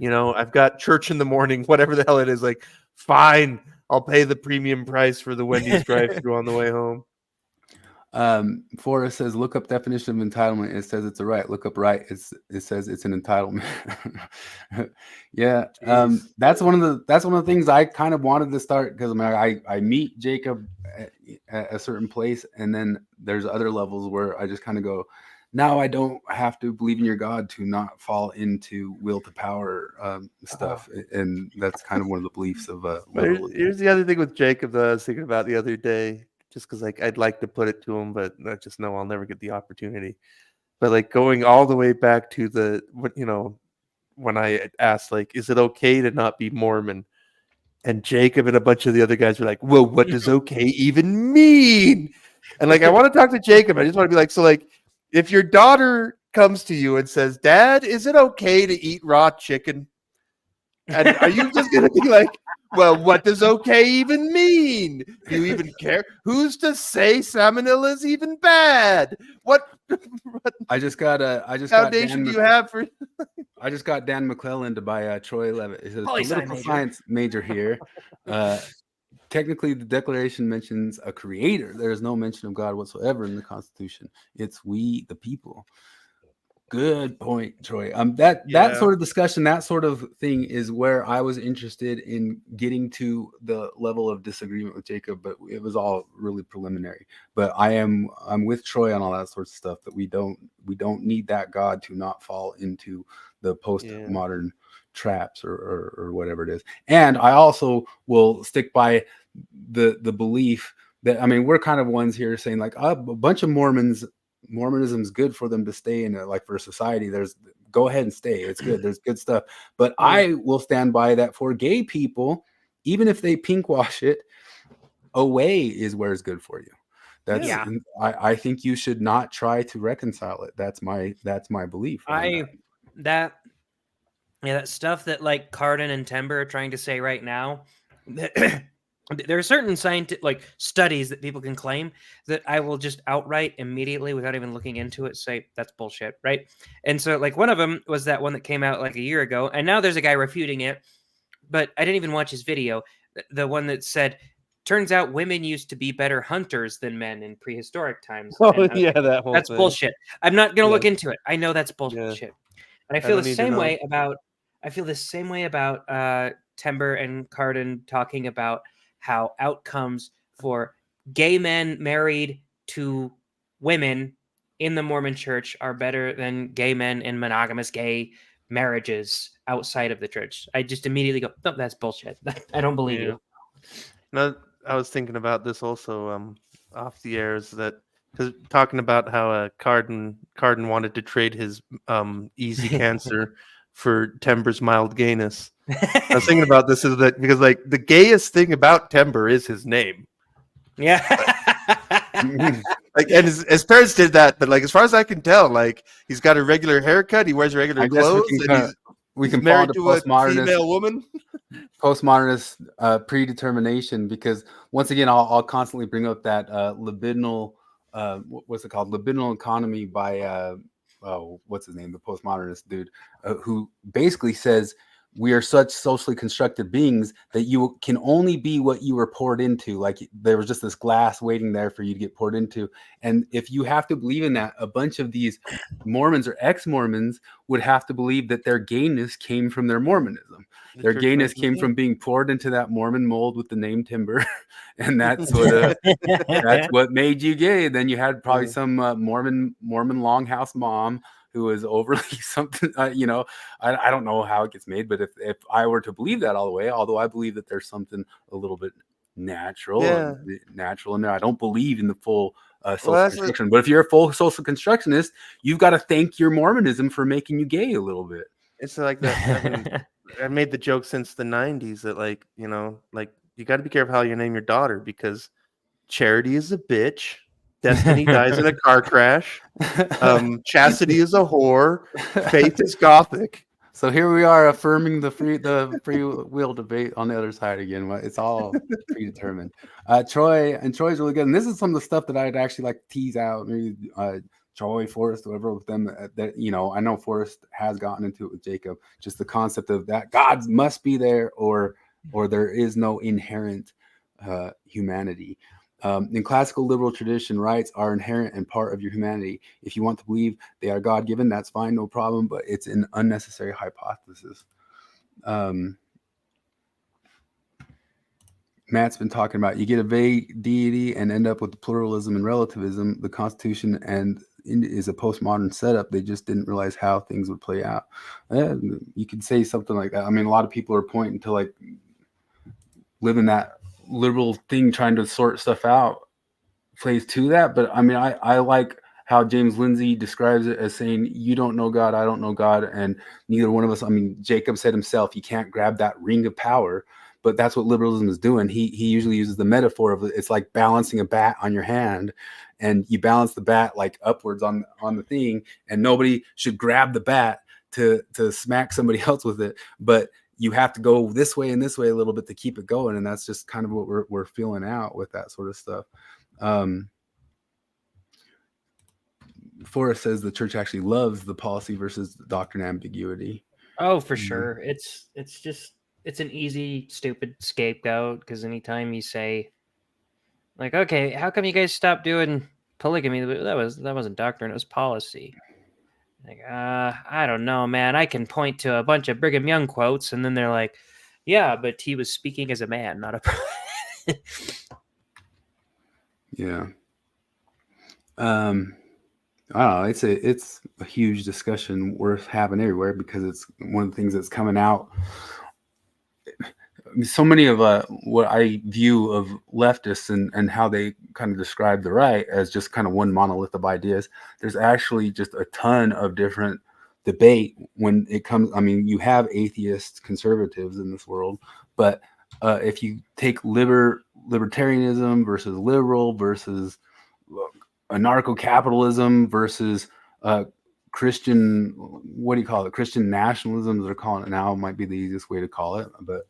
I've got church in the morning. Whatever the hell it is. Like, fine, I'll pay the premium price for the Wendy's drive-thru on the way home.
Forrest says, look up definition of entitlement. It says it's a right. Look up right. It says it's an entitlement. Yeah. That's one of the things I kind of wanted to start because I meet Jacob at a certain place, and then there's other levels where I just kind of go, now I don't have to believe in your God to not fall into will to power stuff. And that's kind of one of the beliefs of
here's the other thing with Jacob that I was thinking about the other day. Just because I'd like to put it to him, but I just know I'll never get the opportunity. But like going all the way back to when I asked is it okay to not be Mormon, and Jacob and a bunch of the other guys were like, well, what does okay even mean? And I want to talk to Jacob. I just want to be like, so if your daughter comes to you and says, Dad, is it okay to eat raw chicken? And are you just gonna be like, well, what does okay even mean? Do you even care? Who's to say salmonella is even bad? What foundation do you have for?
I just got Dan McClellan to buy Troy Levitt. He says political science major here. Technically, the Declaration mentions a creator. There is no mention of God whatsoever in the Constitution. It's we, the people. Good point, Troy. That sort of discussion, that sort of thing is where I was interested in getting to the level of disagreement with Jacob, but it was all really preliminary. But I'm with Troy on all that sorts of stuff, that we don't need that God to not fall into the postmodern traps or whatever it is. And I also will stick by the belief that, we're kind of ones here saying a bunch of Mormonism is good for them to stay in for society. Go ahead and stay. It's good. There's good stuff. But I will stand by that for gay people, even if they pink wash it, away is where it's good for you. That's
Yeah.
I think you should not try to reconcile it. That's my belief.
That stuff that like Cardin and Timber are trying to say right now. There are certain scientific like studies that people can claim that I will just outright immediately without even looking into it say that's bullshit, right? And so like one of them was that one that came out like a year ago, and now there's a guy refuting it, but I didn't even watch his video. The one that said, turns out women used to be better hunters than men in prehistoric times.
Oh,
And I was
yeah,
like,
that whole
that's
thing.
bullshit. I'm not gonna
Yeah.
look into it. I know that's bullshit. And I feel
don't
the
need to
same
know.
way about Timber and Cardin talking about how outcomes for gay men married to women in the Mormon church are better than gay men in monogamous gay marriages outside of the church. I just immediately go, no, that's bullshit. I don't believe you.
No, I was thinking about this also off the air is that because talking about how Cardin wanted to trade his easy cancer for Timber's mild gayness. I was thinking about this is that because like the gayest thing about Timber is his name.
Yeah.
Like, and his parents did that, but like as far as I can tell, like he's got a regular haircut, he wears regular
I guess
clothes, and
we
he's
can fall
married
into
to a
postmodernist
female woman.
postmodernist predetermination, because once again I'll constantly bring up that libidinal what's it called, libidinal economy by what's his name, the postmodernist dude who basically says we are such socially constructed beings that you can only be what you were poured into. Like there was just this glass waiting there for you to get poured into. And if you have to believe in that, a bunch of these Mormons or ex-Mormons would have to believe that their gayness came from their Mormonism. Their gayness came from being poured into that Mormon mold with the name Timber. And that's what made you gay. Then you had probably some Mormon Longhouse mom who was overly something, I don't know how it gets made, but if I were to believe that all the way, although I believe that there's something a little bit natural in there, I don't believe in the full social construction. But if you're a full social constructionist, you've got to thank your Mormonism for making you gay a little bit.
It's like that. I mean, I made the joke since the 90s that like you got to be careful how you name your daughter because Charity is a bitch. Destiny dies in a car crash. Chastity is a whore. Faith is gothic.
So here we are affirming the free will debate on the other side again. It's all predetermined. Troy's really good, and this is some of the stuff that I'd actually like to tease out. Maybe Troy, Forrest, whatever with them. That I know Forrest has gotten into it with Jacob. Just the concept of that God must be there, or there is no inherent humanity. In classical liberal tradition, rights are inherent and part of your humanity. If you want to believe they are God-given, that's fine, no problem, but it's an unnecessary hypothesis. Matt's been talking about you get a vague deity and end up with pluralism and relativism. The Constitution is a postmodern setup. They just didn't realize how things would play out. You could say something like that. I mean, a lot of people are pointing to like living that liberal thing, trying to sort stuff out, plays to that. But I mean, I like how James Lindsay describes it as saying, you don't know God, I don't know God, and neither one of us. I mean, Jacob said himself, you can't grab that ring of power, but that's what liberalism is doing. He usually uses the metaphor of it's like balancing a bat on your hand, and you balance the bat like upwards on the thing, and nobody should grab the bat to smack somebody else with it, but you have to go this way and this way a little bit to keep it going. And that's just kind of what we're feeling out with that sort of stuff. Forrest says the church actually loves the policy versus doctrine ambiguity.
Oh, for sure. It's an easy, stupid scapegoat because anytime you say like, okay, how come you guys stopped doing polygamy? That wasn't doctrine, it was policy. Like, I don't know, man. I can point to a bunch of Brigham Young quotes, and then they're like, yeah, but he was speaking as a man, not a
Yeah. I don't know. It's a huge discussion worth having everywhere because it's one of the things that's coming out. So many of what I view of leftists and how they kind of describe the right as just kind of one monolith of ideas. There's actually just a ton of different debate when it comes. I mean, you have atheist conservatives in this world, but if you take libertarianism versus liberal versus anarcho-capitalism versus Christian, what do you call it? Christian nationalism, they're calling it now, might be the easiest way to call it. But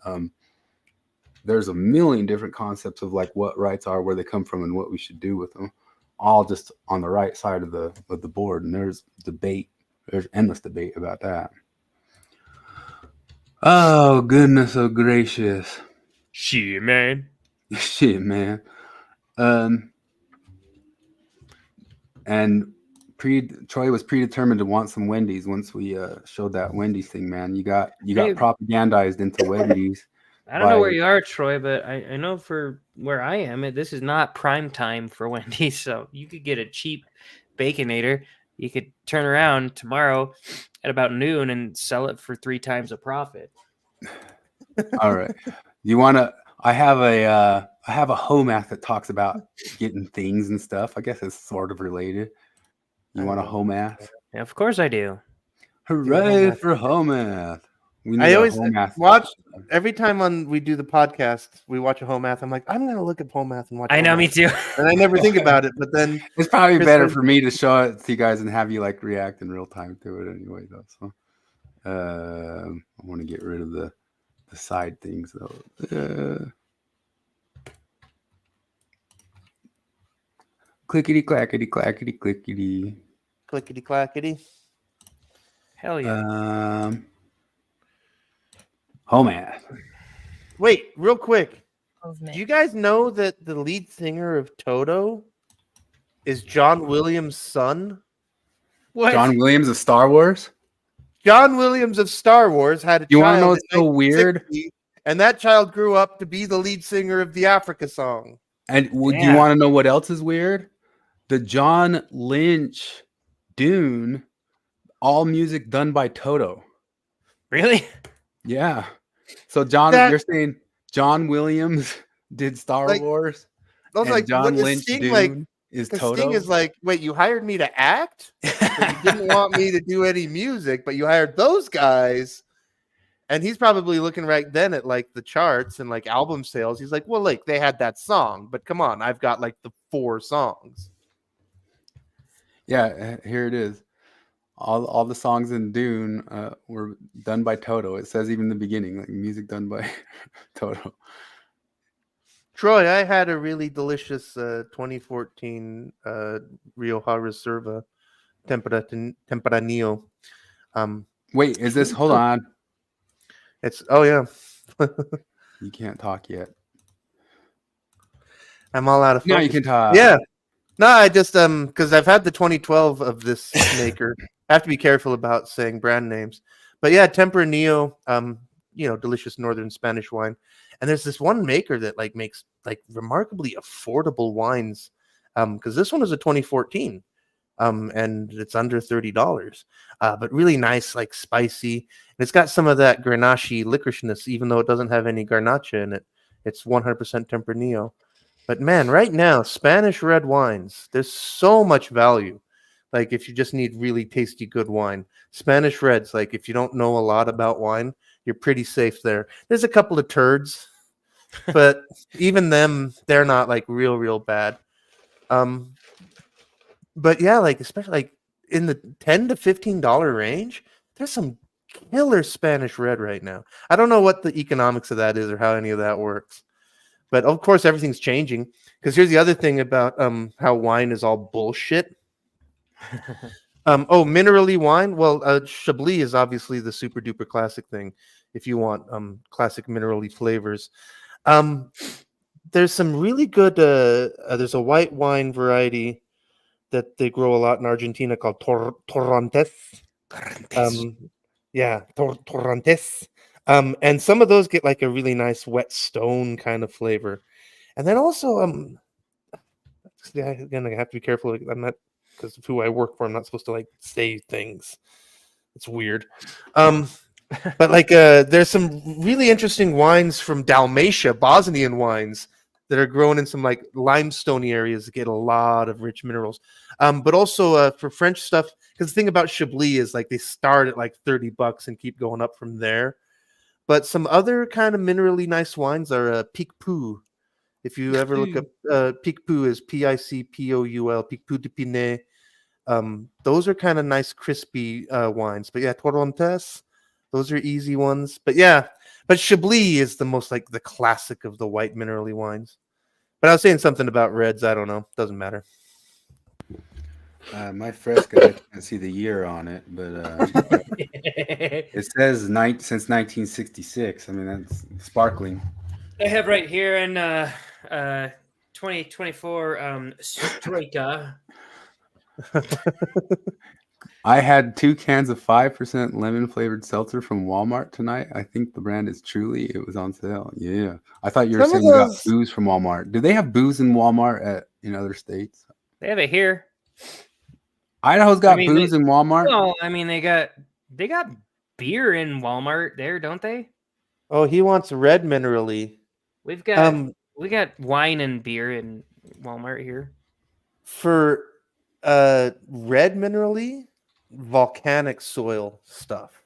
there's a million different concepts of like what rights are, where they come from, and what we should do with them, all just on the right side of the board. And there's debate. There's endless debate about that. Oh, goodness, oh gracious.
Shit, man.
Shit, man. And Troy was predetermined to want some Wendy's once we showed that Wendy's thing, man. You got
Hey.
propagandized into Wendy's.
I don't know where you are, Troy, but I know for where I am, this is not prime time for Wendy's. So you could get a cheap Baconator. You could turn around tomorrow at about noon and sell it for 3 times a profit.
All right. You want to? I have a home app that talks about getting things and stuff. I guess it's sort of related. You want a home app?
Yeah, of course I do.
Hooray for home app!
I always watch every time we do the podcast. We watch a home math. I'm like, I'm gonna look at home math and watch.
I know,
home
me
math.
too.
And I never think about it, but then
it's probably
Chris
better
says-
for me to show it to you guys and have you like react in real time to it anyway, though. So I want to get rid of the side things though. Clickety clackety clackety clickety.
Clickety clackety.
Hell yeah.
Home app.
Wait, real quick. Do you guys know that the lead singer of Tradhoe is John Williams' son?
What?
John Williams of Star Wars?
John Williams of Star Wars had a
You want to
child
know what's
in
so weird?
1960, and that child grew up to be the lead singer of the Africa song.
And do you want to know what else is weird? The John Lynch Dune, all music done by Tradhoe.
Really?
Yeah. So you're saying John Williams did Star Wars?
I was
and
like,
John
what is
Lynch
Sting
Dune
like?
is
Sting
Tradhoe?
is like, wait, you hired me to act? But you didn't want me to do any music, but you hired those guys. And he's probably looking right then at like the charts and like album sales. He's like, well, like they had that song, but come on, I've got like the 4 songs.
Yeah, here it is. All the songs in Dune were done by Tradhoe. It says even in the beginning, like music done by Tradhoe.
Troy, I had a really delicious 2014 Rioja Reserva Tempranillo.
Wait, is this? Hold on.
It's yeah.
You can't talk yet.
I'm all out of focus.
Now you can talk.
Yeah. No, I just because I've had the 2012 of this maker. I have to be careful about saying brand names. But yeah, Tempranillo, delicious northern Spanish wine. And there's this one maker that like makes like remarkably affordable wines. Because this one is a 2014. And it's under $30. But really nice, like spicy. And it's got some of that Grenache licorishness, even though it doesn't have any Garnacha in it. It's 100% Tempranillo. But man, right now, Spanish red wines, there's so much value. Like if you just need really tasty, good wine, Spanish reds, like if you don't know a lot about wine, you're pretty safe there. There's a couple of turds, but even them, they're not like real bad. But yeah, like especially like in the $10 to $15 range, there's some killer Spanish red right now. I don't know what the economics of that is or how any of that works. But of course, everything's changing. Because here's the other thing about how wine is all bullshit. Minerally wine. Well, Chablis is obviously the super duper classic thing. If you want classic minerally flavors, there's some really good. There's a white wine variety that they grow a lot in Argentina called Torrontés. Torrontés. And some of those get like a really nice wet stone kind of flavor. And then also, again, I have to be careful. I'm not, because of who I work for, I'm not supposed to like say things. It's weird. But like, there's some really interesting wines from Dalmatia, Bosnian wines that are grown in some like limestone areas that get a lot of rich minerals. But also for French stuff, because the thing about Chablis is like they start at like $30 and keep going up from there. But some other kind of minerally nice wines are Picpoux. If you ever look up Picpoul is Picpoul, Picpoul de Pinet. Those are kind of nice crispy wines. But yeah, Torrontés, those are easy ones. But yeah, but Chablis is the most like the classic of the white minerally wines. But I was saying something about reds. I don't know. Doesn't matter.
My Fresca, I can't see the year on it, but it says since 1966. I mean, that's sparkling.
I have right here in 2024 Strika.
I had 2 cans of 5% lemon flavored seltzer from Walmart tonight. I think the brand is Truly. It was on sale. Yeah. I thought you were saying you got booze from Walmart. Do they have booze in Walmart in other states?
They have it here.
Idaho's got booze in Walmart.
No, I mean they got beer in Walmart there, don't they?
Oh, he wants red minerally.
We've got we got wine and beer in Walmart here.
For red minerally, volcanic soil stuff.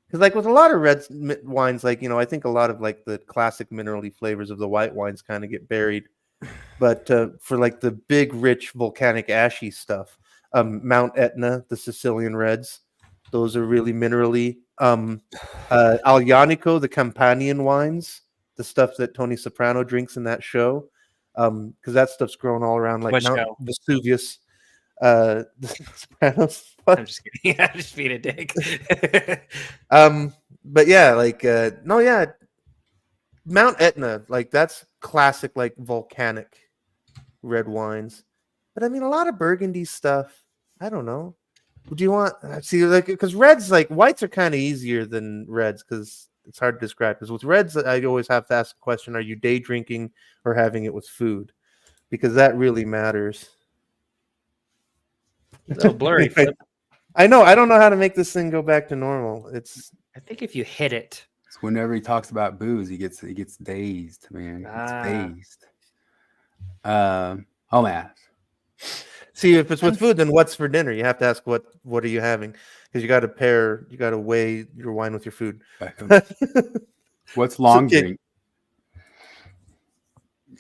Because like with a lot of red wines, like I think a lot of like the classic minerally flavors of the white wines kind of get buried. But for like the big, rich volcanic ashy stuff, Mount Etna, the Sicilian reds, those are really minerally. Aglianico, the Campanian wines, the stuff that Tony Soprano drinks in that show, because that stuff's grown all around like Mount Vesuvius. The Sopranos.
I'm just kidding. I'm just being a dick.
But yeah, like no, yeah, Mount Etna, like that's classic, like volcanic red wines. But I mean, a lot of Burgundy stuff. I don't know. Do you want see like because reds like whites are kind of easier than reds because it's hard to describe. Because with reds, I always have to ask the question: are you day drinking or having it with food? Because that really matters.
It's a blurry.
I know. I don't know how to make this thing go back to normal. It's.
I think if you hit it.
So whenever he talks about booze, he gets dazed, man. Dazed. Oh man.
See, if it's with food, then what's for dinner? You have to ask what are you having? Because you got to weigh your wine with your food.
What's long drink?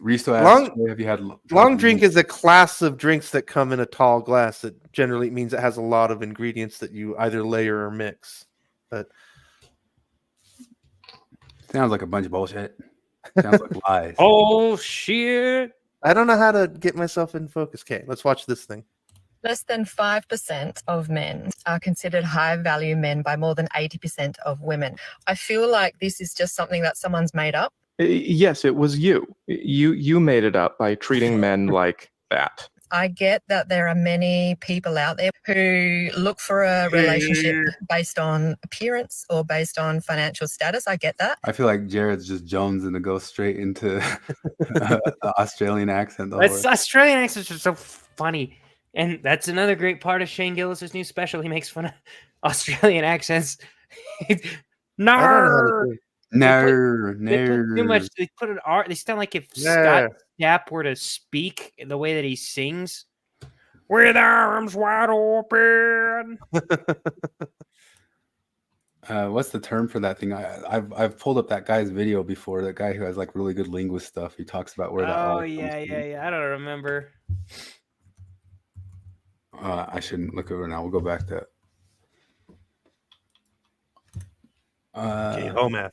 Risto asks, have you had
long drink is a class of drinks that come in a tall glass that generally means it has a lot of ingredients that you either layer or mix. But
sounds like a bunch of bullshit. Sounds like lies.
Oh shit.
I don't know how to get myself in focus. Okay, let's watch this thing.
Less than 5% of men are considered high value men by more than 80% of women. I feel like this is just something that someone's made up.
Yes, it was you. You made it up by treating men like that.
I get that there are many people out there who look for a relationship based on appearance or based on financial status. I get that.
I feel like Jared's just jonesing to go straight into the Australian accent.
Australian accents are so funny. And that's another great part of Shane Gillis' new special. He makes fun of Australian accents. No.
Too
much. They put an R. They sound like if Scott Stapp were to speak the way that he sings, with arms wide open.
What's the term for that thing? I've pulled up that guy's video before. That guy who has like really good linguist stuff. He talks about where that.
Oh yeah. I don't remember.
I shouldn't look over now. We'll go back to.
Okay, Homath.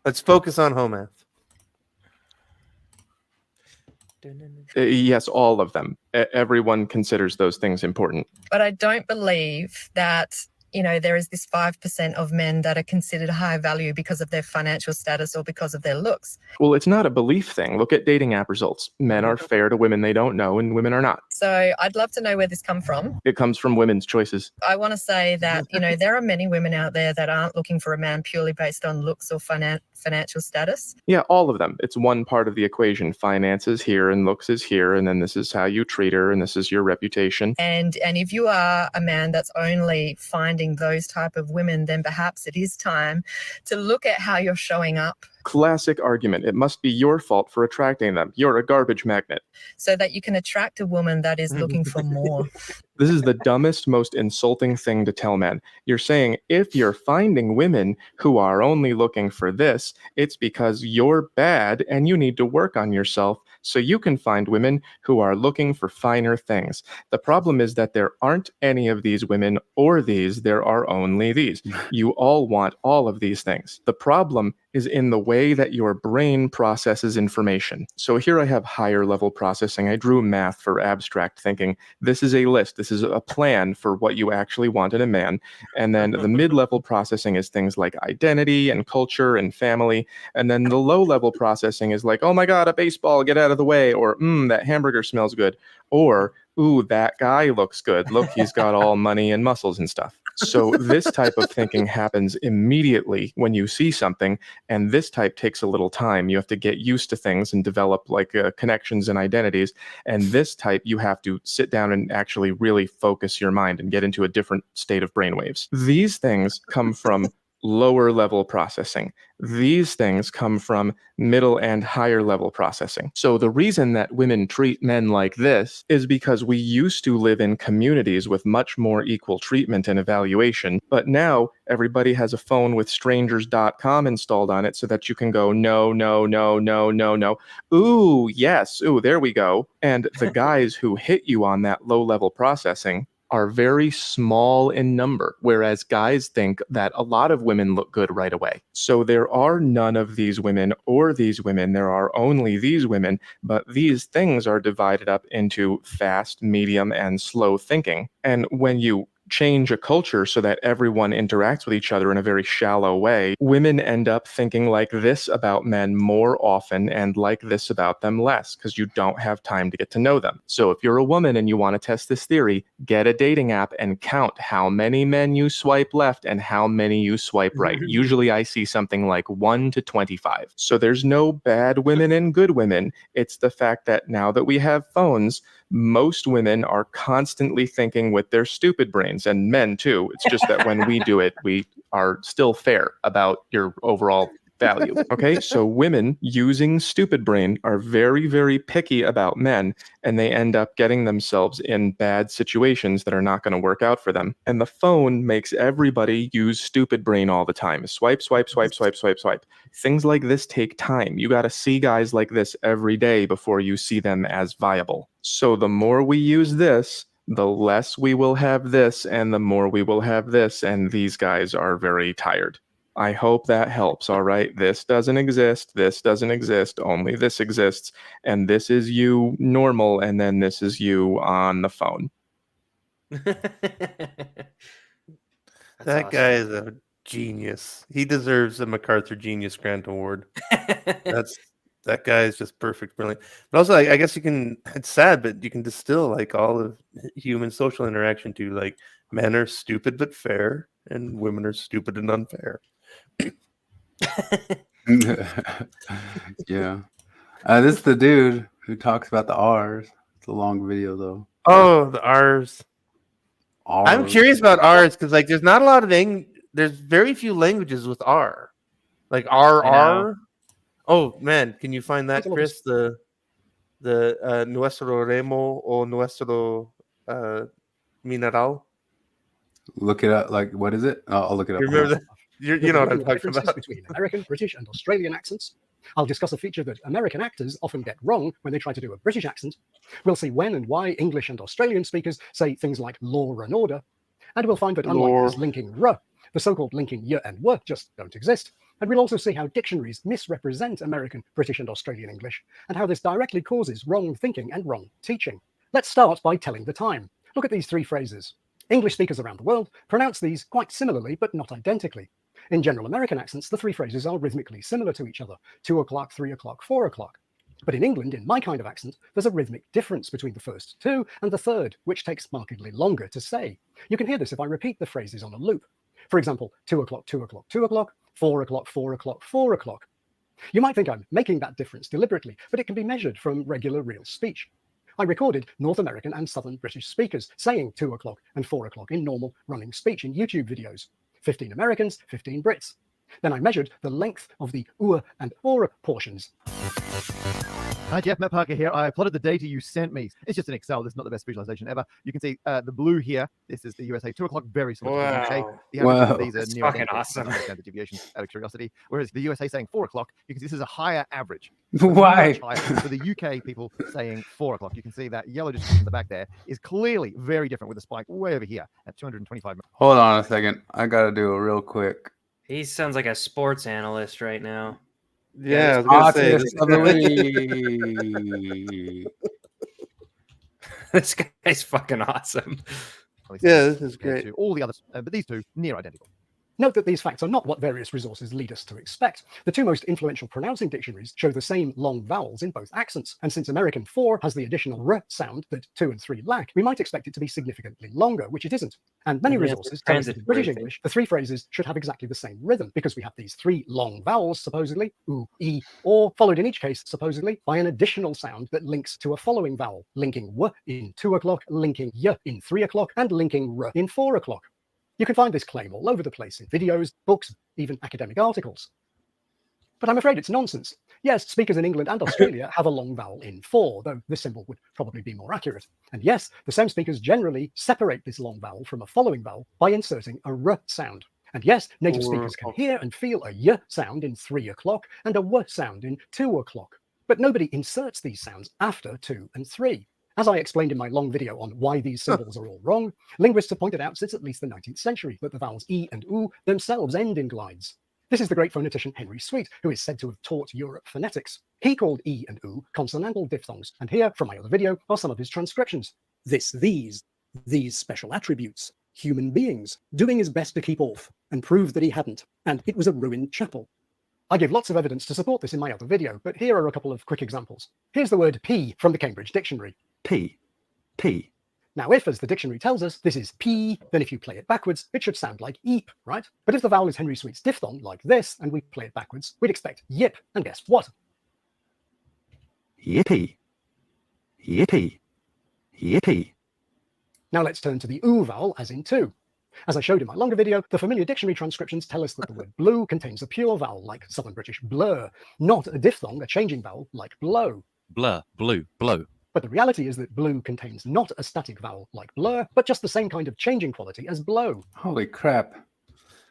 Let's focus on Homath.
Yes, all of them. Everyone considers those things important.
But I don't believe that, there is this 5% of men that are considered high value because of their financial status or because of their looks.
Well, it's not a belief thing. Look at dating app results. Men are fair to women they don't know, and women are not.
So I'd love to know where this comes from.
It comes from women's choices.
I want to say that, there are many women out there that aren't looking for a man purely based on looks or financial status.
Yeah, all of them. It's one part of the equation. Finance is here and looks is here, and then this is how you treat her, and this is your reputation.
And if you are a man that's only finding those type of women, then perhaps it is time to look at how you're showing up.
Classic argument. It must be your fault for attracting them. You're a garbage magnet.
So that you can attract a woman that is looking for more.
This is the dumbest, most insulting thing to tell men. You're saying if you're finding women who are only looking for this, it's because you're bad and you need to work on yourself so you can find women who are looking for finer things. The problem is that there aren't any of these women or these, there are only these. You all want all of these things. The problem is in the way that your brain processes information. So here I have higher level processing. I drew math for abstract thinking. This is a list. This is a plan for what you actually want in a man. And then the mid-level processing is things like identity and culture and family. And then the low-level processing is like, oh my God, a baseball, get out of the way. Or, that hamburger smells good. Or, ooh, that guy looks good. Look, he's got all money and muscles and stuff. So this type of thinking happens immediately when you see something, and this type takes a little time. You have to get used to things and develop connections and identities. And this type, you have to sit down and actually really focus your mind and get into a different state of brainwaves. These things come from lower level processing. These things come from middle and higher level processing. So the reason that women treat men like this is because we used to live in communities with much more equal treatment and evaluation, but now everybody has a phone with strangers.com installed on it so that you can go, no, no, no, no, no, no. Ooh, yes. Ooh, there we go. And the guys who hit you on that low level processing are very small in number, whereas guys think that a lot of women look good right away. So there are none of these women or these women, there are only these women, but these things are divided up into fast, medium, and slow thinking. And when you change a culture so that everyone interacts with each other in a very shallow way, women end up thinking like this about men more often and like this about them less, because you don't have time to get to know them. So if you're a woman and you want to test this theory, get a dating app and count how many men you swipe left and how many you swipe right. Usually I see something like 1 to 25. So there's no bad women and good women. It's the fact that now that we have phones, most women are constantly thinking with their stupid brains, and men too. It's just that when we do it, we are still fair about your overall value. Okay, so women using stupid brain are very, very picky about men, and they end up getting themselves in bad situations that are not going to work out for them. And the phone makes everybody use stupid brain all the time. Swipe, swipe, swipe, swipe, swipe, swipe. Things like this take time. You got to see guys like this every day before you see them as viable. So the more we use this, the less we will have this, and the more we will have this, and these guys are very tired. I hope that helps, all right? This doesn't exist, only this exists, and this is you normal, and then this is you on the phone.
That guy is a genius. He deserves a MacArthur Genius Grant Award. That guy is just perfect, brilliant. But also, I guess you can. It's sad, but you can distill like all of human social interaction to like men are stupid but fair, and women are stupid and unfair.
Yeah. This is the dude who talks about the R's. It's a long video though.
Oh, the R's. I'm curious about R's because like there's not a lot of there's very few languages with R. Like R. Oh man, can you find that, Chris? The nuestro remo o nuestro mineral.
Look it up. Like, what is it? I'll look it up.
You remember that? You know what I'm talking about.
Between American, British, and Australian accents. I'll discuss a feature that American actors often get wrong when they try to do a British accent. We'll see when and why English and Australian speakers say things like law and order. And we'll find that unlike this linking r, the so-called linking y and w just don't exist. And we'll also see how dictionaries misrepresent American, British, and Australian English, and how this directly causes wrong thinking and wrong teaching. Let's start by telling the time. Look at these three phrases. English speakers around the world pronounce these quite similarly, but not identically. In general American accents, the three phrases are rhythmically similar to each other, 2 o'clock, 3 o'clock, 4 o'clock. But in England, in my kind of accent, there's a rhythmic difference between the first two and the third, which takes markedly longer to say. You can hear this if I repeat the phrases on a loop. For example, 2 o'clock, 2 o'clock, 2 o'clock, 4 o'clock, 4 o'clock, 4 o'clock. You might think I'm making that difference deliberately, but it can be measured from regular real speech. I recorded North American and Southern British speakers saying 2 o'clock and 4 o'clock in normal running speech in YouTube videos. 15 Americans, 15 Brits. Then I measured the length of the ur and or portions.
Hi, Jeff, Matt Parker here. I plotted the data you sent me. It's just an Excel. This is not the best visualization ever. You can see the blue here. This is the USA 2 o'clock, very similar to the UK.
Wow.
The averages of
Wow.
these are
That's
near
fucking
identical.
awesome.
I don't understand the deviations out of curiosity. Whereas the USA saying 4 o'clock, you can see this is a higher average.
Why?
Much higher for the UK people saying 4 o'clock. You can see that yellow distribution in the back there is clearly very different with a spike way over here at 225.
Hold on a second. I got to do a real quick.
He sounds like a sports analyst right now.
Yeah, I was gonna say
Artist of the week.
This guy's fucking awesome.
Yeah, this is great. To all the others, but these two near identical.
Note that these facts are not what various resources lead us to expect. The two most influential pronouncing dictionaries show the same long vowels in both accents, and since American 4 has the additional r sound that 2 and 3 lack, we might expect it to be significantly longer, which it isn't. And many
Yeah,
resources tell us that in British
transitive
English, the three phrases should have exactly the same rhythm, because we have these three long vowels, supposedly, oo, e, or, followed in each case, supposedly, by an additional sound that links to a following vowel, linking w in 2 o'clock, linking y in 3 o'clock, and linking r in 4 o'clock. You can find this claim all over the place in videos, books, even academic articles. But I'm afraid it's nonsense. Yes, speakers in England and Australia have a long vowel in 4, though this symbol would probably be more accurate. And yes, the same speakers generally separate this long vowel from a following vowel by inserting a r sound. And yes, native speakers can hear and feel a y sound in 3 o'clock and a w sound in 2 o'clock. But nobody inserts these sounds after 2 and 3. As I explained in my long video on why these symbols are all wrong, linguists have pointed out since at least the 19th century that the vowels e and oo themselves end in glides. This is the great phonetician Henry Sweet, who is said to have taught Europe phonetics. He called e and oo consonantal diphthongs, and here, from my other video, are some of his transcriptions. These special attributes, human beings, doing his best to keep off, and proved that he hadn't, and it was a ruined chapel. I give lots of evidence to support this in my other video, but here are a couple of quick examples. Here's the word P from the Cambridge Dictionary. P. Now, if, as the dictionary tells us, this is P, then if you play it backwards, it should sound like eep, right? But if the vowel is Henry Sweet's diphthong, like this, and we play it backwards, we'd expect yip, and guess what? Yippee. Yippee. Yippee. Now let's turn to the oo vowel, as in 2. As I showed in my longer video, the familiar dictionary transcriptions tell us that the word blue contains a pure vowel, like Southern British blur, not a diphthong, a changing vowel, like blow.
Blur, blue, blow.
But the reality is that blue contains not a static vowel like blur, but just the same kind of changing quality as blow.
Holy crap.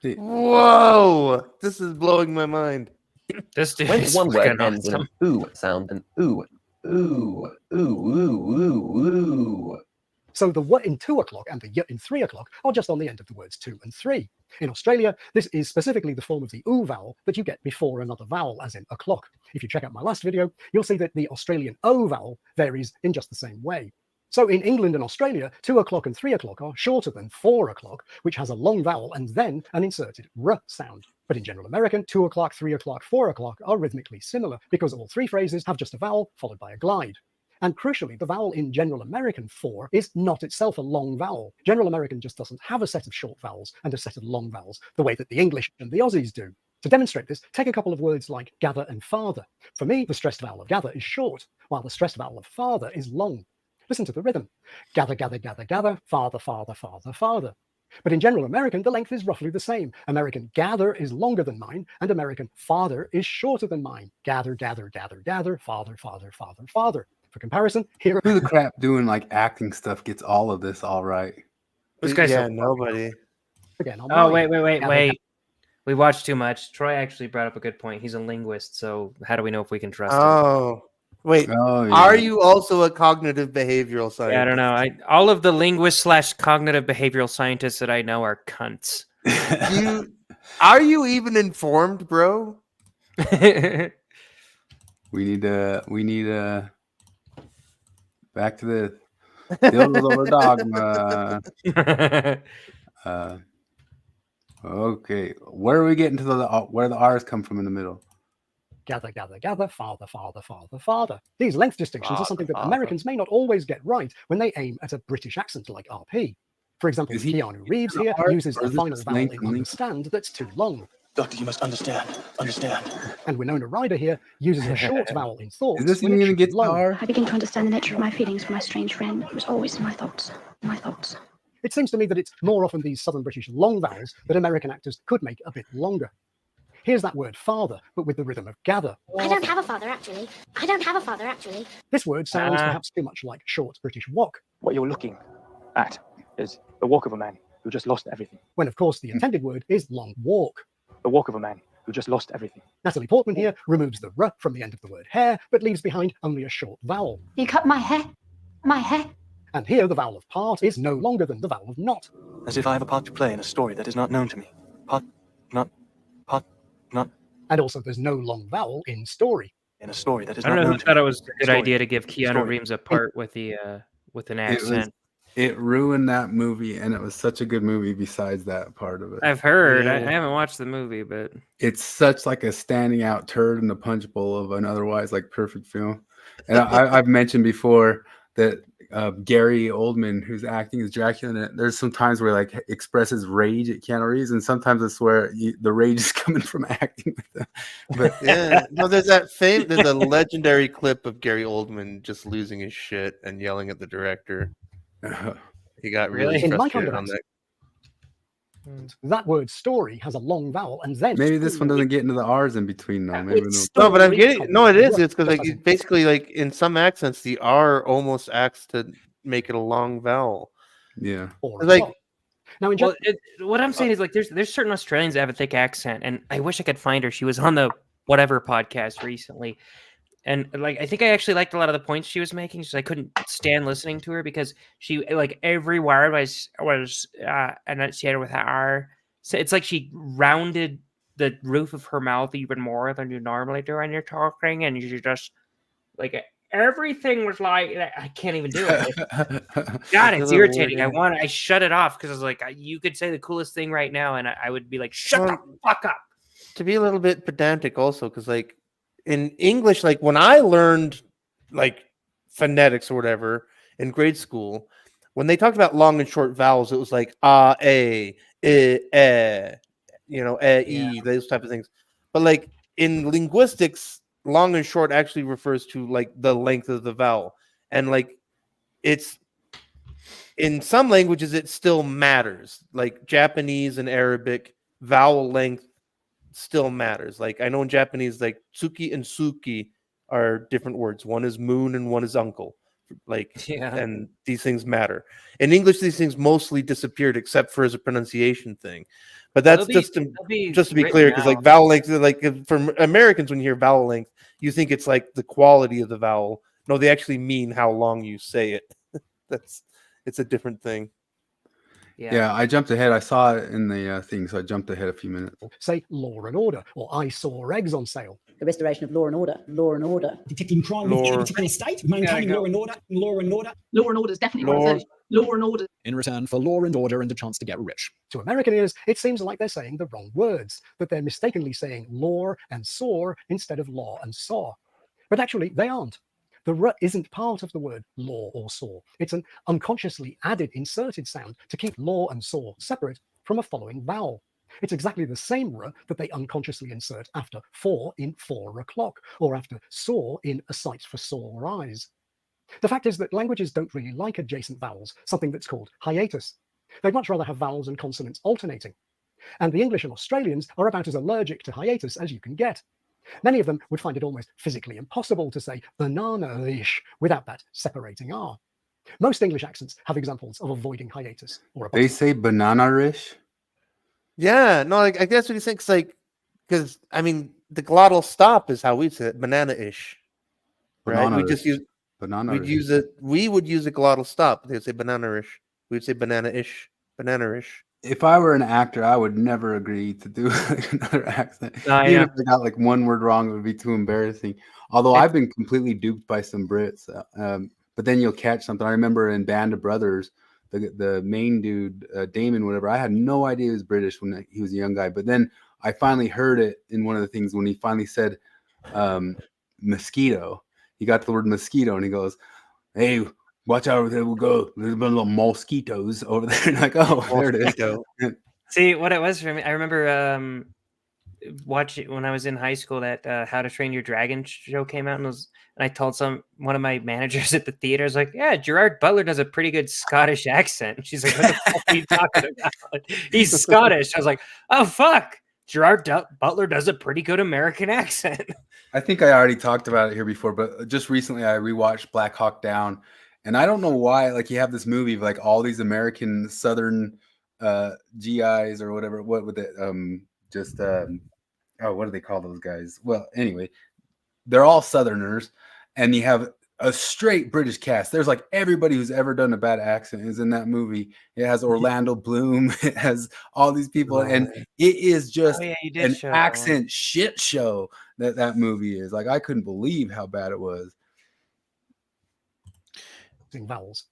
Whoa, this is blowing my mind.
This dude
When
is
one
fucking
word ends in an
awesome.
ooh sound, an ooh, ooh, ooh, ooh, ooh, ooh.
So the w in 2 o'clock and the y in 3 o'clock are just on the end of the words 2 and 3. In Australia, this is specifically the form of the oo vowel that you get before another vowel, as in o'clock. If you check out my last video, you'll see that the Australian o vowel varies in just the same way. So in England and Australia, 2 o'clock and 3 o'clock are shorter than 4 o'clock, which has a long vowel and then an inserted r sound. But in general American, 2 o'clock, 3 o'clock, 4 o'clock are rhythmically similar because all three phrases have just a vowel followed by a glide. And crucially, the vowel in General American 4 is not itself a long vowel. General American just doesn't have a set of short vowels and a set of long vowels, the way that the English and the Aussies do. To demonstrate this, take a couple of words like gather and father. For me, the stressed vowel of gather is short, while the stressed vowel of father is long. Listen to the rhythm. Gather, gather, gather, gather, father, father, father, father. But in General American, the length is roughly the same. American gather is longer than mine, and American father is shorter than mine. Gather, gather, gather, gather, father, father, father, father. For comparison, here...
Who the crap doing like acting stuff gets all of this all right?
This guy's nobody.
Again,
Oh, wait. We watched too much. Troy actually brought up a good point. He's a linguist, so how do we know if we can trust him?
Oh, wait.
Oh, yeah.
Are you also a cognitive behavioral scientist?
Yeah, I don't know. All of the linguists / cognitive behavioral scientists that I know are cunts.
Are you even informed, bro?
We need back to the dildos over dogma. Okay, where are we getting to where the R's come from in the middle?
Gather, gather, gather, father, father, father, father. These length distinctions are something that Americans may not always get right when they aim at a British accent like RP. For example, Keanu Reeves here uses a final vowel in understand that's too long.
Doctor, you must understand.
And Winona Ryder here uses a short vowel in thoughts.
Is this even gonna get
long.
I begin to understand the nature of my feelings for my strange friend. It was always in my thoughts.
It seems to me that it's more often these Southern British long vowels that American actors could make a bit longer. Here's that word father, but with the rhythm of gather.
I don't have a father, actually. I don't have a father, actually.
This word sounds perhaps too much like short British walk.
What you're looking at is the walk of a man who just lost everything.
When, of course, the intended word is long walk.
The walk of a man who just lost everything.
Natalie Portman here removes the r from the end of the word hair, but leaves behind only a short vowel.
You cut my hair. My hair.
And here the vowel of part is no longer than the vowel of not.
As if I have a part to play in a story that is not known to me. Part, not.
And also there's no long vowel in story.
In a story that is
I don't
not
know
known
who thought
to
it
me.
was a good idea to give Keanu Reeves a part with an accent.
It ruined that movie, and it was such a good movie besides that part of it.
I've heard. I haven't watched the movie, but
It's such like a standing out turd in the punch bowl of an otherwise like perfect film. And I've mentioned before that Gary Oldman, who's acting as Dracula in it, there's some times where he like expresses rage at Keanu Reeves, and sometimes I swear the rage is coming from acting with them. But
Yeah, no, there's a legendary clip of Gary Oldman just losing his shit and yelling at the director. He got really
In my
frustrated
kind of
on that.
That word story has a long vowel, and then
maybe this one doesn't get into the R's in between though. Maybe
No, but I'm getting no. It is. It's because like it basically like in some accents the R almost acts to make it a long vowel.
Yeah.
Or
like
now in
what I'm saying is like there's certain Australians that have a thick accent, and I wish I could find her. She was on the whatever podcast recently, and like I think I actually liked a lot of the points she was making. So I couldn't stand listening to her because she like every word was enunciated with an R. So it's like she rounded the roof of her mouth even more than you normally do when you're talking, and you just like everything was like I can't even do it. God, it's irritating. I shut it off because I was like, you could say the coolest thing right now, and I would be like, shut the fuck up.
To be a little bit pedantic, also, because like in English, like when I learned like phonetics or whatever in grade school, when they talked about long and short vowels, it was like a, e, those type of things. But like in linguistics, long and short actually refers to like the length of the vowel, and like it's in some languages it still matters. Like Japanese and Arabic, vowel length still matters. Like I know in Japanese, like tsuki and suki are different words. One is moon and one is uncle. Like, and these things matter. In English, these things mostly disappeared except for as a pronunciation thing. But that's just to be clear, because like vowel length, like for Americans, when you hear vowel length, you think it's like the quality of the vowel. No, they actually mean how long you say it. It's a different thing.
Yeah, I jumped ahead. I saw it in the thing, so I jumped ahead a few minutes.
Say law and order, or I saw eggs on sale.
The restoration of law and order.
Detecting crime within a state, maintaining law and order. Law and order is definitely one of those. Law and order.
In return for law and order and a chance to get rich.
To American ears, it seems like they're saying the wrong words, that they're mistakenly saying law and saw instead of law and saw. But actually, they aren't. The r isn't part of the word law or saw. It's an unconsciously added inserted sound to keep law and saw separate from a following vowel. It's exactly the same r that they unconsciously insert after 4 in 4 o'clock, or after saw in a sight for sore eyes. The fact is that languages don't really like adjacent vowels, something that's called hiatus. They'd much rather have vowels and consonants alternating. And the English and Australians are about as allergic to hiatus as you can get. Many of them would find it almost physically impossible to say banana-ish without that separating R. Most English accents have examples of avoiding hiatus.
They say banana-ish?
Yeah, no, like, I guess what you think is like, because I mean, the glottal stop is how we say it, banana-ish. Right? We just use
banana-ish.
We would use a glottal stop. They would say banana-ish. We would say banana-ish, banana-ish.
If I were an actor, I would never agree to do like another accent. Even if I got like one word wrong, it would be too embarrassing. Although I've been completely duped by some Brits. But then you'll catch something. I remember in Band of Brothers, the main dude, Damon, whatever, I had no idea he was British when he was a young guy. But then I finally heard it in one of the things when he finally said mosquito. He got the word mosquito and he goes, "Hey, watch out, there we go. There's been little mosquitoes over there." And like, oh, there it is.
See, what it was for me, I remember watching when I was in high school that How to Train Your Dragon show came out, and I told one of my managers at the theater, I was like, "Yeah, Gerard Butler does a pretty good Scottish accent." She's like, "What the fuck are you talking about? He's Scottish." I was like, "Oh fuck, Gerard Butler does a pretty good American accent.
I think I already talked about it here before, but just recently I rewatched Black Hawk Down, and I don't know why. Like, you have this movie of like all these American Southern GIs or whatever. What would it what do they call those guys? Well, anyway, they're all Southerners, and you have a straight British cast. There's like everybody who's ever done a bad accent is in that movie. It has Orlando Bloom. It has all these people, and it is just an accent shit show that movie is. Like, I couldn't believe how bad it was.
Vowels.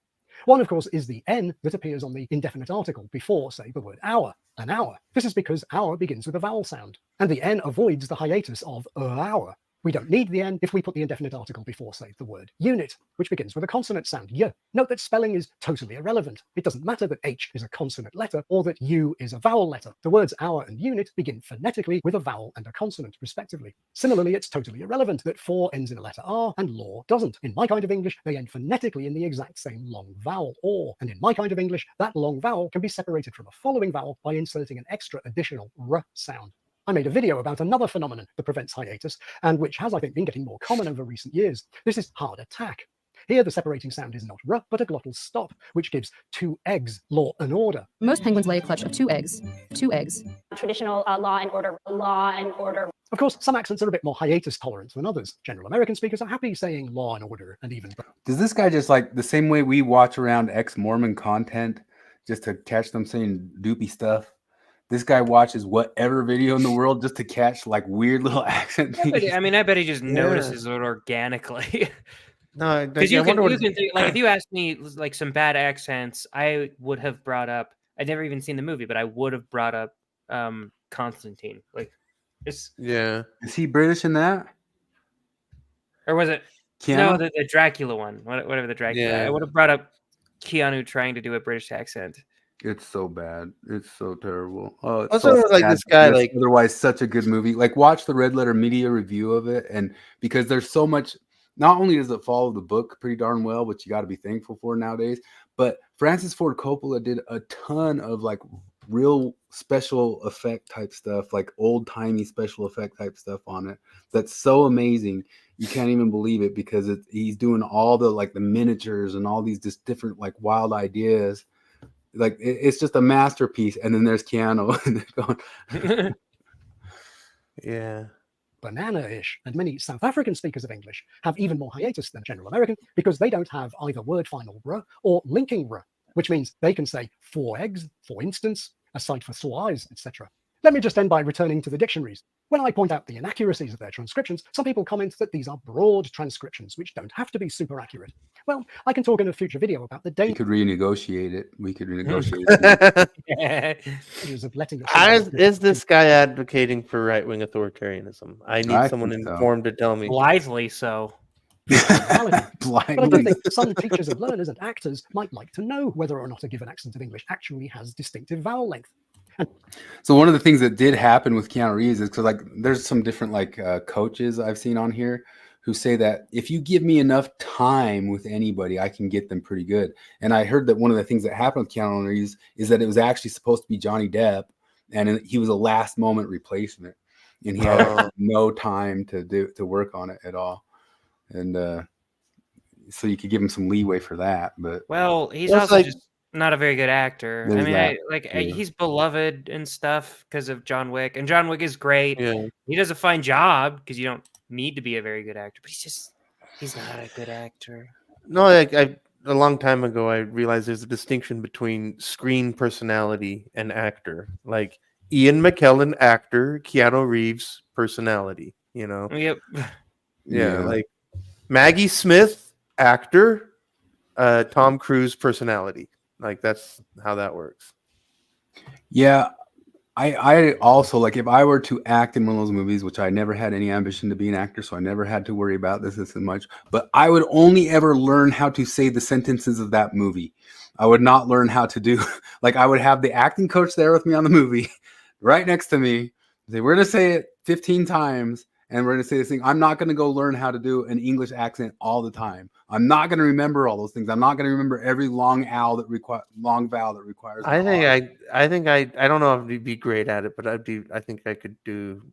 One, of course, is the N that appears on the indefinite article before, say, the word hour, an hour. This is because hour begins with a vowel sound, and the N avoids the hiatus of a hour. We don't need the N if we put the indefinite article before, say, the word unit, which begins with a consonant sound, y. Note that spelling is totally irrelevant. It doesn't matter that H is a consonant letter or that U is a vowel letter. The words hour and unit begin phonetically with a vowel and a consonant, respectively. Similarly, it's totally irrelevant that for ends in a letter R and law doesn't. In my kind of English, they end phonetically in the exact same long vowel, or. And in my kind of English, that long vowel can be separated from a following vowel by inserting an extra additional R sound. I made a video about another phenomenon that prevents hiatus, and which has, I think, been getting more common over recent years. This is hard attack. Here, the separating sound is not R, but a glottal stop, which gives two eggs, law and order.
Most penguins lay a clutch of two eggs. Two eggs.
Traditional law and order, law and order.
Of course, some accents are a bit more hiatus tolerant than others. General American speakers are happy saying law and order, and even.
Does this guy just, like, the same way we watch around ex-Mormon content just to catch them saying doopy stuff? This guy watches whatever video in the world just to catch like weird little accent things.
I mean, I bet he just notices it organically.
No,
because you can think, like, if you asked me like some bad accents, I would have brought up. I'd never even seen the movie, but I would have brought up Constantine. Like, it's
yeah.
Is he British in that?
Or was it?
Keanu?
No, the Dracula one. Whatever the Dracula.
Yeah.
I would have brought up Keanu trying to do a British accent.
It's so bad. It's so terrible. Oh, it's
Also,
so
like,
sad
this guy,
because
like-
otherwise such a good movie. Like, watch the Red Letter Media review of it, and because there's so much. Not only does it follow the book pretty darn well, which you got to be thankful for nowadays, but Francis Ford Coppola did a ton of like real special effect type stuff, like old timey special effect type stuff on it. That's so amazing. You can't even believe it because he's doing all the like the miniatures and all these just different like wild ideas. Like it's just a masterpiece. And then there's Keanu going,
yeah.
Banana-ish, and many South African speakers of English have even more hiatus than General American because they don't have either word final r or linking r, which means they can say 4 eggs, for instance, aside for 4 eyes, etc. Let me just end by returning to the dictionaries. When I point out the inaccuracies of their transcriptions, some people comment that these are broad transcriptions, which don't have to be super accurate. Well, I can talk in a future video about the
we
dangers
could renegotiate it. We could renegotiate it.
of letting
Is this guy advocating for right-wing authoritarianism? I need someone informed to tell me.
Blithely so.
But I do think some teachers of learners and actors might like to know whether or not a given accent of English actually has distinctive vowel length.
So one of the things that did happen with Keanu Reeves is because like there's some different like coaches I've seen on here who say that if you give me enough time with anybody, I can get them pretty good. And I heard that one of the things that happened with Keanu Reeves is that it was actually supposed to be Johnny Depp, and he was a last moment replacement, and he had no time to work on it at all. And so you could give him some leeway for that. But
well, he's also
like,
just not a very good actor. I
There's
mean,
that,
he's beloved and stuff because of John Wick, and John Wick is great.
Yeah.
He does a fine job because you don't need to be a very good actor, but he's not a good actor.
No, a long time ago, I realized there's a distinction between screen personality and actor. Like Ian McKellen, actor, Keanu Reeves, personality. You know.
Yep.
Yeah, like Maggie Smith, actor, Tom Cruise, personality. Like that's how that works.
yeah, I also like if I were to act in one of those movies, which I never had any ambition to be an actor, so I never had to worry about this as much. But I would only ever learn how to say the sentences of that movie. I would not learn how to do like I would have the acting coach there with me on the movie, right next to me. They were to say it 15 times, and we're going to say this thing. I'm not going to go learn how to do an English accent all the time. I'm not going to remember all those things. I'm not going to remember every long vowel that requires.
I don't know if I'd be great at it, but I think I could do.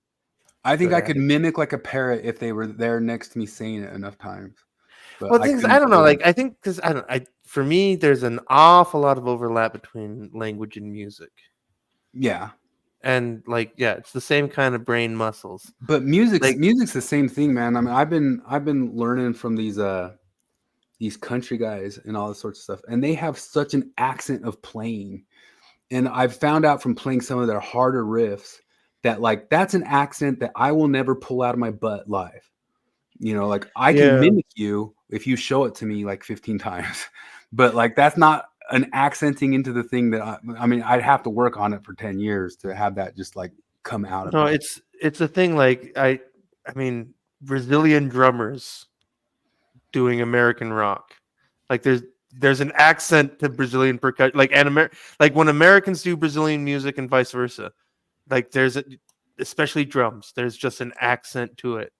I think I could mimic like a parrot if they were there next to me saying it enough times. But
Well, I don't know. Like, I think because for me, there's an awful lot of overlap between language and music.
Yeah.
And it's the same kind of brain muscles.
But music's the same thing, man. I mean, I've been learning from these country guys and all this sorts of stuff, and they have such an accent of playing. And I've found out from playing some of their harder riffs that that's an accent that I will never pull out of my butt live. I can mimic you if you show it to me 15 times, but that's not an accenting into the thing that I mean, I'd have to work on it for 10 years to have that just come out of
No,
it.
it's a thing. I mean, Brazilian drummers doing American rock. There's an accent to Brazilian percussion, when Americans do Brazilian music and vice versa. Especially drums. There's just an accent to it.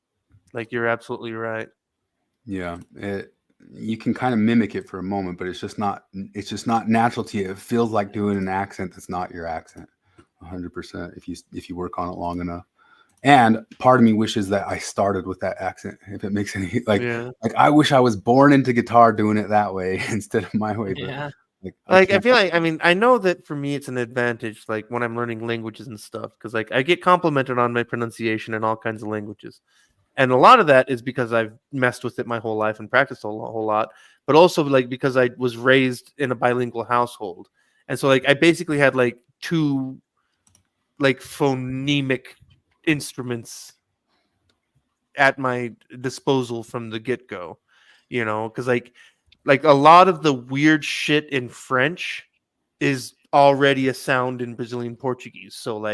You're absolutely right.
Yeah, you can kind of mimic it for a moment, but it's just not natural to you. It feels like doing an accent that's not your accent 100% if you work on it long enough. And part of me wishes that I started with that accent, if it makes any I wish I was born into guitar doing it that way instead of my way.
Yeah.
But,
I feel I know that for me it's an advantage when I'm learning languages and stuff, because I get complimented on my pronunciation in all kinds of languages. And a lot of that is because I've messed with it my whole life and practiced a whole lot, but also because I was raised in a bilingual household. And so I basically had two phonemic instruments at my disposal from the get-go, because a lot of the weird shit in French is already a sound in Brazilian Portuguese. So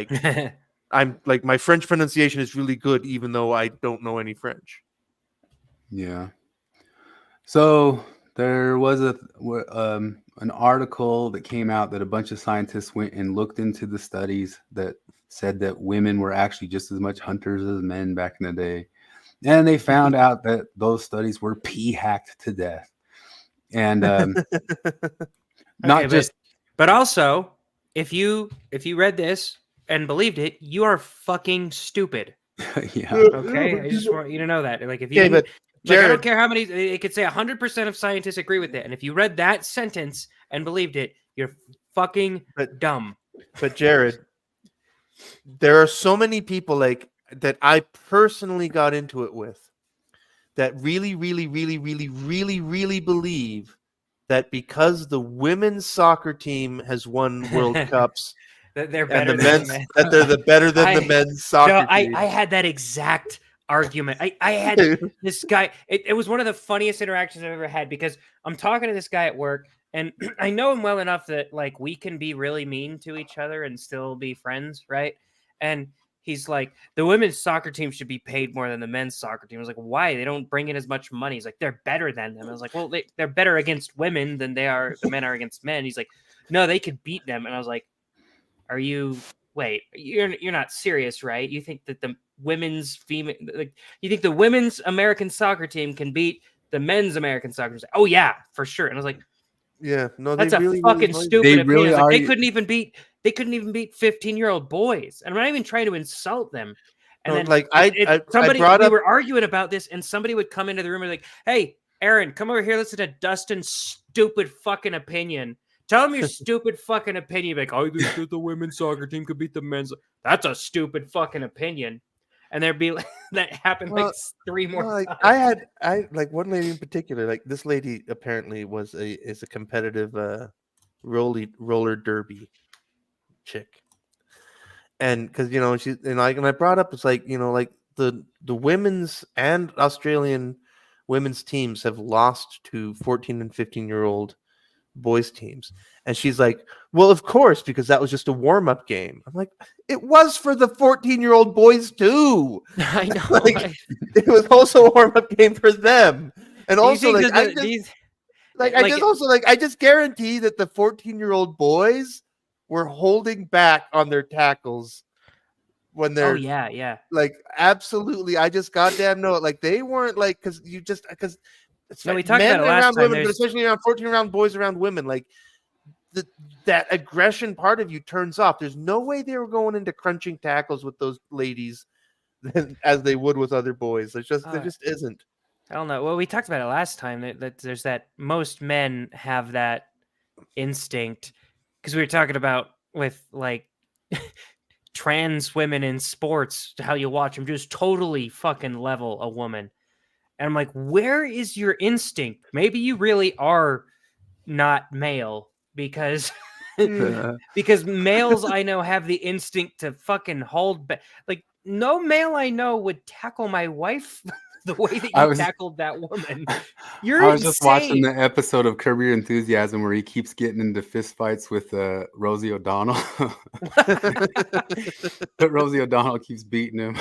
I'm my French pronunciation is really good, even though I don't know any French.
Yeah. So there was an article that came out that a bunch of scientists went and looked into the studies that said that women were actually just as much hunters as men back in the day. And they found out that those studies were hacked to death. And
but also, if you read this and believed it, you are fucking stupid.
Yeah.
Okay, I just want you to know that. If you
but Jared,
I don't care how many, it could say 100% of scientists agree with it, and if you read that sentence and believed it, you're fucking dumb.
But Jared, there are so many people that I personally got into it with that really, really, really, really, really, really believe that because the women's soccer team has won World Cups,
that they're
better
than the men.
that they're better than the men's soccer team.
I had that exact argument. I had this guy. It was one of the funniest interactions I've ever had, because I'm talking to this guy at work, and I know him well enough that we can be really mean to each other and still be friends, right? And he's like, the women's soccer team should be paid more than the men's soccer team. I was like, why? They don't bring in as much money. He's like, they're better than them. I was like, well, they're better against women than the men are against men. He's like, no, they could beat them. And I was like, you're not serious, right? You think that the women's you think the women's American soccer team can beat the men's American soccer team? Oh yeah, for sure. And I was like,
yeah, no,
that's
really,
a fucking
really
stupid opinion.
really
Like, they couldn't even beat 15-year-old boys. And I'm not even trying to insult them. And then we were arguing about this, and somebody would come into the room and be like, hey, Aaron, come over here, listen to Dustin's stupid fucking opinion. Tell him your stupid fucking opinion. Like, I think that the women's soccer team could beat the men's. That's a stupid fucking opinion. And there'd be that happened 3 more times.
I one lady in particular. This lady apparently is a competitive roller derby chick, and because she's and I brought up it's the women's and Australian women's teams have lost to 14 and 15-year-old boys teams, and she's like, well, of course, because that was just a warm-up game. I'm like, it was for the 14-year-old boys too.
I know.
It was also a warm-up game for them. And also I just guarantee that the 14-year-old boys were holding back on their tackles when they're
yeah.
like absolutely. I just goddamn know it. Like they weren't like because
No, we talked
men
about it last
around
time.
women, but especially around 14-year-old boys around women, like that aggression part of you turns off. There's no way they were going into crunching tackles with those ladies as they would with other boys. There just isn't.
I don't know. Well, we talked about it last time that there's that most men have that instinct because we were talking about with like trans women in sports, how you watch them just totally fucking level a woman. And I'm like, where is your instinct? Maybe you really are not male because because males I know have the instinct to fucking hold back. Like no male I know would tackle my wife the way that you tackled that woman. You're
I was just watching
insane.
the episode of Curb Your Enthusiasm where he keeps getting into fistfights with Rosie O'Donnell. But Rosie O'Donnell keeps beating him.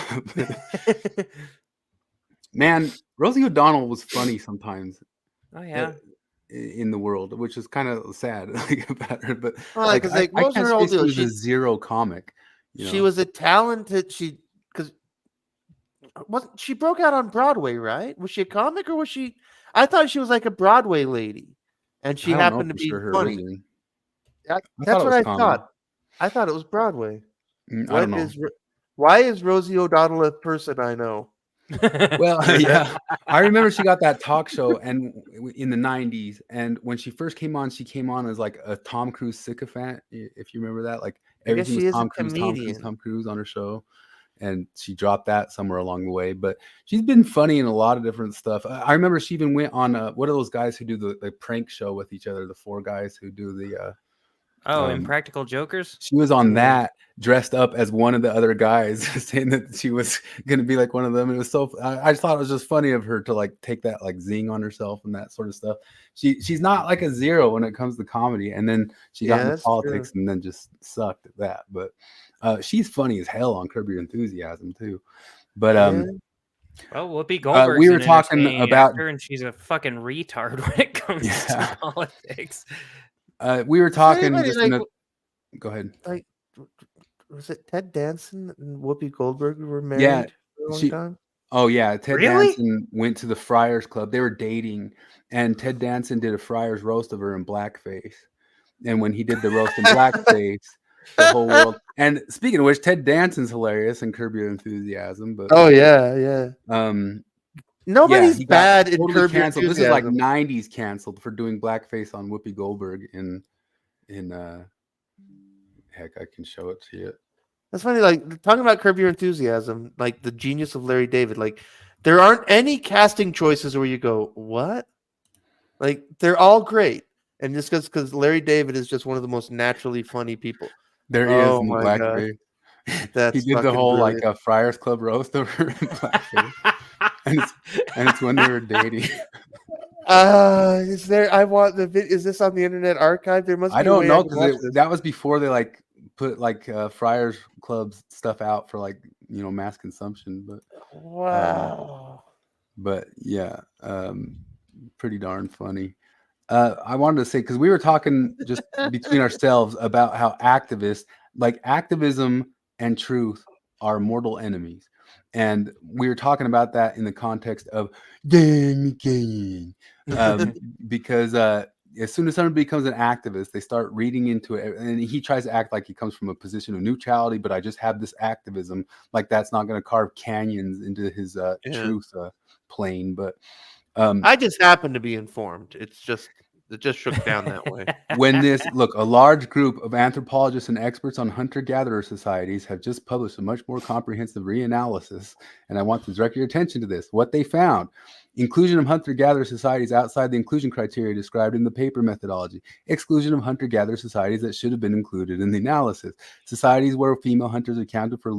Man, Rosie O'Donnell was funny sometimes.
Oh yeah.
In the world, which is kind of sad about her, but
like
I
what was
can't
her whole
say she
deal?
was a zero comic.
She was a talented. She broke out on Broadway, right? Was she a comic or was she? I thought she was like a Broadway lady, and she happened to be funny. That's what I thought. I thought it was Broadway.
I don't know.
Why is Rosie O'Donnell a person I know?
Well, yeah, I remember she got that talk show and in the 90s, and when she first came on, she came on as like a Tom Cruise sycophant, if you remember that. Like everything was Tom Cruise on her show, and she dropped that somewhere along the way. But she's been funny in a lot of different stuff. I remember she even went on what are those guys who do the prank show with each other? The four guys who do the
Impractical Jokers.
She was on that dressed up as one of the other guys, saying that she was going to be like one of them. It was so I just thought it was just funny of her to like take that like zing on herself and that sort of stuff. She's not like a zero when it comes to comedy, and then she got into politics and then just sucked at that. But she's funny as hell on Curb Your Enthusiasm too. But
well, Whoopi Goldberg's
we were talking about
her, and she's a fucking retard when it comes to politics.
We were talking. Go ahead.
Like, was it Ted Danson and Whoopi Goldberg who were married?
Yeah,
for a long time?
Oh yeah, Ted Danson went to the Friars Club. They were dating, and Ted Danson did a Friars roast of her in blackface. And when he did the roast in blackface, the whole world. And speaking of which, Ted Danson's hilarious in Curb Your Enthusiasm. But
nobody's bad in
totally
Curb Your
canceled. This is like
Enthusiasm.
90s canceled for doing blackface on Whoopi Goldberg in heck, I can show it to you.
That's funny. Like talking about Curb Your Enthusiasm, like the genius of Larry David. Like there aren't any casting choices where you go, what? Like they're all great, and just because Larry David is just one of the most naturally funny people.
There he is in the blackface. He did the whole
brilliant.
like a Friars Club roast of her in blackface, and it's when they were dating.
Is there? I want the. Is this on the Internet Archive? There must. Be
I don't know because
because
that was before they like put like Friars Club stuff out for like mass consumption. But
wow.
But yeah, pretty darn funny. I wanted to say because we were talking just between ourselves about how activism and truth are mortal enemies. And we were talking about that in the context of gang, because as soon as somebody becomes an activist, they start reading into it, and he tries to act like he comes from a position of neutrality. But I just have this activism, like that's not going to carve canyons into his truth plane. But
I just happen to be informed. It just shook down that way.
A large group of anthropologists and experts on hunter-gatherer societies have just published a much more comprehensive reanalysis, and I want to direct your attention to this. What they found: inclusion of hunter-gatherer societies outside the inclusion criteria described in the paper methodology, exclusion of hunter-gatherer societies that should have been included in the analysis, societies where female hunters accounted for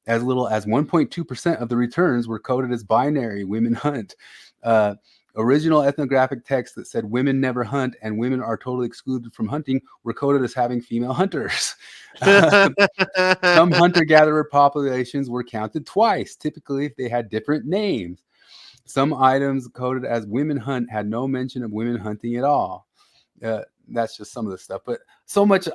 as little as 1.2% of the returns were coded as binary, women hunt. Original ethnographic texts that said women never hunt and women are totally excluded from hunting were coded as having female hunters. Some hunter-gatherer populations were counted twice. Typically, they had different names. Some items coded as women hunt had no mention of women hunting at all. That's just some of the stuff. But so much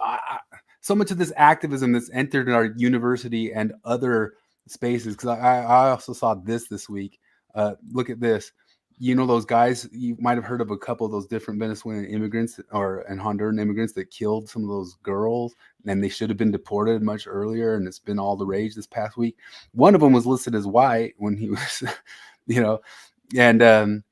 so much of this activism that's entered in our university and other spaces. Because I also saw this week. Look at this. You know those guys, you might have heard of a couple of those different Venezuelan immigrants and Honduran immigrants that killed some of those girls, and they should have been deported much earlier, and it's been all the rage this past week. One of them was listed as white when he was, and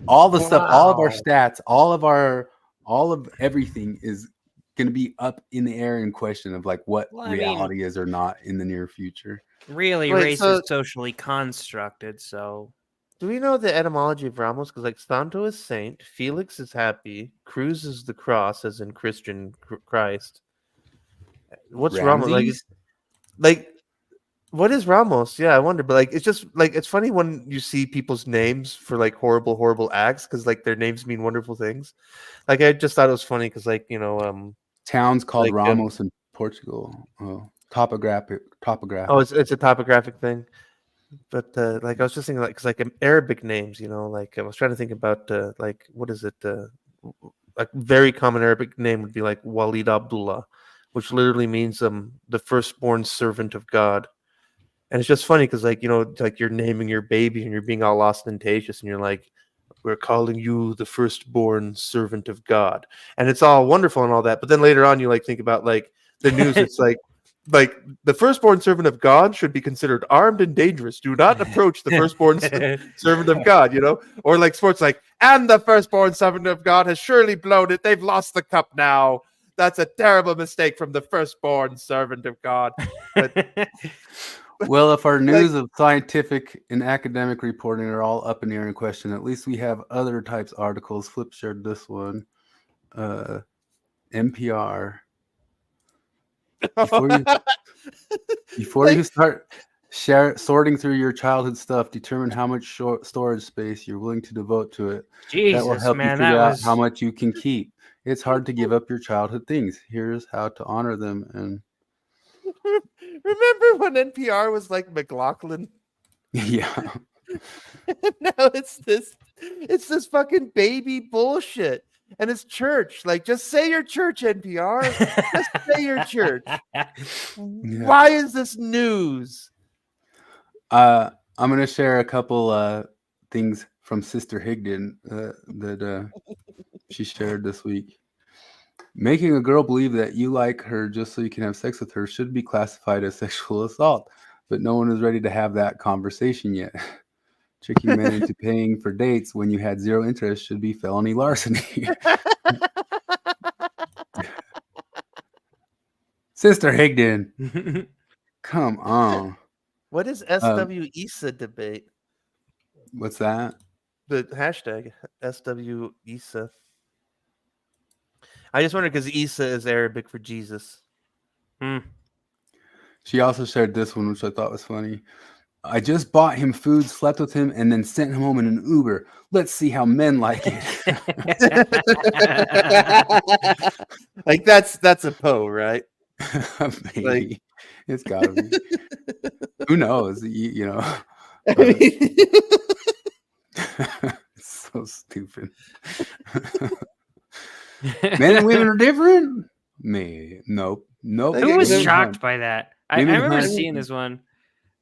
all the stuff, all of our stats, all of everything is going to be up in the air in question of like what reality is or not in the near future.
Really,
Wait,
race
so-
is socially constructed, so...
Do we know the etymology of Ramos? Because like Santo is saint, Felix is happy, Cruz is the cross, as in Christian Christ. What's Ramos? Like, what is Ramos? Yeah, I wonder. But like, it's just like it's funny when you see people's names for like horrible acts because like their names mean wonderful things. Like I just thought it was funny because like
towns called
like,
Ramos in Portugal. Oh, topographic.
Oh, it's a topographic thing. But like I was just thinking, like, because like Arabic names, like I was trying to think about like what is it? A very common Arabic name would be like Walid Abdullah, which literally means the firstborn servant of God. And it's just funny because like like you're naming your baby and you're being all ostentatious and you're like, we're calling you the firstborn servant of God, and it's all wonderful and all that. But then later on, you like think about like the news. It's like the firstborn servant of God should be considered armed and dangerous. Do not approach the firstborn servant of God, Or like sports, like, and the firstborn servant of God has surely blown it. They've lost the cup now. That's a terrible mistake from the firstborn servant of God. But,
well, if our news of scientific and academic reporting are all up in the air in question, at least we have other types of articles. Flip shared this one. NPR. Before you start sorting through your childhood stuff, determine how much storage space you're willing to devote to it.
Jesus,
that will help
man,
you figure
that
out
was...
how much you can keep. It's hard to give up your childhood things. Here's how to honor them. And
remember when NPR was like McLaughlin?
Yeah.
Now it's this fucking baby bullshit. And it's church. Like, just say your church, NPR. Just say your church. Yeah. Why is this news?
I'm going to share a couple things from Sister Higdon that she shared this week. Making a girl believe that you like her just so you can have sex with her should be classified as sexual assault, but no one is ready to have that conversation yet. Tricking men into paying for dates when you had zero interest should be felony larceny. Sister Higdon, come on.
What is SW ISA debate?
What's that?
The hashtag SW ISA. I just wondered because Isa is Arabic for Jesus.
She also shared this one, which I thought was funny. I just bought him food, slept with him, and then sent him home in an Uber. Let's see how men like it.
Like that's a Poe, right?
Maybe.
Like...
It's gotta be. Who knows? It's so stupid. Men and women are different. Me, nope.
Who was shocked by that? I remember seeing this one,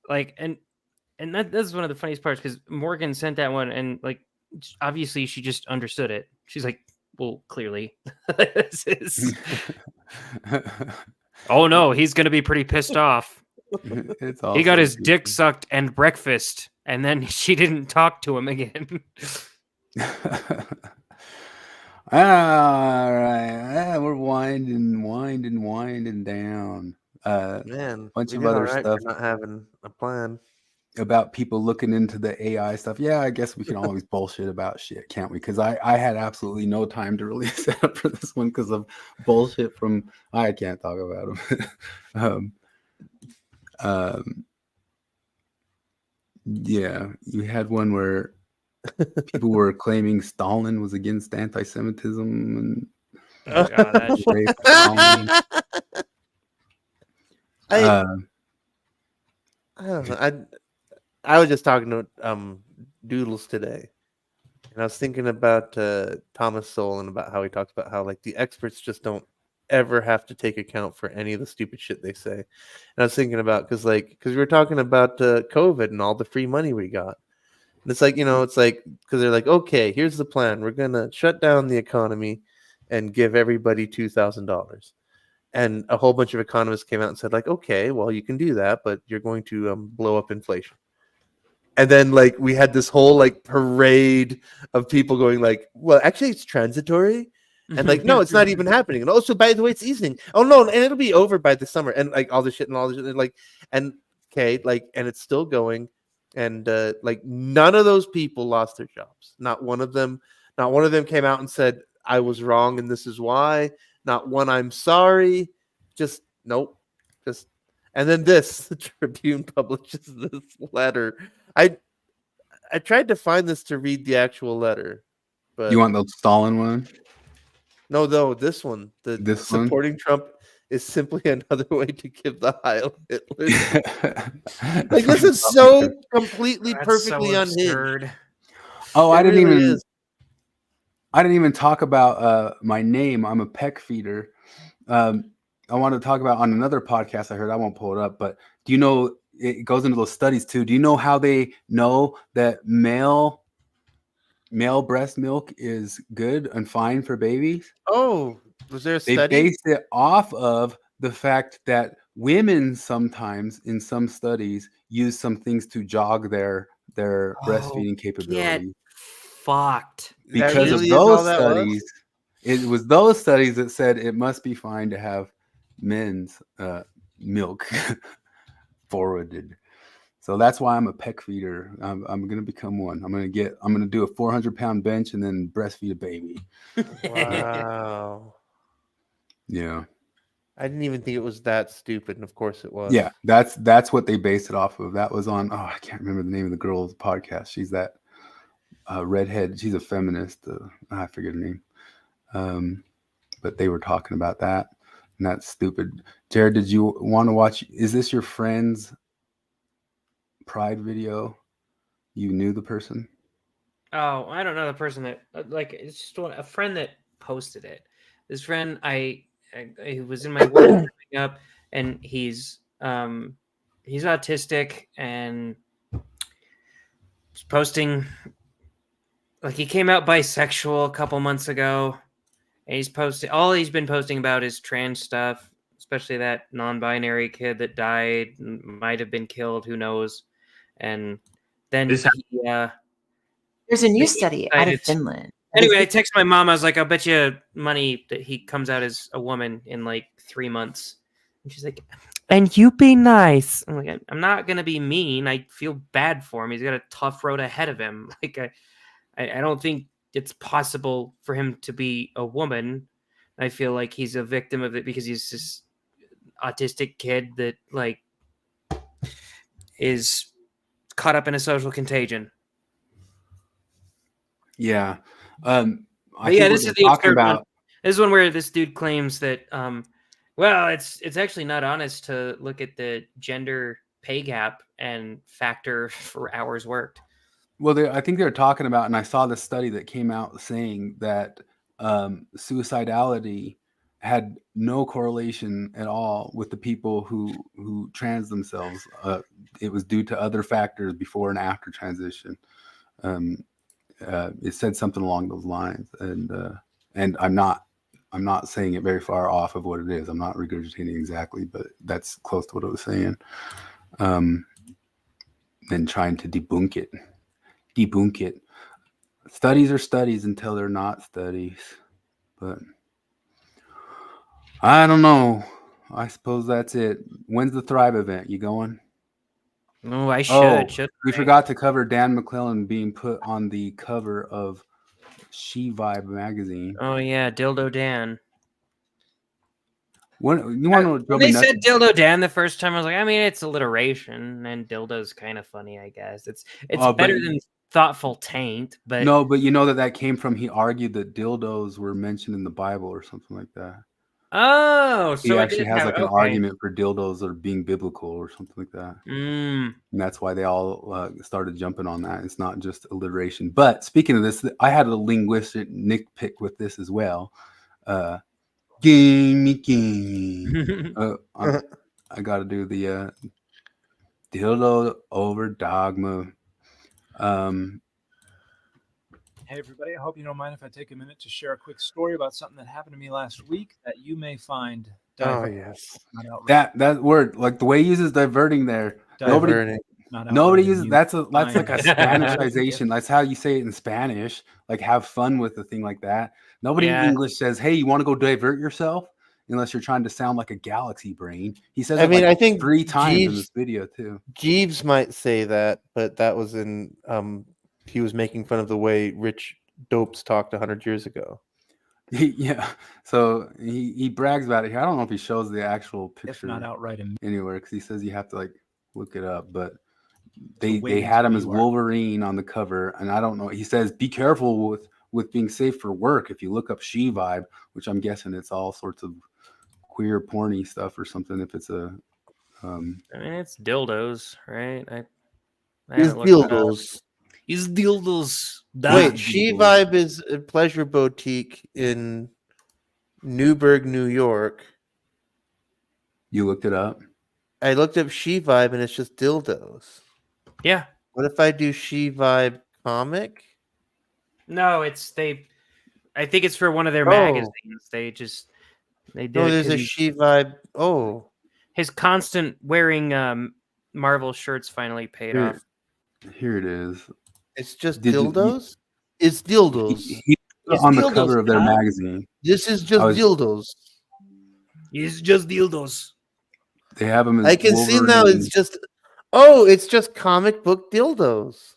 like, and that's one of the funniest parts because Morgan sent that one, and like, obviously she just understood it. She's like, well, clearly, this is. Oh no, he's gonna be pretty pissed off. He got his dick sucked and breakfast, and then she didn't talk to him again.
All right, we're winding down.
Man,
bunch
we
of
did
other
all right
stuff
for not having a plan
about people looking into the AI stuff. Yeah, I guess we can always bullshit about shit, can't we? Because I had absolutely no time to really set up for this one because of bullshit from I can't talk about them. Yeah, you had one where people were claiming Stalin was against anti-Semitism and
oh god, that shit.
I don't know. I was just talking to Doodles today, and I was thinking about Thomas Sowell and about how he talks about how like the experts just don't ever have to take account for any of the stupid shit they say. And I was thinking about because we were talking about COVID and all the free money we got. And it's like, it's like because they're like, okay, here's the plan. We're gonna shut down the economy and give everybody $2,000. And a whole bunch of economists came out and said, like, okay, well, you can do that, but you're going to blow up inflation. And then like we had this whole like parade of people going like, well, actually it's transitory. And like, no, it's not even happening. And also, by the way, it's easing. Oh no, and it'll be over by the summer. And like all this shit and all this shit. And like, and okay, like, and it's still going. And like none of those people lost their jobs. Not one of them came out and said, I was wrong and this is why. Not one, I'm sorry. Just nope. Just and then the Tribune publishes this letter. I tried to find this to read the actual letter, but
You want the Stalin one?
No, this one.
This
supporting Trump is simply another way to give the Heil Hitler. Like this is so completely, perfectly unhinged.
Oh,
It
I didn't
really
even.
is.
I didn't even talk about my name. I'm a peck feeder. I wanted to talk about on another podcast I heard. I won't pull it up, but do you know it goes into those studies too? Do you know how they know that male breast milk is good and fine for babies?
Oh, was there a
They
study?
based it off of the fact that women sometimes, in some studies, use some things to jog their breastfeeding capability.
Fucked.
Because of those studies, it was those studies that said it must be fine to have men's milk forwarded. So that's why I'm a peck feeder. I'm gonna become one. I'm gonna do a 400-pound bench and then breastfeed a baby.
Wow.
Yeah.
I didn't even think it was that stupid, and of course it was.
Yeah, that's what they based it off of. That was on I can't remember the name of the girl's podcast. She's that redhead. She's a feminist. I forget her name. But they were talking about that, and that's stupid. Jared, did you want to watch? Is this your friend's Pride video? You knew the person?
Oh, I don't know the person that it's just a friend that posted it. This friend I was in my work growing up, and he's autistic and he's posting like he came out bisexual a couple months ago, and he's been posting about is trans stuff, especially that non-binary kid that died, might have been killed, who knows. And then
there's a new study out of Finland.
Anyway, I texted my mom. I was like, I'll bet you money that he comes out as a woman in like 3 months. And she's like, and you be nice. I'm like, I'm not going to be mean. I feel bad for him. He's got a tough road ahead of him. Like, I don't think it's possible for him to be a woman. I feel like he's a victim of it because he's this autistic kid that like is caught up in a social contagion.
Yeah.
This is the absurd one. This is one where this dude claims that, well, it's actually not honest to look at the gender pay gap and factor for hours worked.
Well, I think they're talking about, and I saw this study that came out saying that suicidality had no correlation at all with the people who trans themselves. It was due to other factors before and after transition. It said something along those lines, and I'm not saying it very far off of what it is. I'm not regurgitating exactly, but that's close to what it was saying. Then trying to debunk it. Studies are studies until they're not studies, but I don't know. I suppose that's it. When's the Thrive event? You going?
No, I should.
We forgot to cover Dan McClellan being put on the cover of She Vibe magazine.
Oh yeah, Dildo Dan.
When you want to know what drove me
they
nuts?
said Dildo Dan the first time, I was like, I mean, it's alliteration, and dildo's kind of funny, I guess. It's better than thoughtful taint, but
no, but you know that came from he argued that dildos were mentioned in the Bible or something like that.
Oh, so
he actually has like an argument for dildos or being biblical or something like that. And that's why they all started jumping on that. It's not just alliteration. But speaking of this, I had a linguistic nitpick with this as well. Gimme, gimme. I got to do the dildo over dogma.
Hey everybody, I hope you don't mind if I take a minute to share a quick story about something that happened to me last week that you may find diverting.
yes.
Not outright.
That word, like the way he uses diverting there.
Diverting.
Nobody uses that's like a
Fine.
Spanishization. That's how you say it in Spanish. Like have fun with a thing like that. Nobody in
Yeah.
English says, "Hey, you want to go divert yourself?" Unless you're trying to sound like a galaxy brain. He says it
I think
3 times in
Jeeves-
this video too.
Jeeves might say that, but that was in he was making fun of the way rich dopes talked 100 years ago.
Yeah, so he brags about it here. I don't know if he shows the actual picture
not outright
anywhere because he says you have to like look it up. But
So wait
they had him
until
as
you are-
Wolverine on the cover, and I don't know. He says be careful with being safe for work. If you look up She Vibe, which I'm guessing it's all sorts of queer porny stuff or something. If it's a
I mean, it's dildos, right? I
It's
haven't looked it up.
dildos.
It's dildos.
Wait, She Vibe is a pleasure boutique in Newburgh, New York.
You looked it up?
I looked up She Vibe and it's just dildos.
Yeah.
What if I do She Vibe comic?
No, it's they. I think it's for one of their
Oh.
magazines. They did.
No,
it
there's
'cause
a She Vibe. Oh,
his constant wearing Marvel shirts finally paid off.
Here it is.
it's just
Did you-
dildos? It's dildos.
He
It's
on the
dildos,
cover of their
huh?
magazine.
This is just
I was-
dildos.
It's just dildos.
They have him as
I can see now
Wolverine.
it's just it's just comic book dildos.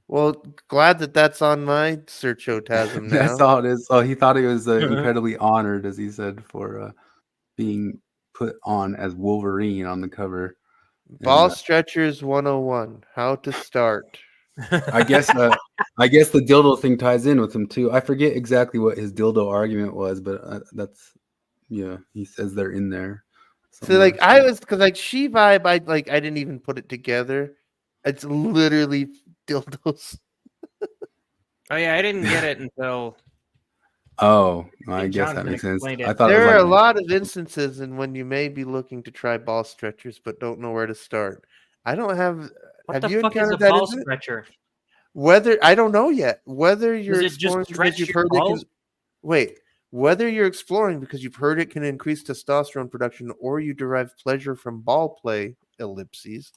Well, glad that that's on my searchotasm now.
That's all it is. Oh, he thought he was incredibly honored, as he said, for being put on as Wolverine on the cover.
Ball
And,
stretchers 101. How to start.
I guess the dildo thing ties in with him too. I forget exactly what his dildo argument was, but that's he says they're in there.
So like I was because like She Vibe, I didn't even put it together. It's literally dildos.
Oh yeah, I didn't get it until.
Oh, I
think
guess that
Jonathan
makes sense.
explained it.
I thought
There
it was
are a
like,
lot of instances in when you may be looking to try ball stretchers but don't know where to start. I don't have.
What
have
the
you
fuck is a
encountered that?
ball
Is it?
stretcher?
Whether I don't know yet. Whether you're
Does it just
exploring
stretch
because you've
your
heard it
balls?
can. Wait. Whether you're exploring because you've heard it can increase testosterone production or you derive pleasure from ball play, ellipses.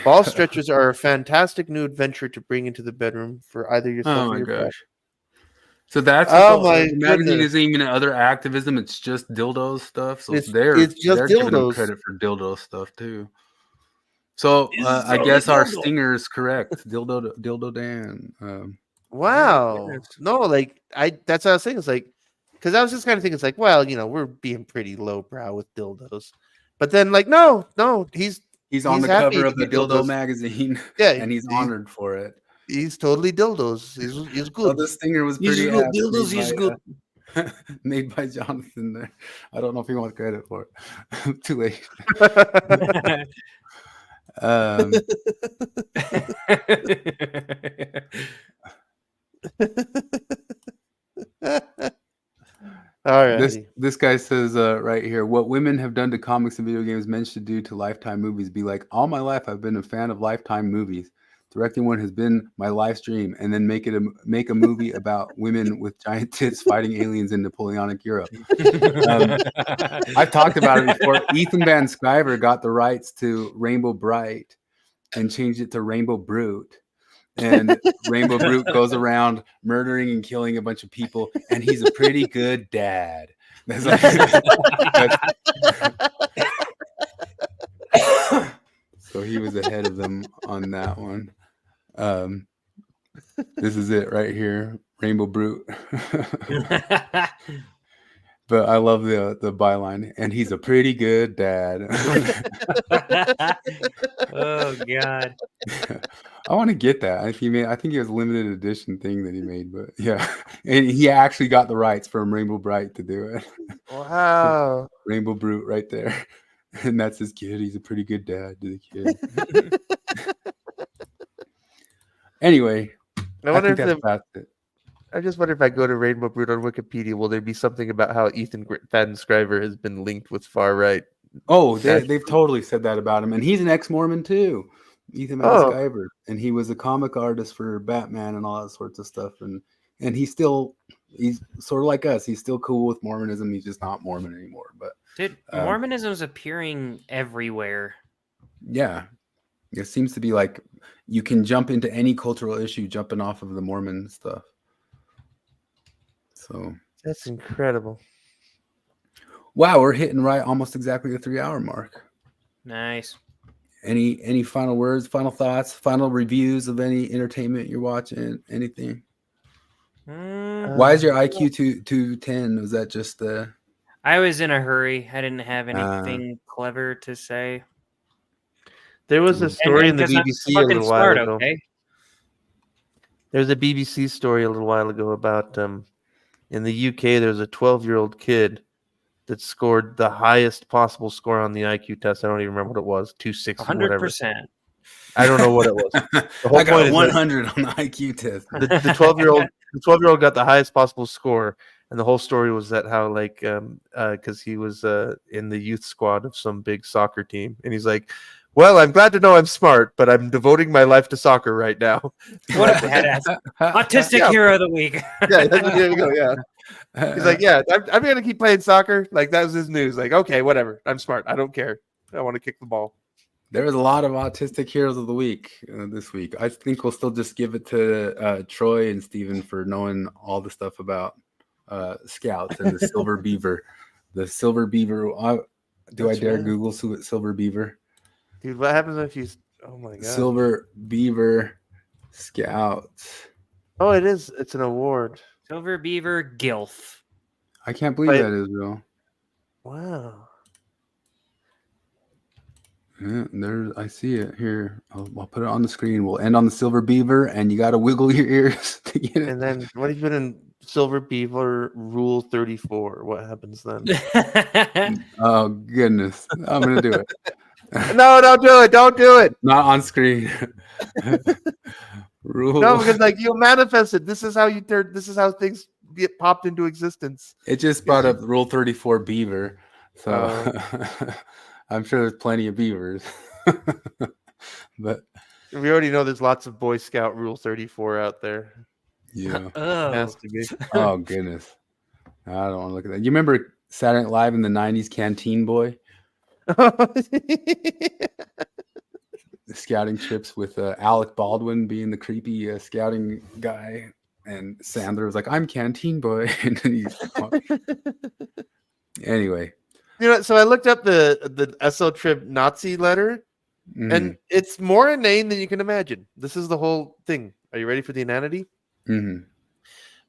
Ball stretchers are a fantastic new adventure to bring into the bedroom for either yourself
oh
or
my
your
gosh.
partner.
So that's
Oh
what
my
the magazine
goodness.
isn't even other activism. It's just dildo stuff. So
It's
they're
just
giving them
dildos.
credit for dildo stuff too. So
It's
I
only
guess our
dildo.
stinger is correct. Dildo Dan.
Wow.
goodness.
No, like that's what I was saying. It's like because I was just kind of thinking it's like, well, we're being pretty lowbrow with dildos. But then like no, he's
on the
happy
cover
to
of the
get
dildo
dildos.
magazine.
Yeah,
and he's honored for it.
He's totally dildos. He's good.
Oh, the stinger was
He's
pretty
good.
apt,
Dildos is good.
made by Jonathan there. I don't know if he wants credit for it. Too late.
All right.
This guy says right here, what women have done to comics and video games, men should do to Lifetime movies. Be like, all my life I've been a fan of Lifetime movies. Directing one has been my live stream, and then make a movie about women with giant tits fighting aliens in Napoleonic Europe. I've talked about it before. Ethan Van Sciver got the rights to Rainbow Bright and changed it to Rainbow Brute. And Rainbow Brute goes around murdering and killing a bunch of people, and he's a pretty good dad. That's so he was ahead of them on that one. This is it right here, Rainbow Brute. But I love the byline, and he's a pretty good dad.
Oh God.
I want to get that. If he made, I think it was a limited edition thing that he made, but yeah, and he actually got the rights from Rainbow Bright to do it.
Wow.
Rainbow Brute right there, and that's his kid. He's a pretty good dad to the kid. Anyway,
I wonder
think
if
that's past it.
I just wonder if I go to Rainbow Brood on Wikipedia, will there be something about how Ethan Van Scriver has been linked with far right?
Oh, they've totally said that about him, and he's an ex-Mormon too, Ethan Van Sciver, and he was a comic artist for Batman and all that sorts of stuff, and he's sort of like us. He's still cool with Mormonism. He's just not Mormon anymore. But
dude, Mormonism's appearing everywhere.
Yeah, it seems to be like you can jump into any cultural issue jumping off of the Mormon stuff. So
that's incredible.
Wow, we're hitting right almost exactly the 3-hour mark.
Nice.
Any final words, final thoughts, final reviews of any entertainment you're watching? Anything? Why is your IQ 210? Was that just
I was in a hurry. I didn't have anything clever to say.
There was a story in the BBC a little while ago.
Okay?
There's a BBC story a little while ago about in the UK there's a 12-year-old kid that scored the highest possible score on the IQ test. I don't even remember what it was, 260,
100%.
I don't know what it was. The whole
I got
point is
100 on the IQ test.
The 12-year-old got the highest possible score, and the whole story was that how because he was in the youth squad of some big soccer team, and he's like, well, I'm glad to know I'm smart, but I'm devoting my life to soccer right now.
What a badass. Autistic hero of the week.
Yeah, there you go, yeah. He's like, yeah, I'm going to keep playing soccer. Like, that was his news. Like, okay, whatever. I'm smart. I don't care. I want to kick the ball.
There was a lot of autistic heroes of the week this week. I think we'll still just give it to Troy and Steven for knowing all the stuff about Scouts and the Silver Beaver. The Silver Beaver. Do I dare Google Silver Beaver?
Dude, what happens if you... Oh, my God.
Silver Beaver Scouts.
Oh, it is. It's an award.
Silver Beaver Gilf.
I can't believe that is real.
Wow.
Yeah, I see it here. I'll put it on the screen. We'll end on the Silver Beaver, and you got to wiggle your ears to get it.
And then what if you put in Silver Beaver Rule 34? What happens then?
Oh, goodness. I'm going to do it.
No, don't do it. Don't do it.
Not on screen. Rule.
No, because you'll manifest it. This is how things get popped into existence.
It just brought up Rule 34 beaver. So I'm sure there's plenty of beavers. But
we already know there's lots of Boy Scout Rule 34 out there.
Yeah.
Has to be.
Oh, goodness. I don't want to look at that. You remember Saturday Night Live in the 90s, Canteen Boy? The scouting trips with Alec Baldwin being the creepy scouting guy, and Sandler was like, "I'm Canteen Boy," and then he's anyway.
So I looked up the SO Trib Nazi letter, and it's more inane than you can imagine. This is the whole thing. Are you ready for the inanity?
Mm-hmm.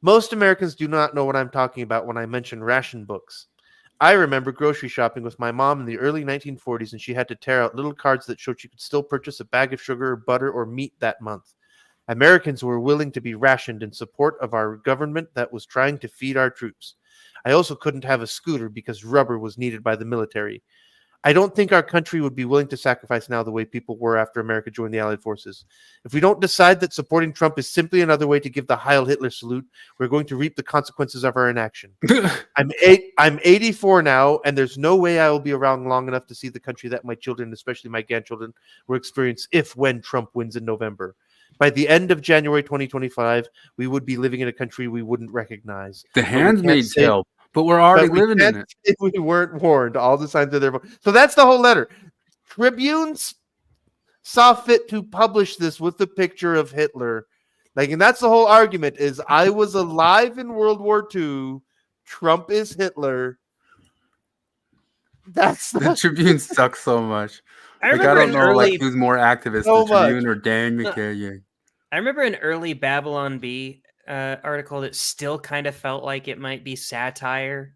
Most Americans do not know what I'm talking about when I mention ration books. I remember grocery shopping with my mom in the early 1940s, and she had to tear out little cards that showed she could still purchase a bag of sugar, butter, or meat that month. Americans were willing to be rationed in support of our government that was trying to feed our troops. I also couldn't have a scooter because rubber was needed by the military. I don't think our country would be willing to sacrifice now the way people were after America joined the Allied forces. If we don't decide that supporting Trump is simply another way to give the Heil Hitler salute, we're going to reap the consequences of our inaction. I'm 84 now, and there's no way I will be around long enough to see the country that my children, especially my grandchildren, will experience when Trump wins in November. By the end of January 2025, we would be living in a country we wouldn't recognize.
The Handmaid's Tale. But we're already living in it.
We weren't warned. All the signs are there. So that's the whole letter. Tribunes saw fit to publish this with the picture of Hitler. And that's the whole argument is I was alive in World War II. Trump is Hitler. That's
the Tribune sucks so much. I don't know who's more activist, the Tribune or Dan McKay.
I remember an early Babylon Bee article that still kind of felt like it might be satire.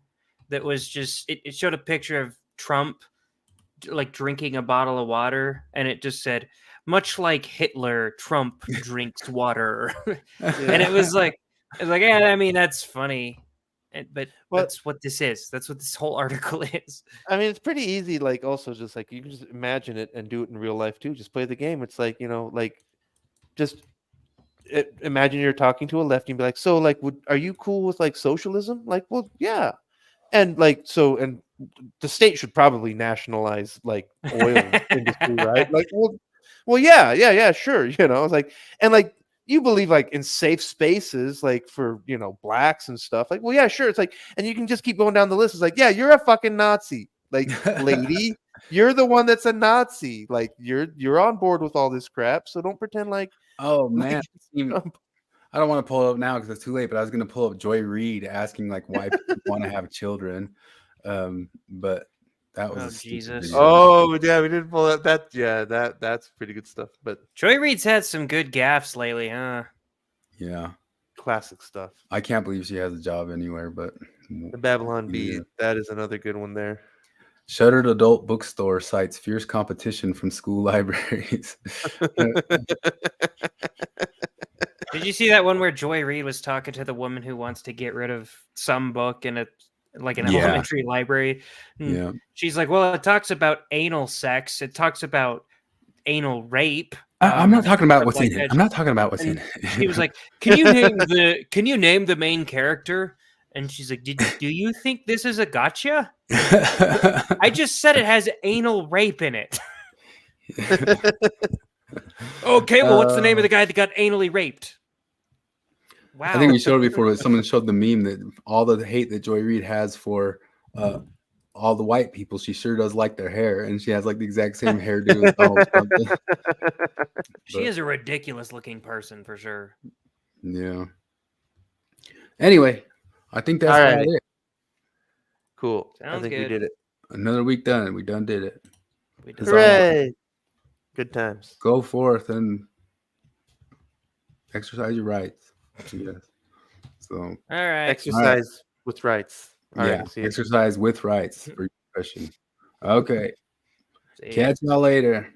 That was just it showed a picture of Trump drinking a bottle of water, and it just said, "Much like Hitler, Trump drinks water." And it was like, yeah, I mean that's funny, but that's what this is. That's what this whole article is.
I mean, it's pretty easy. Also, just you can just imagine it and do it in real life too. Just play the game. It's just. imagine you're talking to a lefty and be like, so like, are you cool with like socialism? Like, well, yeah. And like, so, and the state should probably nationalize like oil industry, right? Like, well, yeah, sure. You know, it's like, and like, you believe like in safe spaces, like for, you know, blacks and stuff. Like, well, yeah, sure. It's like, and you can just keep going down the list. It's like, yeah, you're a fucking Nazi. Like, lady, you're the one that's a Nazi. Like, you're on board with all this crap. So don't pretend like,
oh man, I don't want to pull it up now because it's too late. But I was going to pull up Joy Reid asking like why people want to have children, but that was a
Jesus.
video.
Oh yeah, we didn't pull up that. Yeah, that's pretty good stuff. But
Joy Reid's had some good gaffes lately, huh?
Yeah,
classic stuff.
I can't believe she has a job anywhere, but
the Babylon Bee, that is another good one there.
Shuttered adult bookstore cites fierce competition from school libraries.
Did you see that one where Joy Reid was talking to the woman who wants to get rid of some book in an elementary library? And
yeah.
She's like, well, it talks about anal sex. It talks about anal rape.
I'm not talking about what's in it. I'm not talking about what's in it.
He was like, can you name the main character? And she's like, do you think this is a gotcha? I just said it has anal rape in it. Okay, well, what's the name of the guy that got anally raped? Wow.
I think we showed it before. Someone showed the meme that all the hate that Joy Reid has for all the white people, she sure does like their hair, and she has like the exact same hairdo as Donald Trump.
She is a ridiculous looking person for sure.
Yeah. Anyway, I think that's about it.
Cool.
Sounds
I think
good.
we did it.
Another week done. We done did it.
Hooray! Good times.
Go forth and exercise your rights. Yes. So
all right.
Exercise with rights. All
yeah.
right,
Exercise with rights for your question. Okay. Catch y'all later.